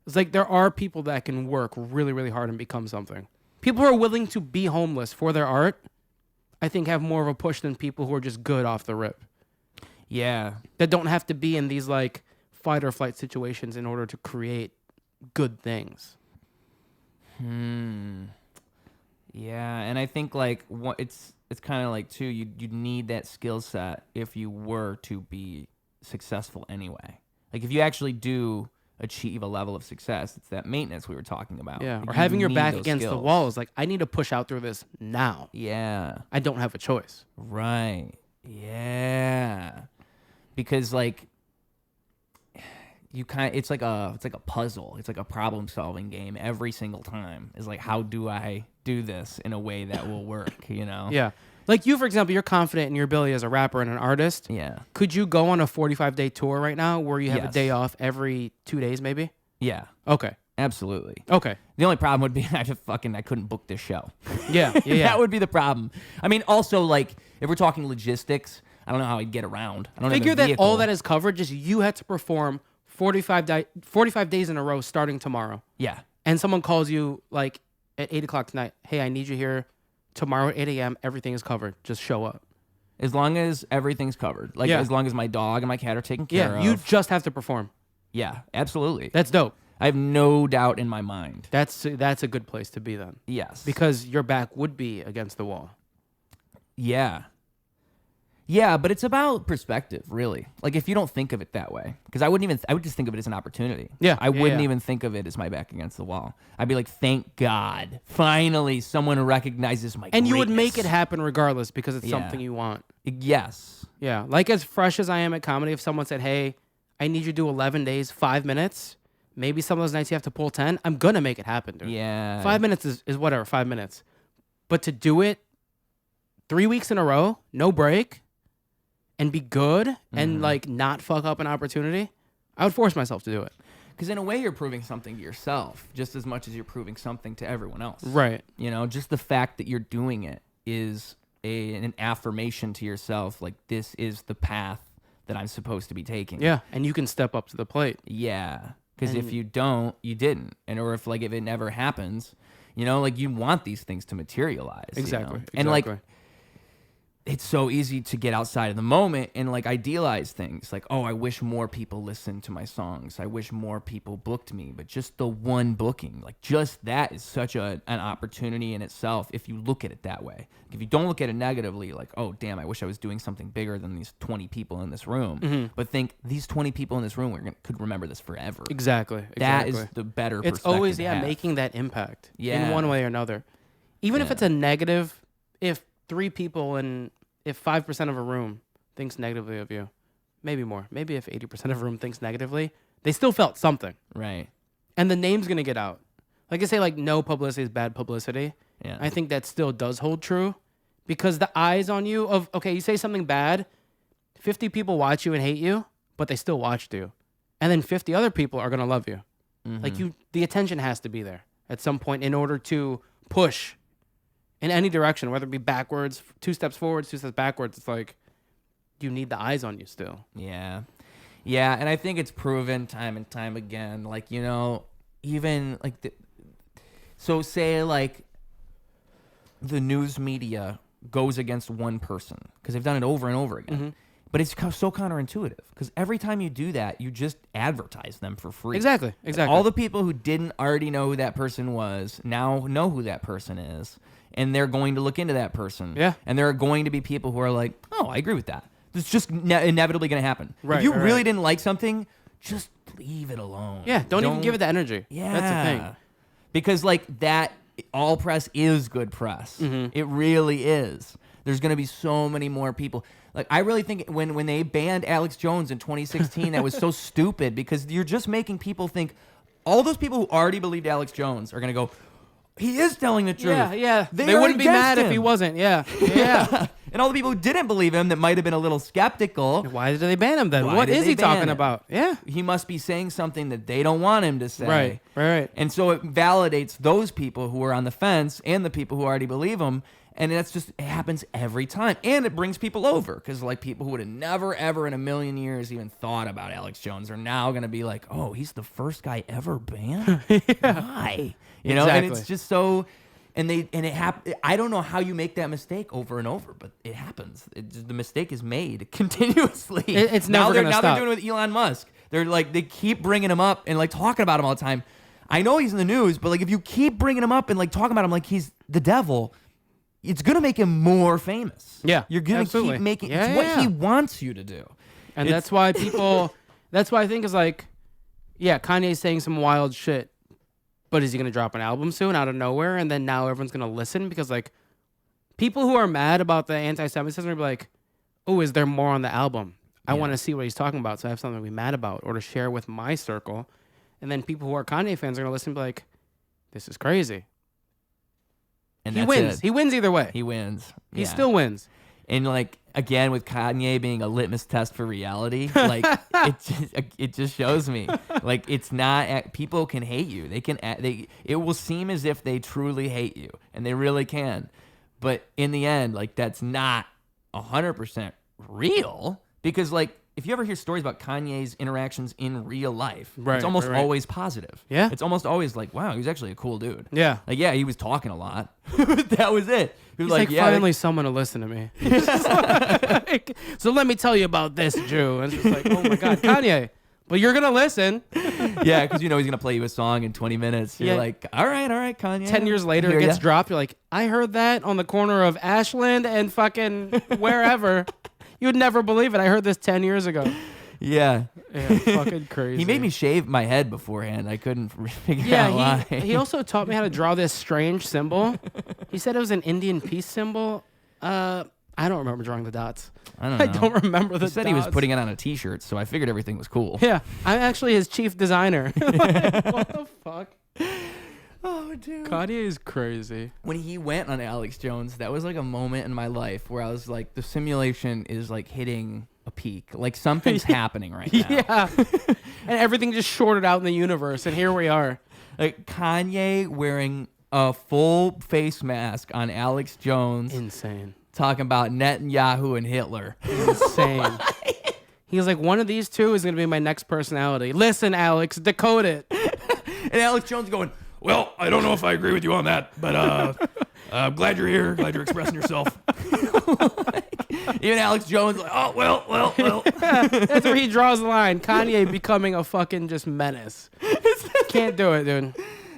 It's like there are people that can work really, really hard and become something. People who are willing to be homeless for their art, I think, have more of a push than people who are just good off the rip. Yeah. That don't have to be in these like fight or flight situations in order to create good things. Yeah, and I think like it's kind of like too you need that skill set if you were to be successful anyway. Like if you actually do achieve a level of success, it's that maintenance we were talking about. Yeah, Like, or you having your need back those against the skills. wall is like, I need to push out through this now. Yeah. I don't have a choice. Right. Yeah. Because like it's like a puzzle. It's like a problem solving game every single time. Is like, how do I do this in a way that will work, you know? Yeah. Like you, for example, you're confident in your ability as a rapper and an artist. Yeah. Could you go on a 45-day tour right now where you have a Yes. day off every 2 days maybe? Yeah. Okay. Absolutely. Okay. The only problem would be I couldn't book this show. Yeah. Yeah. That would be the problem. I mean, also like if we're talking logistics, I don't know how I'd get around. I don't Figure have a that vehicle. all that is covered, just you had to perform 45 days in a row starting tomorrow. Yeah. And someone calls you like at 8 o'clock tonight. Hey, I need you here tomorrow at 8 a.m. Everything is covered. Just show up. As long as everything's covered. Like as long as my dog and my cat are taken care of. Yeah, you just have to perform. Yeah, absolutely. That's dope. I have no doubt in my mind. That's a good place to be then. Yes. Because your back would be against the wall. Yeah. Yeah, but it's about perspective, really. Like if you don't think of it that way, because I would just think of it as an opportunity. Yeah, I wouldn't yeah. even think of it as my back against the wall. I'd be like, thank God, finally someone recognizes my And you would greatness. make it happen regardless because it's Yeah. something you want. Yes. Yeah. Like as fresh as I am at comedy, if someone said, hey, I need you to do 11 days, 5 minutes, maybe some of those nights you have to pull 10, I'm going to make it happen, dude. Yeah. 5 minutes is whatever, 5 minutes. But to do it 3 weeks in a row, no break, and be good and like not fuck up an opportunity, I would force myself to do it. Because in a way, you're proving something to yourself just as much as you're proving something to everyone else. Right. You know, just the fact that you're doing it is an affirmation to yourself. Like, this is the path that I'm supposed to be taking. Yeah. And you can step up to the plate. Yeah. Because if you don't, you didn't. And or if it never happens, you know, like you want these things to materialize. Exactly. You know? Exactly. And like, it's so easy to get outside of the moment and like idealize things like, oh, I wish more people listened to my songs. I wish more people booked me. But just the one booking, like just that is such an opportunity in itself if you look at it that way. If you don't look at it negatively, like, oh, damn, I wish I was doing something bigger than these 20 people in this room. But think these 20 people in this room could remember this forever. Exactly. That is the better perspective. It's always, to have. making that impact Yeah. in one way or another. Even if it's a negative, if 3 people and if 5% of a room thinks negatively of you, maybe more, maybe if 80% of a room thinks negatively, they still felt something. Right. And the name's going to get out. Like I say, like no publicity is bad publicity. Yeah. I think that still does hold true because the eyes on you of, okay, you say something bad, 50 people watch you and hate you, but they still watched you. And then 50 other people are going to love you. Like the attention has to be there at some point in order to push in any direction, whether it be backwards, 2 steps forwards, 2 steps backwards. It's like you need the eyes on you still. Yeah. Yeah, and I think it's proven time and time again. Like, you know, even like so say like the news media goes against one person because they've done it over and over again. But it's so counterintuitive because every time you do that, you just advertise them for free. Exactly. All the people who didn't already know who that person was now know who that person is, and they're going to look into that person. Yeah. And there are going to be people who are like, oh, I agree with that. It's just inevitably going to happen. Right, if you right, really right. didn't like something, just leave it alone. Yeah, don't even give it the energy. Yeah. That's the thing. Because, like, that all press is good press. It really is. There's going to be so many more people. Like, I really think when they banned Alex Jones in 2016, that was so stupid because you're just making people think all those people who already believed Alex Jones are going to go, he is telling the truth. Yeah. They are wouldn't be mad against if he him. wasn't. Yeah. And all the people who didn't believe him that might have been a little skeptical. Why did they ban him then? Why What did is they he ban talking him? about? Yeah. He must be saying something that they don't want him to say. Right. And so it validates those people who are on the fence and the people who already believe him. And that's just, it happens every time. And it brings people over because, like, people who would have never, ever in a million years even thought about Alex Jones are now going to be like, oh, he's the first guy ever banned? Why? You know, and it's just so... I don't know how you make that mistake over and over, but it happens. The mistake is made continuously. It's never going to stop. Now they're doing it with Elon Musk. They're like, they keep bringing him up and like talking about him all the time. I know he's in the news, but like if you keep bringing him up and like talking about him like he's the devil, it's going to make him more famous. Yeah, You're going to keep making it's what he wants you to do. And that's why I think is like, yeah, Kanye's saying some wild shit. But is he going to drop an album soon out of nowhere? And then now everyone's going to listen because, like, people who are mad about the anti-Semitism are like, oh, is there more on the album? I want to see what he's talking about, so I have something to be mad about or to share with my circle. And then people who are Kanye fans are going to listen and be like, this is crazy. And he wins. He wins either way. He wins. He still wins. And, like, again, with Kanye being a litmus test for reality, like, it just shows me. Like, it's not... People can hate you. It will seem as if they truly hate you, and they really can. But in the end, like, that's not 100% real. Because, like, if you ever hear stories about Kanye's interactions in real life, it's almost always positive. Yeah. It's almost always like, wow, he was actually a cool dude. Yeah. Like, yeah, he was talking a lot. That was it. He was like finally someone to listen to me. Like, so let me tell you about this Jew. And it's just like, oh my God, Kanye. But you're going to listen. Yeah, because you know he's going to play you a song in 20 minutes. You're like, all right, Kanye. 10 years later, it gets dropped. You're like, I heard that on the corner of Ashland and fucking wherever. You'd never believe it. I heard this 10 years ago. Yeah. Fucking crazy. He made me shave my head beforehand. I couldn't figure out why. He also taught me how to draw this strange symbol. He said it was an Indian peace symbol. I don't remember drawing the dots. I don't remember the dots. He said he was putting it on a t-shirt, so I figured everything was cool. Yeah. I'm actually his chief designer. Like, what the fuck? Oh, dude. Kanye is crazy. When he went on Alex Jones, that was like a moment in my life where I was like, the simulation is like hitting a peak. Like something's happening right now. Yeah. And everything just shorted out in the universe, and here we are. Like Kanye wearing a full face mask on Alex Jones. Insane. Talking about Netanyahu and Hitler. Insane. He was like, one of these two is going to be my next personality. Listen, Alex, decode it. And Alex Jones going, well, I don't know if I agree with you on that, but I'm glad you're here. Glad you're expressing yourself. Even Alex Jones, like, oh, well. That's where he draws the line. Kanye becoming a fucking just menace. Can't do it, dude.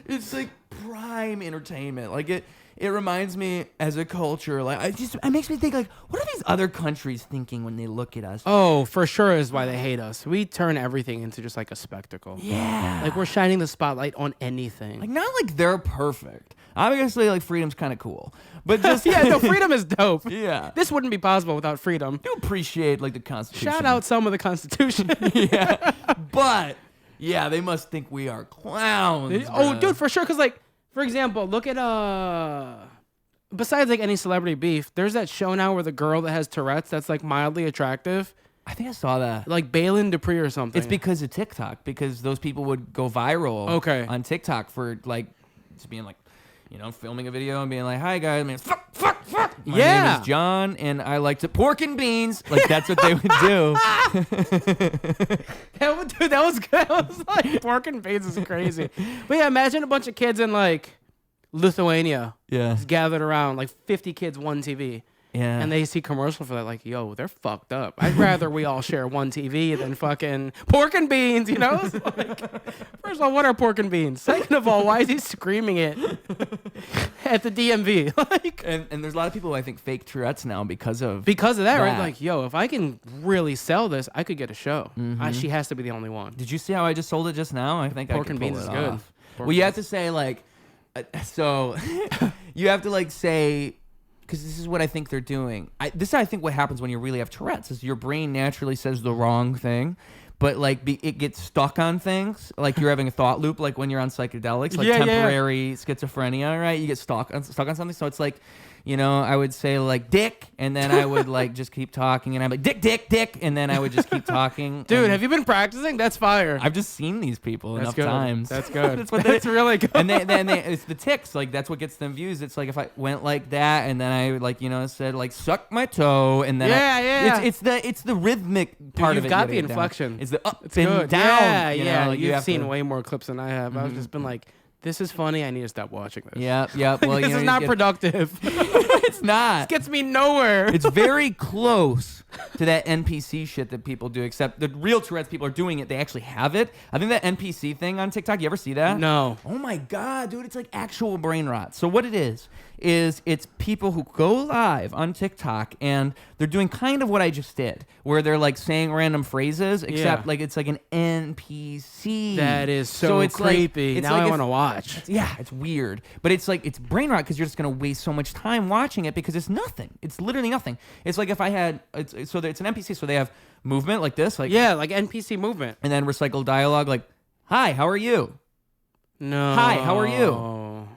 It's like prime entertainment. Like it reminds me as a culture, like it makes me think like, what are these other countries thinking when they look at us? Oh, for sure is why they hate us. We turn everything into just like a spectacle. Yeah. Like we're shining the spotlight on anything. Like not like they're perfect. Obviously, like freedom's kind of cool, but just freedom is dope. Yeah. This wouldn't be possible without freedom. You appreciate like the Constitution. Shout out some of the Constitution. Yeah. But yeah, they must think we are clowns. Oh, dude, for sure. Because like, for example, look at besides like any celebrity beef, there's that show now where the girl that has Tourette's that's like mildly attractive. I think I saw that. Like Balin Dupree or something. It's because of TikTok, because those people would go viral on TikTok for like just being like, you know, filming a video and being like, hi guys, fuck. My name is John and I like to pork and beans. Like that's what they would do. That was good. I was like, pork and beans is crazy. But yeah, imagine a bunch of kids in like Lithuania. Yeah. Just gathered around, like 50 kids, one TV. Yeah. And they see commercial for that, like, yo, they're fucked up. I'd rather we all share one TV than fucking pork and beans, you know? It's like, first of all, what are pork and beans? Second of all, why is he screaming it at the DMV? Like, and there's a lot of people who I think fake Tourette's now because of that, right? Like, yo, if I can really sell this, I could get a show. She has to be the only one. Did you see how I just sold it just now? I think Pork I can and beans pull is it good. off. Well, you have to say like, so you have to like say, because this is what I think they're doing. This is I think what happens when you really have Tourette's is your brain naturally says the wrong thing, but like it gets stuck on things. Like you're having a thought loop, like when you're on psychedelics, like temporary schizophrenia, right? You get stuck on something. So it's like, you know, I would say like dick, and then I would like just keep talking, and I'm like dick, and then I would just keep talking. Dude, have you been practicing? That's fire. I've just seen these people enough good. times. That's good. That's really good. And then it's the tics, like that's what gets them views. It's like if I went like that, and then I like, you know, said like suck my toe, and then it's the rhythmic part of it. You've got the getting inflection. Down. It's the up It's and good. down. Yeah, like you've seen way more clips than I have. I've just been like, this is funny. I need to stop watching this. Yeah. Well, this is not productive. It's not. This gets me nowhere. It's very close to that NPC shit that people do, except the real Tourette's people are doing it. They actually have it. I think that NPC thing on TikTok, you ever see that? No. Oh my God, dude, it's like actual brain rot. So what it is it's people who go live on TikTok and they're doing kind of what I just did, where they're like saying random phrases, except like it's like an NPC. That is so it's creepy. Like, now I want to watch. Yeah, it's weird. But it's like, it's brain rot because you're just going to waste so much time watching it because it's nothing. It's literally nothing. It's like if I had, it's an NPC, so they have movement like this. Like like NPC movement. And then recycled dialogue like, hi, how are you? No. Hi, how are you?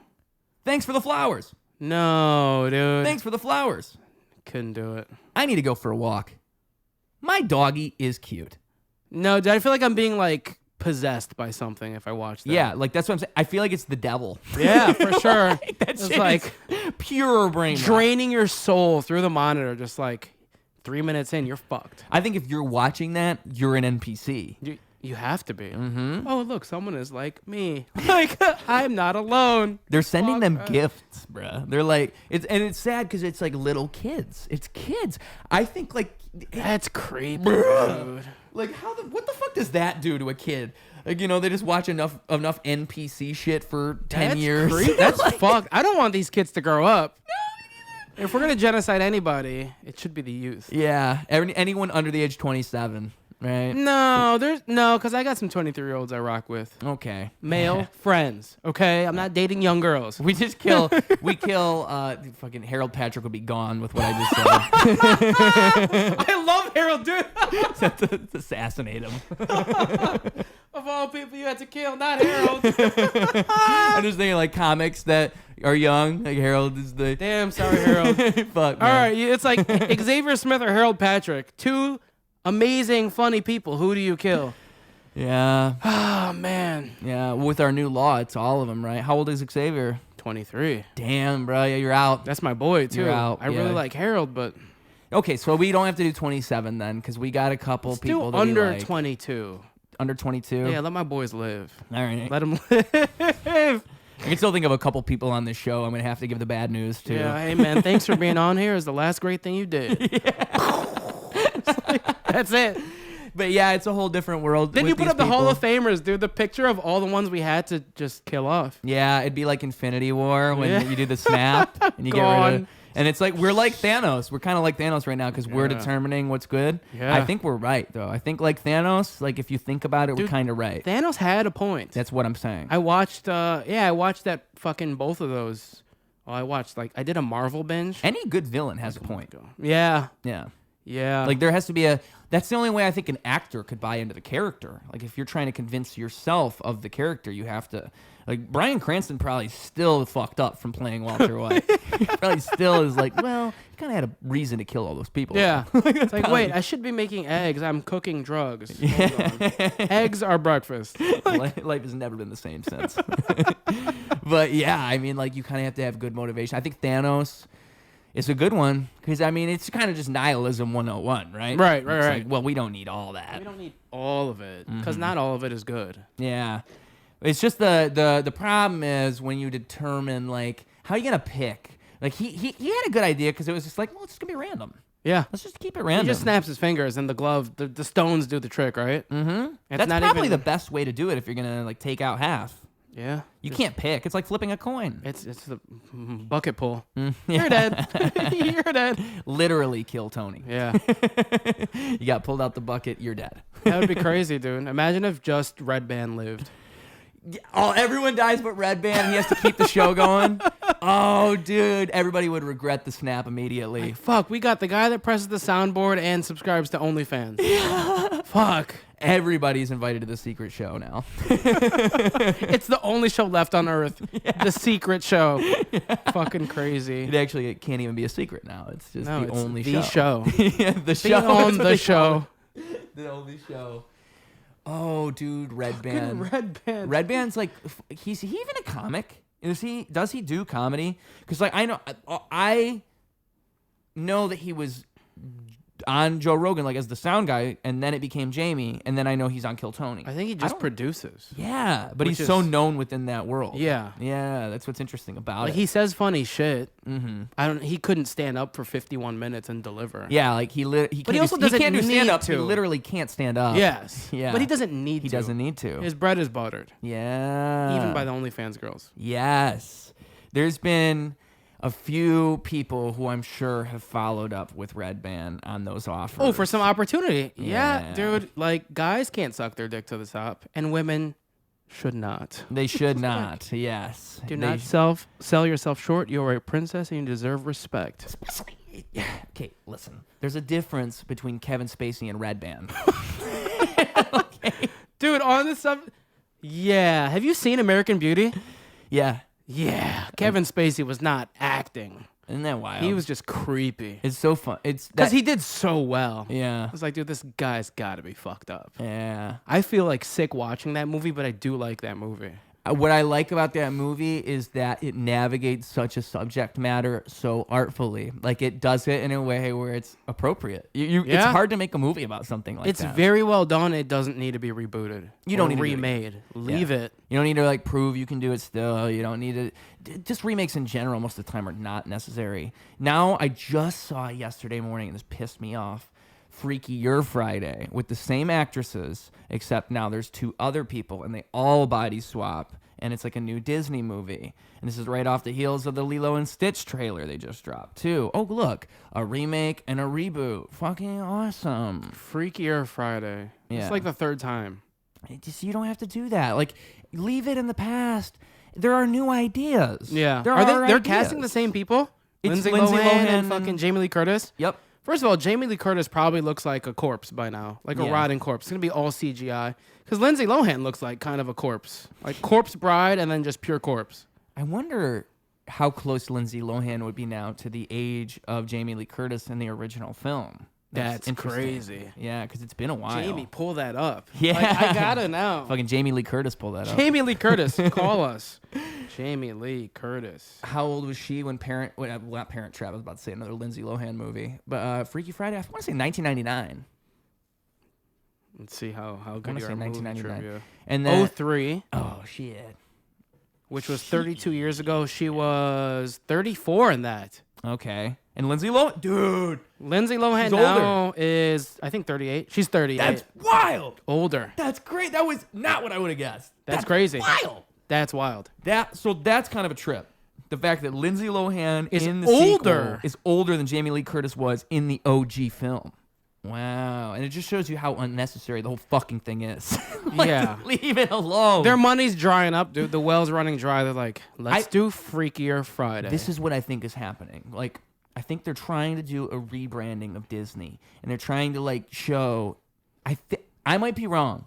Thanks for the flowers. No, dude. Thanks for the flowers. Couldn't do it. I need to go for a walk. My doggy is cute. No, dude, I feel like I'm being like possessed by something if I watch that. Yeah, like that's what I'm saying. I feel like it's the devil. Yeah, for sure. Like, that it's shit like is pure brain rot. draining your soul through the monitor. Just like 3 minutes in, you're fucked. I think if you're watching that, you're an NPC. You have to be. Mm-hmm. Oh, look, someone is like me. Like, I'm not alone. They're sending them gifts, bruh. They're like, it's sad because it's like little kids. It's kids. I think like that's creepy, bruh. dude. Like what the fuck does that do to a kid? Like, you know, they just watch enough NPC shit for 10 years. That's fucked. I don't want these kids to grow up. If we're gonna genocide anybody, it should be the youth. Yeah, anyone under the age 27. Right? No, because I got some 23-year-olds I rock with. Okay. Male friends. Okay, I'm not dating young girls. We kill. Fucking Harold Patrick would be gone with what I just said. I love Harold, dude. to assassinate him. Of all people you had to kill, not Harold. I'm just thinking like comics that are young. Like Harold is the. Damn, sorry, Harold. Fuck. All right, it's like Xavier Smith or Harold Patrick. Two amazing, funny people. Who do you kill? Yeah. Oh, man. Yeah. With our new law, it's all of them, right? How old is Xavier? 23. Damn, bro. Yeah, you're out. That's my boy, too. You're out. I really like Harold, but. Okay, so we don't have to do 27 then, because we got a couple people do that under we like. 22. Under 22? Yeah, let my boys live. All right. Let them live. I can still think of a couple people on this show I'm going to have to give the bad news to. Yeah, hey, man, thanks for being on here. It's the last great thing you did. That's it. But yeah, it's a whole different world. Then with you put these up the people. Hall of Famers, dude. The picture of all the ones we had to just kill off. Yeah, it'd be like Infinity War when you do the snap and you get Gone. rid of. And it's like we're like Thanos. We're kind of like Thanos right now because we're determining what's good. Yeah. I think we're right though. I think like Thanos. Like if you think about it, we're kind of right. Thanos had a point. That's what I'm saying. I watched. I watched that fucking both of those. Oh, I did a Marvel binge. Any good villain has a point. Yeah. Yeah. Yeah. Like there has to be a. That's the only way I think an actor could buy into the character. Like if you're trying to convince yourself of the character, you have to. Like Bryan Cranston probably still fucked up from playing Walter White. He probably still is like, well, he kind of had a reason to kill all those people. Yeah. It's like, wait, I should be making eggs. I'm cooking drugs. Hold on. Eggs are breakfast. Life has never been the same since. But yeah, I mean, like you kind of have to have good motivation. I think Thanos is a good one because I mean, it's kind of just nihilism 101, right? Right. Like, well, we don't need all that. We don't need all of it because not all of it is good. Yeah. It's just the problem is when you determine like how are you gonna pick Like he had a good idea because it was just like, well, it's just gonna be random. Yeah. Let's just keep it random. He just snaps his fingers and the glove, the stones do the trick, right? Mm-hmm. That's probably the best way to do it if you're gonna like take out half. Yeah. You can't pick. It's like flipping a coin. It's the bucket pull. Yeah. You're dead. You're dead. Literally kill Tony. Yeah. You got pulled out the bucket, you're dead. That would be crazy, dude. Imagine if just Redban lived. Oh, everyone dies but Redban and he has to keep the show going. Oh, dude. Everybody would regret the snap immediately. Like, fuck, we got the guy that presses the soundboard and subscribes to OnlyFans. Yeah. Fuck. Everybody's invited to the secret show now. It's the only show left on Earth. Yeah. The secret show. Yeah. Fucking crazy. It can't even be a secret now. It's just the only show. show. Yeah, the show. On the show. The only show. Oh, dude, Redban. Redban. Redban's like, is he even a comic? Does he do comedy? Because like I know that he was on Joe Rogan like as the sound guy, and then it became Jamie, and then I know he's on Kill Tony. I think he just produces. Yeah, but he's so known within that world. Yeah, yeah, that's what's interesting about it. He says funny shit. Mm-hmm. He couldn't stand up for 51 minutes and deliver. Yeah, like he can't do stand up. He literally can't stand up. Yes. Yeah, but he doesn't need to. He doesn't need to. His bread is buttered. Yeah, even by the OnlyFans girls. Yes, there's been a few people who I'm sure have followed up with Redban on those offers. Oh, for some opportunity. Yeah, dude. Like, guys can't suck their dick to the top, and women should not. They should not. Yes. Do not sell yourself short. You're a princess, and you deserve respect. Okay, listen. There's a difference between Kevin Spacey and Redban. Okay. Dude, on this stuff. Yeah. Have you seen American Beauty? Yeah. Yeah, Kevin Spacey was not acting. Isn't that wild? He was just creepy. It's so fun. It's because he did so well. Yeah. I was like, dude, this guy's got to be fucked up. Yeah. I feel like sick watching that movie, but I do like that movie. What I like about that movie is that it navigates such a subject matter so artfully. Like, it does it in a way where it's appropriate. It's hard to make a movie about something like that. It's very well done. It doesn't need to be rebooted. You don't need to remade. Leave it. You don't need to like prove you can do it still. You don't need to. Just remakes in general most of the time are not necessary. Now, I just saw it yesterday morning and this pissed me off. Freaky Your Friday with the same actresses, except now there's two other people and they all body swap, and it's like a new Disney movie. And this is right off the heels of the Lilo and Stitch trailer they just dropped too. Oh, look, a remake and a reboot. Fucking awesome. Freaky Your Friday. Yeah. It's like the third time. You don't have to do that. Like, leave it in the past. There are new ideas. Yeah. They're They're casting the same people? It's Lindsay Lohan and fucking Jamie Lee Curtis? Yep. First of all, Jamie Lee Curtis probably looks like a corpse by now, like a rotting corpse. It's going to be all CGI. Because Lindsay Lohan looks like kind of a corpse. Like Corpse Bride and then just pure corpse. I wonder how close Lindsay Lohan would be now to the age of Jamie Lee Curtis in the original film. That's crazy. Yeah, because it's been a while. Jamie, pull that up. Yeah. Like, I gotta know. Fucking Jamie Lee Curtis pull that up. Jamie Lee Curtis, call us. Jamie Lee Curtis. How old was she when not Parent Trap, I was about to say another Lindsay Lohan movie. But Freaky Friday, I want to say 1999. Let's see how good you are. 1999. And then 03. Oh, shit. Which was 32 years ago. She was 34 in that. Okay. And Lindsay Lohan, dude. Lindsay Lohan now is, I think, 38. She's 38. That's wild. Older. That's great. That was not what I would have guessed. That's crazy. Wild. That's wild. So that's kind of a trip. The fact that Lindsay Lohan is in the older sequel is older than Jamie Lee Curtis was in the OG film. Wow. And it just shows you how unnecessary the whole fucking thing is. Like, yeah. Leave it alone. Their money's drying up, dude. The well's running dry. They're like, let's do Freakier Friday. This is what I think is happening. Like, I think they're trying to do a rebranding of Disney. And they're trying to, like, show... I might be wrong.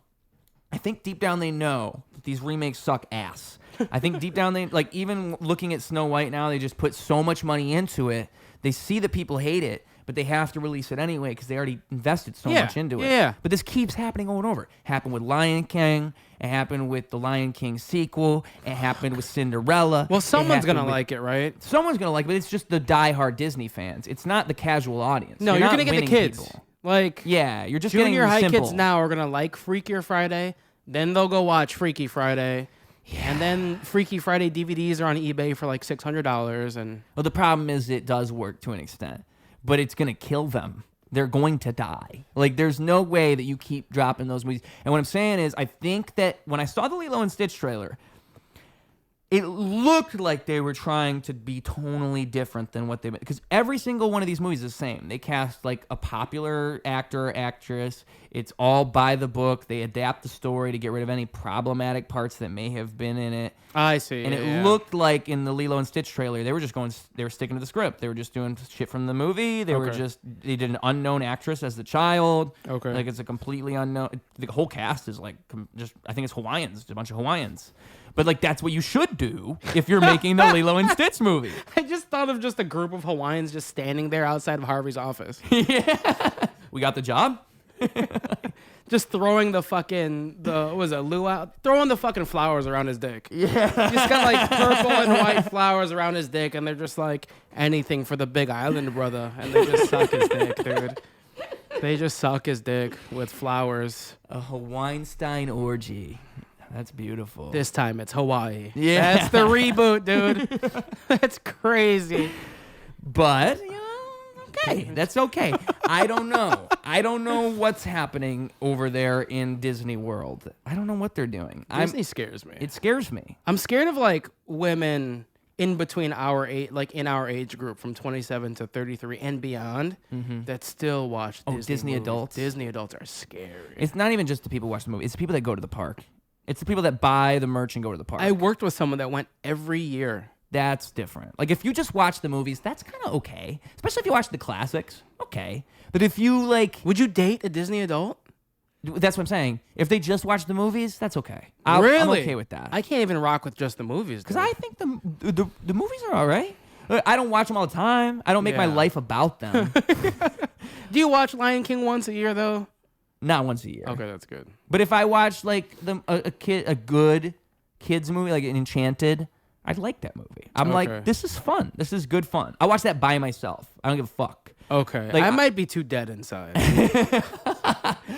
I think deep down they know that these remakes suck ass. I think deep down they... Like, even looking at Snow White now, they just put so much money into it. They see that people hate it, but they have to release it anyway because they already invested so much into it. Yeah. But this keeps happening over and over. It happened with Lion King. It happened with the Lion King sequel. It happened with Cinderella. Well, someone's going to like it, right? Someone's going to like it, but it's just the diehard Disney fans. It's not the casual audience. No, you're going to get the kids. People. Like, yeah, you're just junior getting high simple. kids now are going to like Freakier Friday. Then they'll go watch Freaky Friday. And then Freaky Friday DVDs are on eBay for like $600. And Well, the problem is it does work to an extent, but it's going to kill them. They're going to die. Like, there's no way that you keep dropping those movies. And what I'm saying is, I think that when I saw the Lilo and Stitch trailer, it looked like they were trying to be tonally different than what they've been. Because every single one of these movies is the same. They cast like a popular actor or actress. It's all by the book. They adapt the story to get rid of any problematic parts that may have been in it. I see. And it looked like in the Lilo and Stitch trailer, they were sticking to the script. They were just doing shit from the movie. They did an unknown actress as the child. Okay. Like, it's a completely unknown. The whole cast is like I think it's Hawaiians, just a bunch of Hawaiians. But like, that's what you should do if you're making the Lilo and Stitch movie. I just thought of just a group of Hawaiians just standing there outside of Harvey's office. Yeah. We got the job? Just throwing the fucking, luau? Throwing the fucking flowers around his dick. Yeah. Just got like purple and white flowers around his dick, and they're just like, anything for the Big Island, brother. And they just suck his dick, dude. They just suck his dick with flowers. A Hawaiian orgy. That's beautiful. This time it's Hawaii. Yeah. That's the reboot, dude. That's crazy. But, okay. That's okay. I don't know. I don't know what's happening over there in Disney World. I don't know what they're doing. Disney scares me. It scares me. I'm scared of like women in between our age, like in our age group from 27 to 33 and beyond that still watch Disney movies. adults. Disney adults are scary. It's not even just the people who watch the movie. It's the people that go to the park. It's the people that buy the merch and go to the park. I worked with someone that went every year. That's different. Like, if you just watch the movies, that's kind of okay. Especially if you watch the classics. Okay. But if you, like... Would you date a Disney adult? That's what I'm saying. If they just watch the movies, that's okay. Really? I'm okay with that. I can't even rock with just the movies. Because I think the movies are all right. I don't watch them all the time. I don't make my life about them. Do you watch Lion King once a year, though? Not once a year. Okay, that's good. But if I watch like a good kids movie, like Enchanted, I'd like that movie. I'm like, this is fun. This is good fun. I watch that by myself. I don't give a fuck. Okay. Like, I might be too dead inside.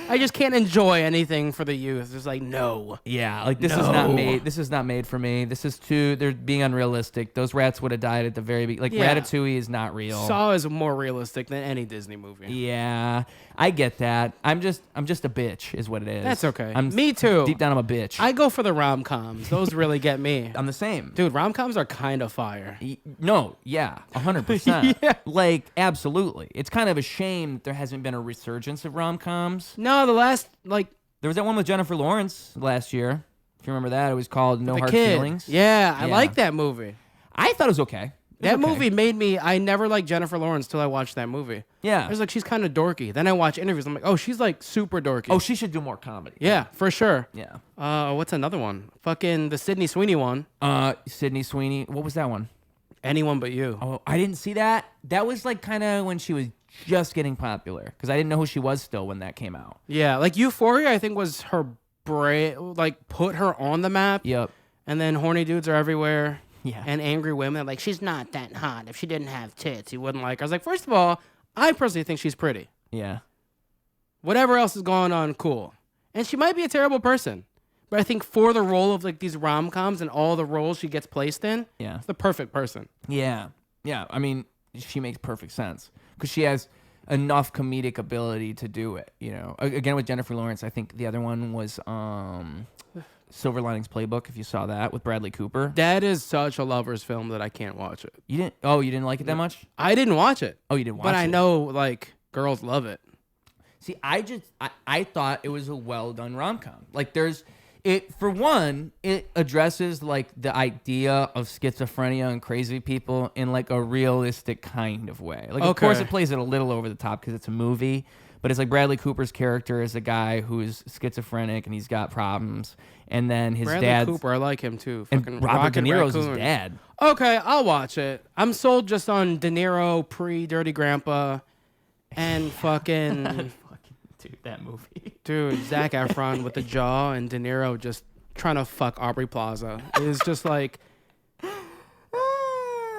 I just can't enjoy anything for the youth. It's like, no. Yeah, like this is not made for me. This is they're being unrealistic. Those rats would have died at the very beginning. Like, Ratatouille is not real. Saw is more realistic than any Disney movie. Yeah, I get that. I'm just a bitch is what it is. That's okay. Me too. Deep down I'm a bitch. I go for the rom-coms. Those really get me. I'm the same. Dude, rom-coms are kind of fire. No, yeah, 100%. Yeah. Like, absolutely. It's kind of a shame that there hasn't been a resurgence of rom-coms. No, the last, like... There was that one with Jennifer Lawrence last year. If you remember that, it was called No Hard Feelings. Yeah, I like that movie. I thought it was okay. That movie made me... I never liked Jennifer Lawrence till I watched that movie. Yeah. I was like, she's kind of dorky. Then I watch interviews. I'm like, oh, she's like super dorky. Oh, she should do more comedy. Yeah, for sure. Yeah. What's another one? Fucking the Sydney Sweeney one. Sydney Sweeney. What was that one? Anyone But You. Oh, I didn't see that. That was like kind of when she was just getting popular because I didn't know who she was still when that came out. Yeah, like Euphoria, I think was her like put her on the map. Yep. And then Horny Dudes Are Everywhere. Yeah. And Angry Women, like, she's not that hot. If she didn't have tits, you wouldn't like her. I was like, first of all, I personally think she's pretty. Yeah. Whatever else is going on, cool. And she might be a terrible person. But I think for the role of like these rom-coms and all the roles she gets placed in, it's the perfect person. Yeah. Yeah. I mean, she makes perfect sense because she has enough comedic ability to do it. You know, again with Jennifer Lawrence, I think the other one was Silver Linings Playbook. If you saw that with Bradley Cooper, that is such a lover's film that I can't watch it. You didn't? Oh, you didn't like it that much? I didn't watch it. Oh, you didn't watch it? But I know like girls love it. See, I thought it was a well done rom-com. Like for one, it addresses like the idea of schizophrenia and crazy people in like a realistic kind of way. Like, of course, it plays it a little over the top because it's a movie, but it's like Bradley Cooper's character is a guy who's schizophrenic and he's got problems, and then his Bradley dad's Cooper, I like him too. and Robert De Niro's his dad. Okay, I'll watch it. I'm sold just on De Niro pre Dirty Grandpa, and fucking. Dude, that movie. Dude, Zac Efron with the jaw and De Niro just trying to fuck Aubrey Plaza. It's just like,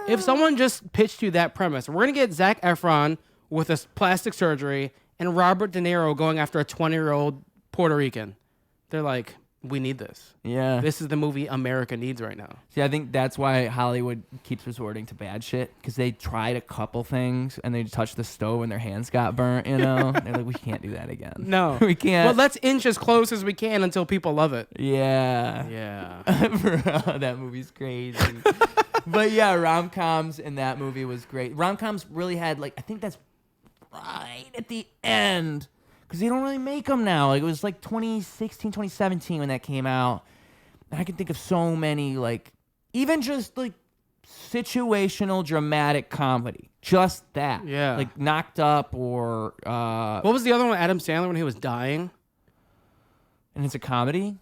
if someone just pitched you that premise, we're going to get Zac Efron with a plastic surgery and Robert De Niro going after a 20-year-old Puerto Rican. They're like, we need this. Yeah. This is the movie America needs right now. See, I think that's why Hollywood keeps resorting to bad shit, because they tried a couple things and they touched the stove and their hands got burnt, you know? They're like, we can't do that again. No. We can't. But let's inch as close as we can until people love it. Yeah. Yeah. Bro, that movie's crazy. But yeah, rom-coms in that movie was great. Rom-coms really had, like, I think that's right at the end, because they don't really make them now. Like, it was like 2016, 2017 when that came out. And I can think of so many, like, even just like situational dramatic comedy. Just that. Yeah. Like Knocked Up or What was the other one? Adam Sandler when he was dying? and it's a comedy?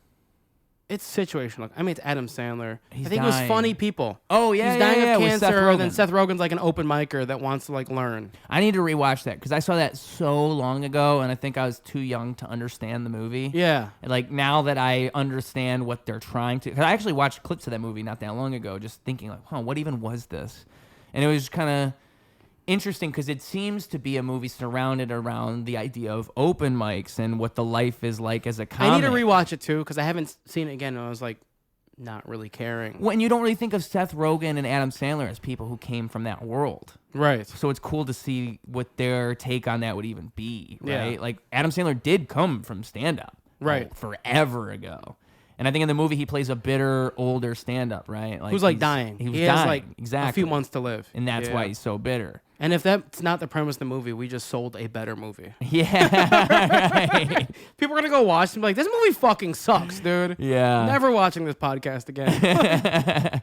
It's situational. I mean, it's Adam Sandler. He's I think it was dying. Funny People. Oh, yeah, He's yeah, dying yeah, of with cancer, Seth and then Rogen. Seth Rogen's like an open micer that wants to like learn. I need to rewatch that because I saw that so long ago and I think I was too young to understand the movie. Yeah. And like now that I understand what they're trying to, because I actually watched clips of that movie not that long ago, just thinking like, what even was this? And it was kind of interesting because it seems to be a movie surrounded around the idea of open mics and what the life is like as a comic. I need to rewatch it too because I haven't seen it again and I was like not really caring. When you don't really think of Seth Rogen and Adam Sandler as people who came from that world. Right. So it's cool to see what their take on that would even be, right? Yeah. Like Adam Sandler did come from stand-up, Right. forever ago. And I think in the movie he plays a bitter, older stand-up, right? Who's like he's- dying. He was He dying, has like exactly. a few months to live. And that's Yeah. why he's so bitter. And if that's not the premise of the movie, we just sold a better movie. Yeah. Right. People are going to go watch and be like, this movie fucking sucks, dude. Yeah. Never watching this podcast again.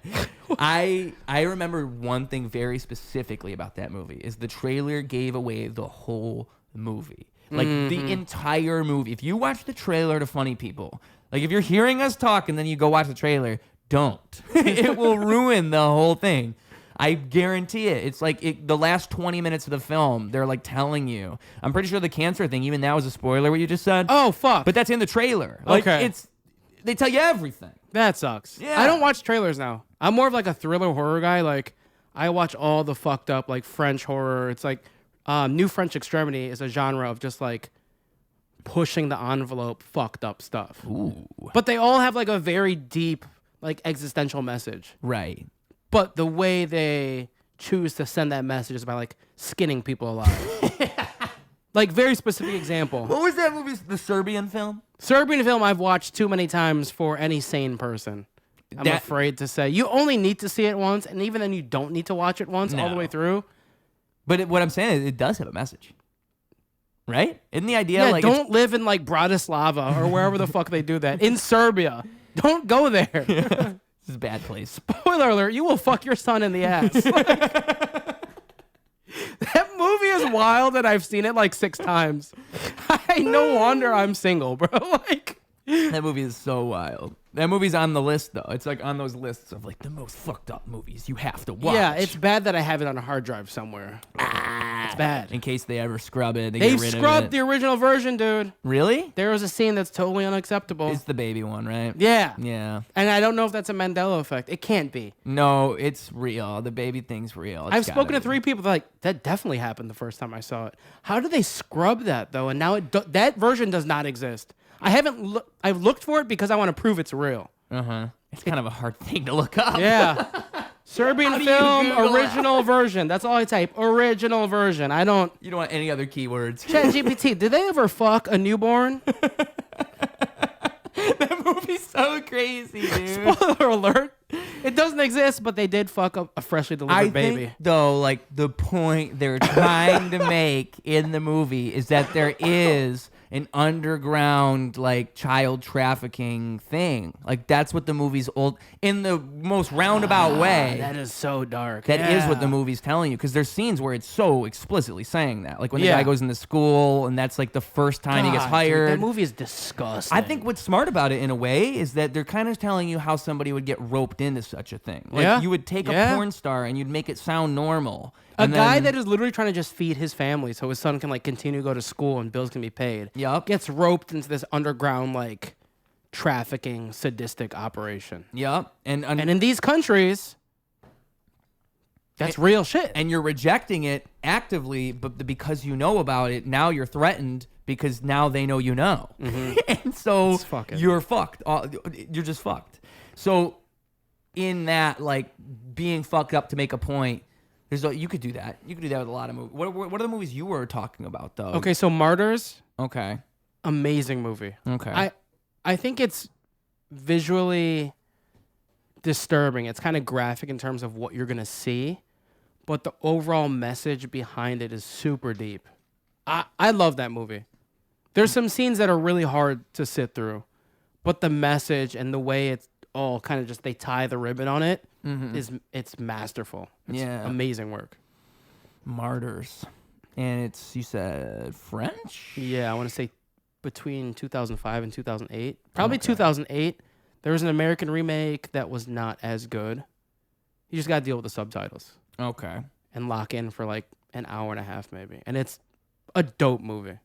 I remember one thing very specifically about that movie is the trailer gave away the whole movie. Like the entire movie. If you watch the trailer to Funny People, like if you're hearing us talk and then you go watch the trailer, don't. It will ruin the whole thing. I guarantee it. It's like the last 20 minutes of the film, they're like telling you. I'm pretty sure the cancer thing, even that was a spoiler what you just said. Oh, fuck. But that's in the trailer. Like, Okay. they tell you everything. That sucks. Yeah. I don't watch trailers now. I'm more of like a thriller horror guy. Like, I watch all the fucked up, like, French horror. It's like New French Extremity is a genre of just, like, pushing the envelope, fucked up stuff. Ooh. But they all have, like, a very deep, like, existential message. Right. But the way they choose to send that message is by, like, skinning people alive. Like, very specific example. What was that movie? The Serbian film? Serbian film I've watched too many times for any sane person. I'm afraid to say. You only need to see it once, and even then you don't need to watch it once all the No. way through. But what I'm saying is it does have a message. Right? Isn't the idea Yeah, like don't live in, like, Bratislava or wherever the fuck they do that. In Serbia. Don't go there. this is a bad place? Spoiler alert, you will fuck your son in the ass. That movie is wild and I've seen it like 6 times. No wonder I'm single, bro. Like, That movie is so wild. That movie's on the list though. It's like on those lists of like the most fucked up movies you have to watch. yeah, it's bad that I have it on a hard drive somewhere. It's bad. in case they ever scrub it. They They've get rid scrubbed of the it. original version, dude. Really? There was a scene that's totally unacceptable. It's the baby one, right? Yeah. Yeah. And I don't know if that's a Mandela effect. It can't be. No, it's real. The baby thing's real. It's I've spoken gotta to 3 people that are like, that definitely happened the first time I saw it. How do they scrub that, though? And now that version does not exist. I've looked for it because I want to prove it's real. Uh-huh. It's kind of a hard thing to look up. Yeah. Serbian How do you film, Google original version. That's all I type. Original version. I don't. You don't want any other keywords. ChatGPT, did they ever fuck a newborn? That movie's so crazy, dude. Spoiler alert. It doesn't exist, but they did fuck up a freshly delivered I baby. think, though, like, the point they're trying to make in the movie is that there is an underground, like, child trafficking thing. Like, that's what the movie's in the most roundabout way. That is so dark. That is what the Yeah. movie's telling you, because there's scenes where it's so explicitly saying that. Like when the Yeah. guy goes into school, and that's like the first time he gets God, dude, hired. that movie is disgusting. I think what's smart about it in a way is that they're kind of telling you how somebody would get roped into such a thing. Like Yeah. you would take Yeah. a porn star and you'd make it sound normal. A And guy then- that is literally trying to just feed his family so his son can like continue to go to school and bills can be paid. Yup. Gets roped into this underground like trafficking sadistic operation. Yep. And in these countries, that's real shit. and you're rejecting it actively, but because you know about it, now you're threatened because now they know you know. And so you're fucked. You're just fucked. So in that, like, being fucked up to make a point, you could do that. You could do that with a lot of movies. What are the movies you were talking about, though? Okay, so Martyrs. Okay. Amazing movie. Okay. I think it's visually disturbing. It's kind of graphic in terms of what you're going to see, but the overall message behind it is super deep. I love that movie. There's some scenes that are really hard to sit through, but the message and the way it's all kind of just they tie the ribbon on it it's masterful. It's amazing work. Martyrs. And it's, you said, French? Yeah, I want to say between 2005 and 2008. Probably 2008. There was an American remake that was not as good. You just got to deal with the subtitles. Okay. And lock in for like an hour and a half maybe. And it's a dope movie.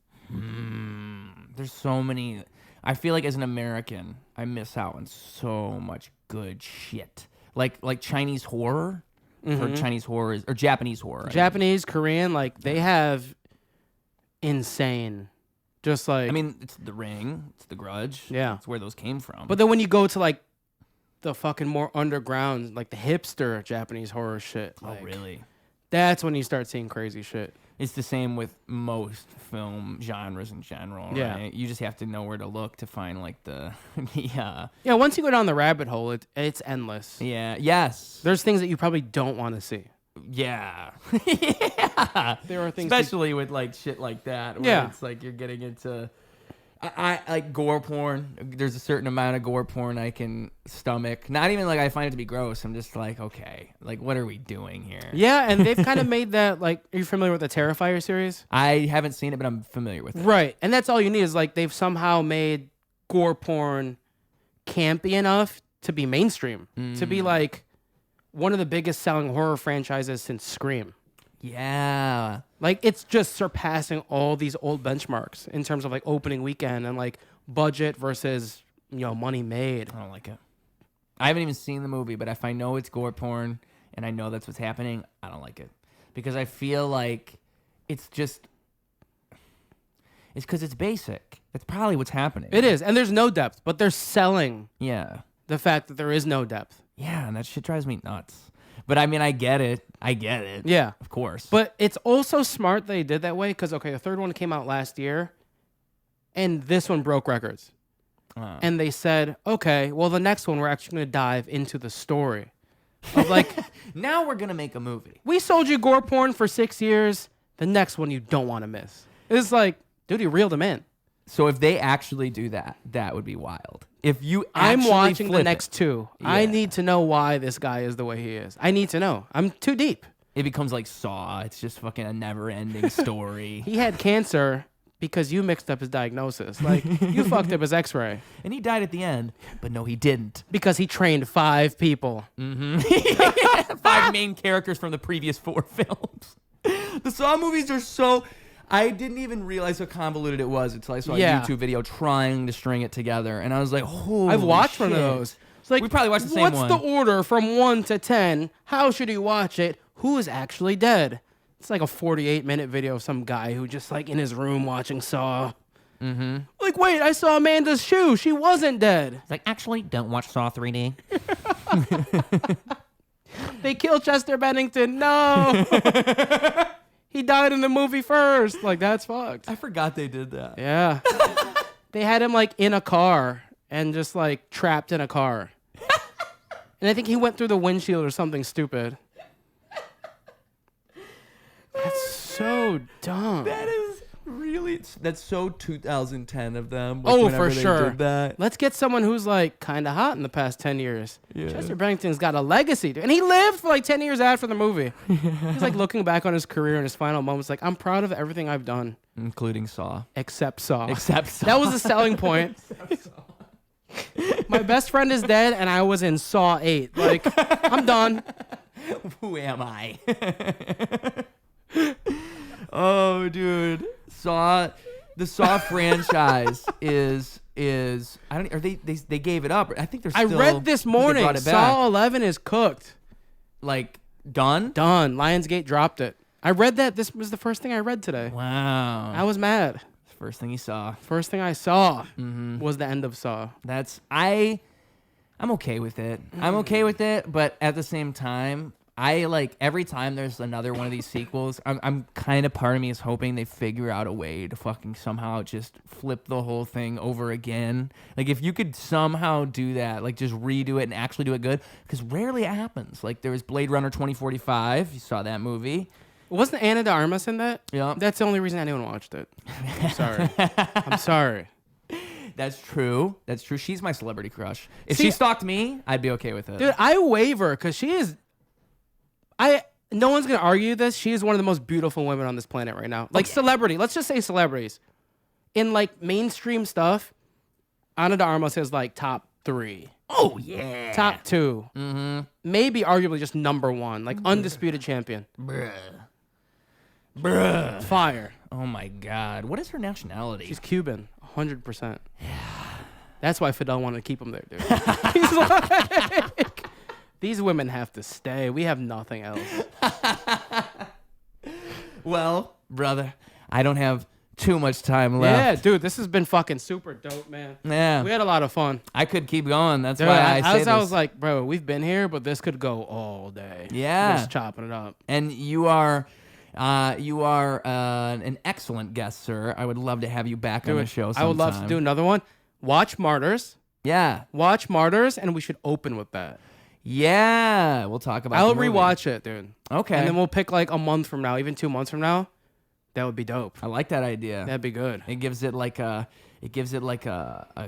There's so many. I feel like as an American, I miss out on so much good shit. Like Chinese horror, or Chinese horror, or Japanese horror. Japanese, Korean, like they have insane. Just like, I mean, it's The Ring, it's The Grudge. Yeah, it's where those came from. But then when you go to like the fucking more underground, like the hipster Japanese horror shit. Like, oh, really? That's when you start seeing crazy shit. It's the same with most film genres in general, right? You just have to know where to look to find like the Yeah, once you go down the rabbit hole, it's endless. Yeah. Yes. There's things that you probably don't want to see. Yeah. There are things, especially with like shit like that. Where it's like you're getting into. I like gore porn. There's a certain amount of gore porn I can stomach. Not even like I find it to be gross. I'm just like, okay, like what are we doing here? Yeah, and they've kind of made that like. Are you familiar with the Terrifier series? I haven't seen it, but I'm familiar with it. Right, and that's all you need is like they've somehow made gore porn campy enough to be mainstream, to be like one of the biggest selling horror franchises since Scream. Yeah. Like, it's just surpassing all these old benchmarks in terms of, like, opening weekend and, like, budget versus, you know, money made. I don't like it. I haven't even seen the movie, but if I know it's gore porn and I know that's what's happening, I don't like it. Because I feel like it's just... It's because it's basic. That's probably what's happening. It is, and there's no depth, but they're selling the fact that there is no depth. Yeah, and that shit drives me nuts. But I mean, I get it. Yeah. Of course. But it's also smart they did that way because, okay, the third one came out last year, and this one broke records. And they said, okay, well, the next one, we're actually going to dive into the story. Of like, now we're going to make a movie. We sold you gore porn for 6 years. The next one you don't want to miss. It's like, dude, you reeled him in. So if they actually do that, that would be wild. If you I'm watching the next two. Yeah. I need to know why this guy is the way he is. I need to know. I'm too deep. It becomes like Saw. It's just fucking a never-ending story. He had cancer because you mixed up his diagnosis. Like, you fucked up his x-ray. And he died at the end. But no, he didn't. Because he trained 5 people. 5 main characters from the previous 4 films. The Saw movies are so... I didn't even realize how convoluted it was until I saw a YouTube video trying to string it together. And I was like, holy I've watched shit. one of those. It's like, we probably watched the same one. What's the order from 1 to 10? How should you watch it? Who is actually dead? It's like a 48-minute video of some guy who just like in his room watching Saw. Like, wait, I saw Amanda's shoe. She wasn't dead. It's like, actually, don't watch Saw 3D. They killed Chester Bennington. No. He died in the movie first. Like, that's fucked. I forgot they did that. Yeah. They had him, like, in a car and just, like, trapped in a car. And I think he went through the windshield or something stupid. That's so dumb. That is really... That's so 2010 of them. Oh, for sure. Let's get someone who's, like, kind of hot in the past 10 years. Yeah. Chester Bennington's got a legacy, dude. And he lived for, like, 10 years after the movie. He's, like, looking back on his career in his final moments, like, I'm proud of everything I've done. Including Saw. Except Saw. That was a selling point. My best friend is dead, and I was in Saw 8. Like, I'm done. Who am I? Oh, dude. The Saw franchise is I don't, are they gave it up. I think they're still, I read this morning Saw 11 is cooked. Like done? Lionsgate dropped it. I read that. This was the first thing I read today. Wow. I was mad. First thing he saw. First thing I saw was the end of Saw. I'm okay with it. I'm okay with it, but at the same time, I like every time there's another one of these sequels, I'm kind of, part of me is hoping they figure out a way to fucking somehow just flip the whole thing over again. Like if you could somehow do that, like just redo it and actually do it good, because rarely it happens. Like there was Blade Runner 2045. You saw that movie. Wasn't Ana de Armas in that? Yeah. That's the only reason anyone watched it. I'm sorry. I'm sorry. That's true. That's true. She's my celebrity crush. If she stalked me, I'd be okay with it. Dude, I waver because she is... No one's going to argue this. She is one of the most beautiful women on this planet right now. Like celebrity. Let's just say celebrities. In like mainstream stuff, Ana de Armas is like top 3. Oh, yeah. Top 2. Mm-hmm. Maybe arguably just number 1. Like undisputed champion. Bruh. Fire. Oh, my God. What is her nationality? She's Cuban. 100%. Yeah. That's why Fidel wanted to keep him there, dude. He's like, these women have to stay. We have nothing else. Well, brother, I don't have too much time left. Yeah, dude, this has been fucking super dope, man. Yeah. We had a lot of fun. I could keep going. That's Dude, why I say this. I was like, bro, we've been here, but this could go all day. Yeah. Just chopping it up. And you are an excellent guest, sir. I would love to have you back on the show sometime. I would love to do another one. Watch Martyrs. Yeah. Watch Martyrs, and we should open with that. Yeah. We'll talk about I'll the movie. rewatch it, dude. Okay. And then we'll pick like a month from now, even 2 months from now. That would be dope. I like that idea. That'd be good. It gives it like a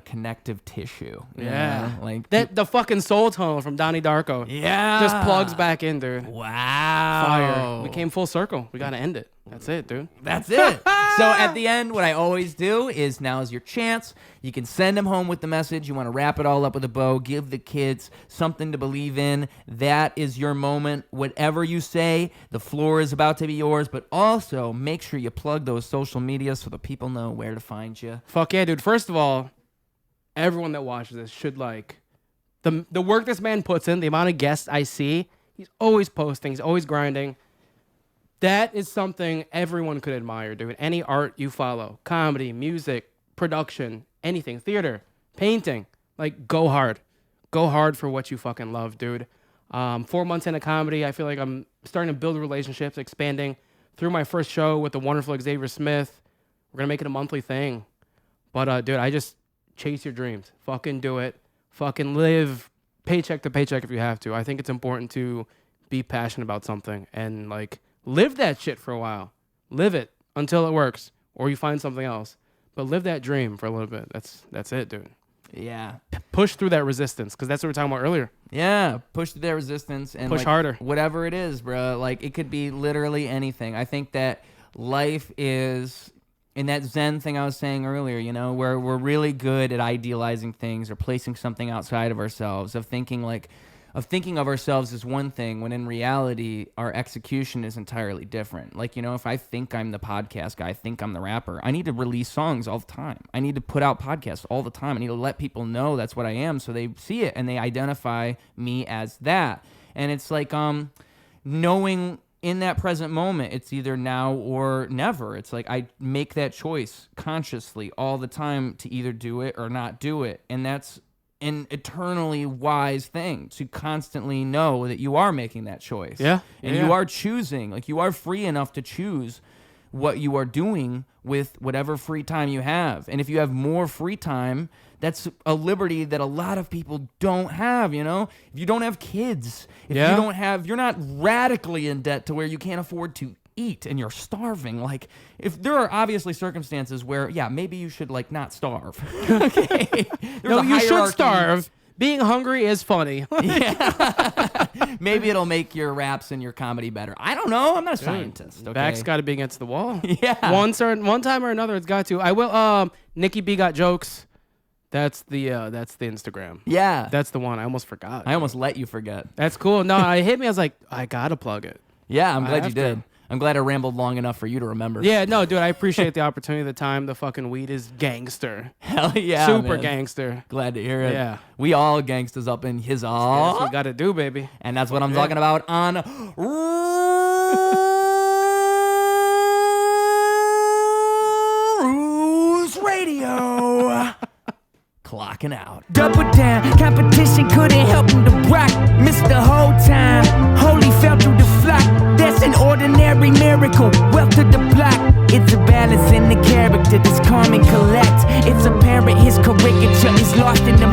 connective tissue. Yeah. Know? Like that the fucking soul tunnel from Donnie Darko. Yeah. Just plugs back in, dude. Wow. Fire. We came full circle. We gotta end it. That's it, dude. That's it. So at the end, what I always do is now's your chance. You can send them home with the message. You want to wrap it all up with a bow. Give the kids something to believe in. That is your moment. Whatever you say, the floor is about to be yours. But also, make sure you plug those social media so the people know where to find you. Fuck yeah, dude. First of all, everyone that watches this should like the work this man puts in, the amount of guests I see. He's always posting. He's always grinding. That is something everyone could admire, dude. Any art you follow, comedy, music, production, anything, theater, painting, like go hard. Go hard for what you fucking love, dude. 4 months into comedy, I feel like I'm starting to build relationships, expanding through my first show with the wonderful Xavier Smith. We're going to make it a monthly thing. But, dude, I just chase your dreams. Fucking do it. Fucking live paycheck to paycheck if you have to. I think it's important to be passionate about something and, like, live that shit for a while. Live it until it works or you find something else. But live that dream for a little bit. That's it, dude. Yeah. Push through that resistance because that's what we were talking about earlier. Yeah. Push through that resistance. And push harder. Whatever it is, bro. Like, it could be literally anything. I think that life is... in that Zen thing I was saying earlier, you know, where we're really good at idealizing things or placing something outside of ourselves, of thinking of ourselves as one thing when in reality our execution is entirely different. Like, you know, if I think I'm the podcast guy, I think I'm the rapper, I need to release songs all the time. I need to put out podcasts all the time. I need to let people know that's what I am so they see it and they identify me as that. And it's like knowing in that present moment, it's either now or never. It's like I make that choice consciously all the time to either do it or not do it. And that's an eternally wise thing to constantly know that you are making that choice. Yeah. And you are choosing. Like, you are free enough to choose what you are doing with whatever free time you have. And if you have more free time, that's a liberty that a lot of people don't have, you know? If you don't have kids, if you don't have, you're not radically in debt to where you can't afford to eat and you're starving. Like, if there are obviously circumstances where, yeah, maybe you should, like, not starve. Okay? No, you should starve. Being hungry is funny. Yeah. Maybe it'll make your raps and your comedy better. I don't know. I'm not a scientist. Okay? Back's got to be against the wall. Yeah. One time or another, it's got to. I will. Nicky B got jokes. That's the Instagram. Yeah. That's the one. I almost forgot. I almost let you forget. That's cool. No, it hit me. I was like, I gotta plug it. Yeah, I'm glad you did. I'm glad I rambled long enough for you to remember. Yeah, no, dude, I appreciate the opportunity, the time. The fucking weed is gangster. Hell yeah, super man. Gangster. Glad to hear it. Yeah. We all gangsters up in his all. That's what we gotta do, baby. And that's what I'm talking about on locking out. Double down, competition couldn't help him to rock. Missed the whole time, holy fell through the flock. That's an ordinary miracle, wealth to the block. It's a balance in the character that's calm and collect. It's apparent his caricature is lost in the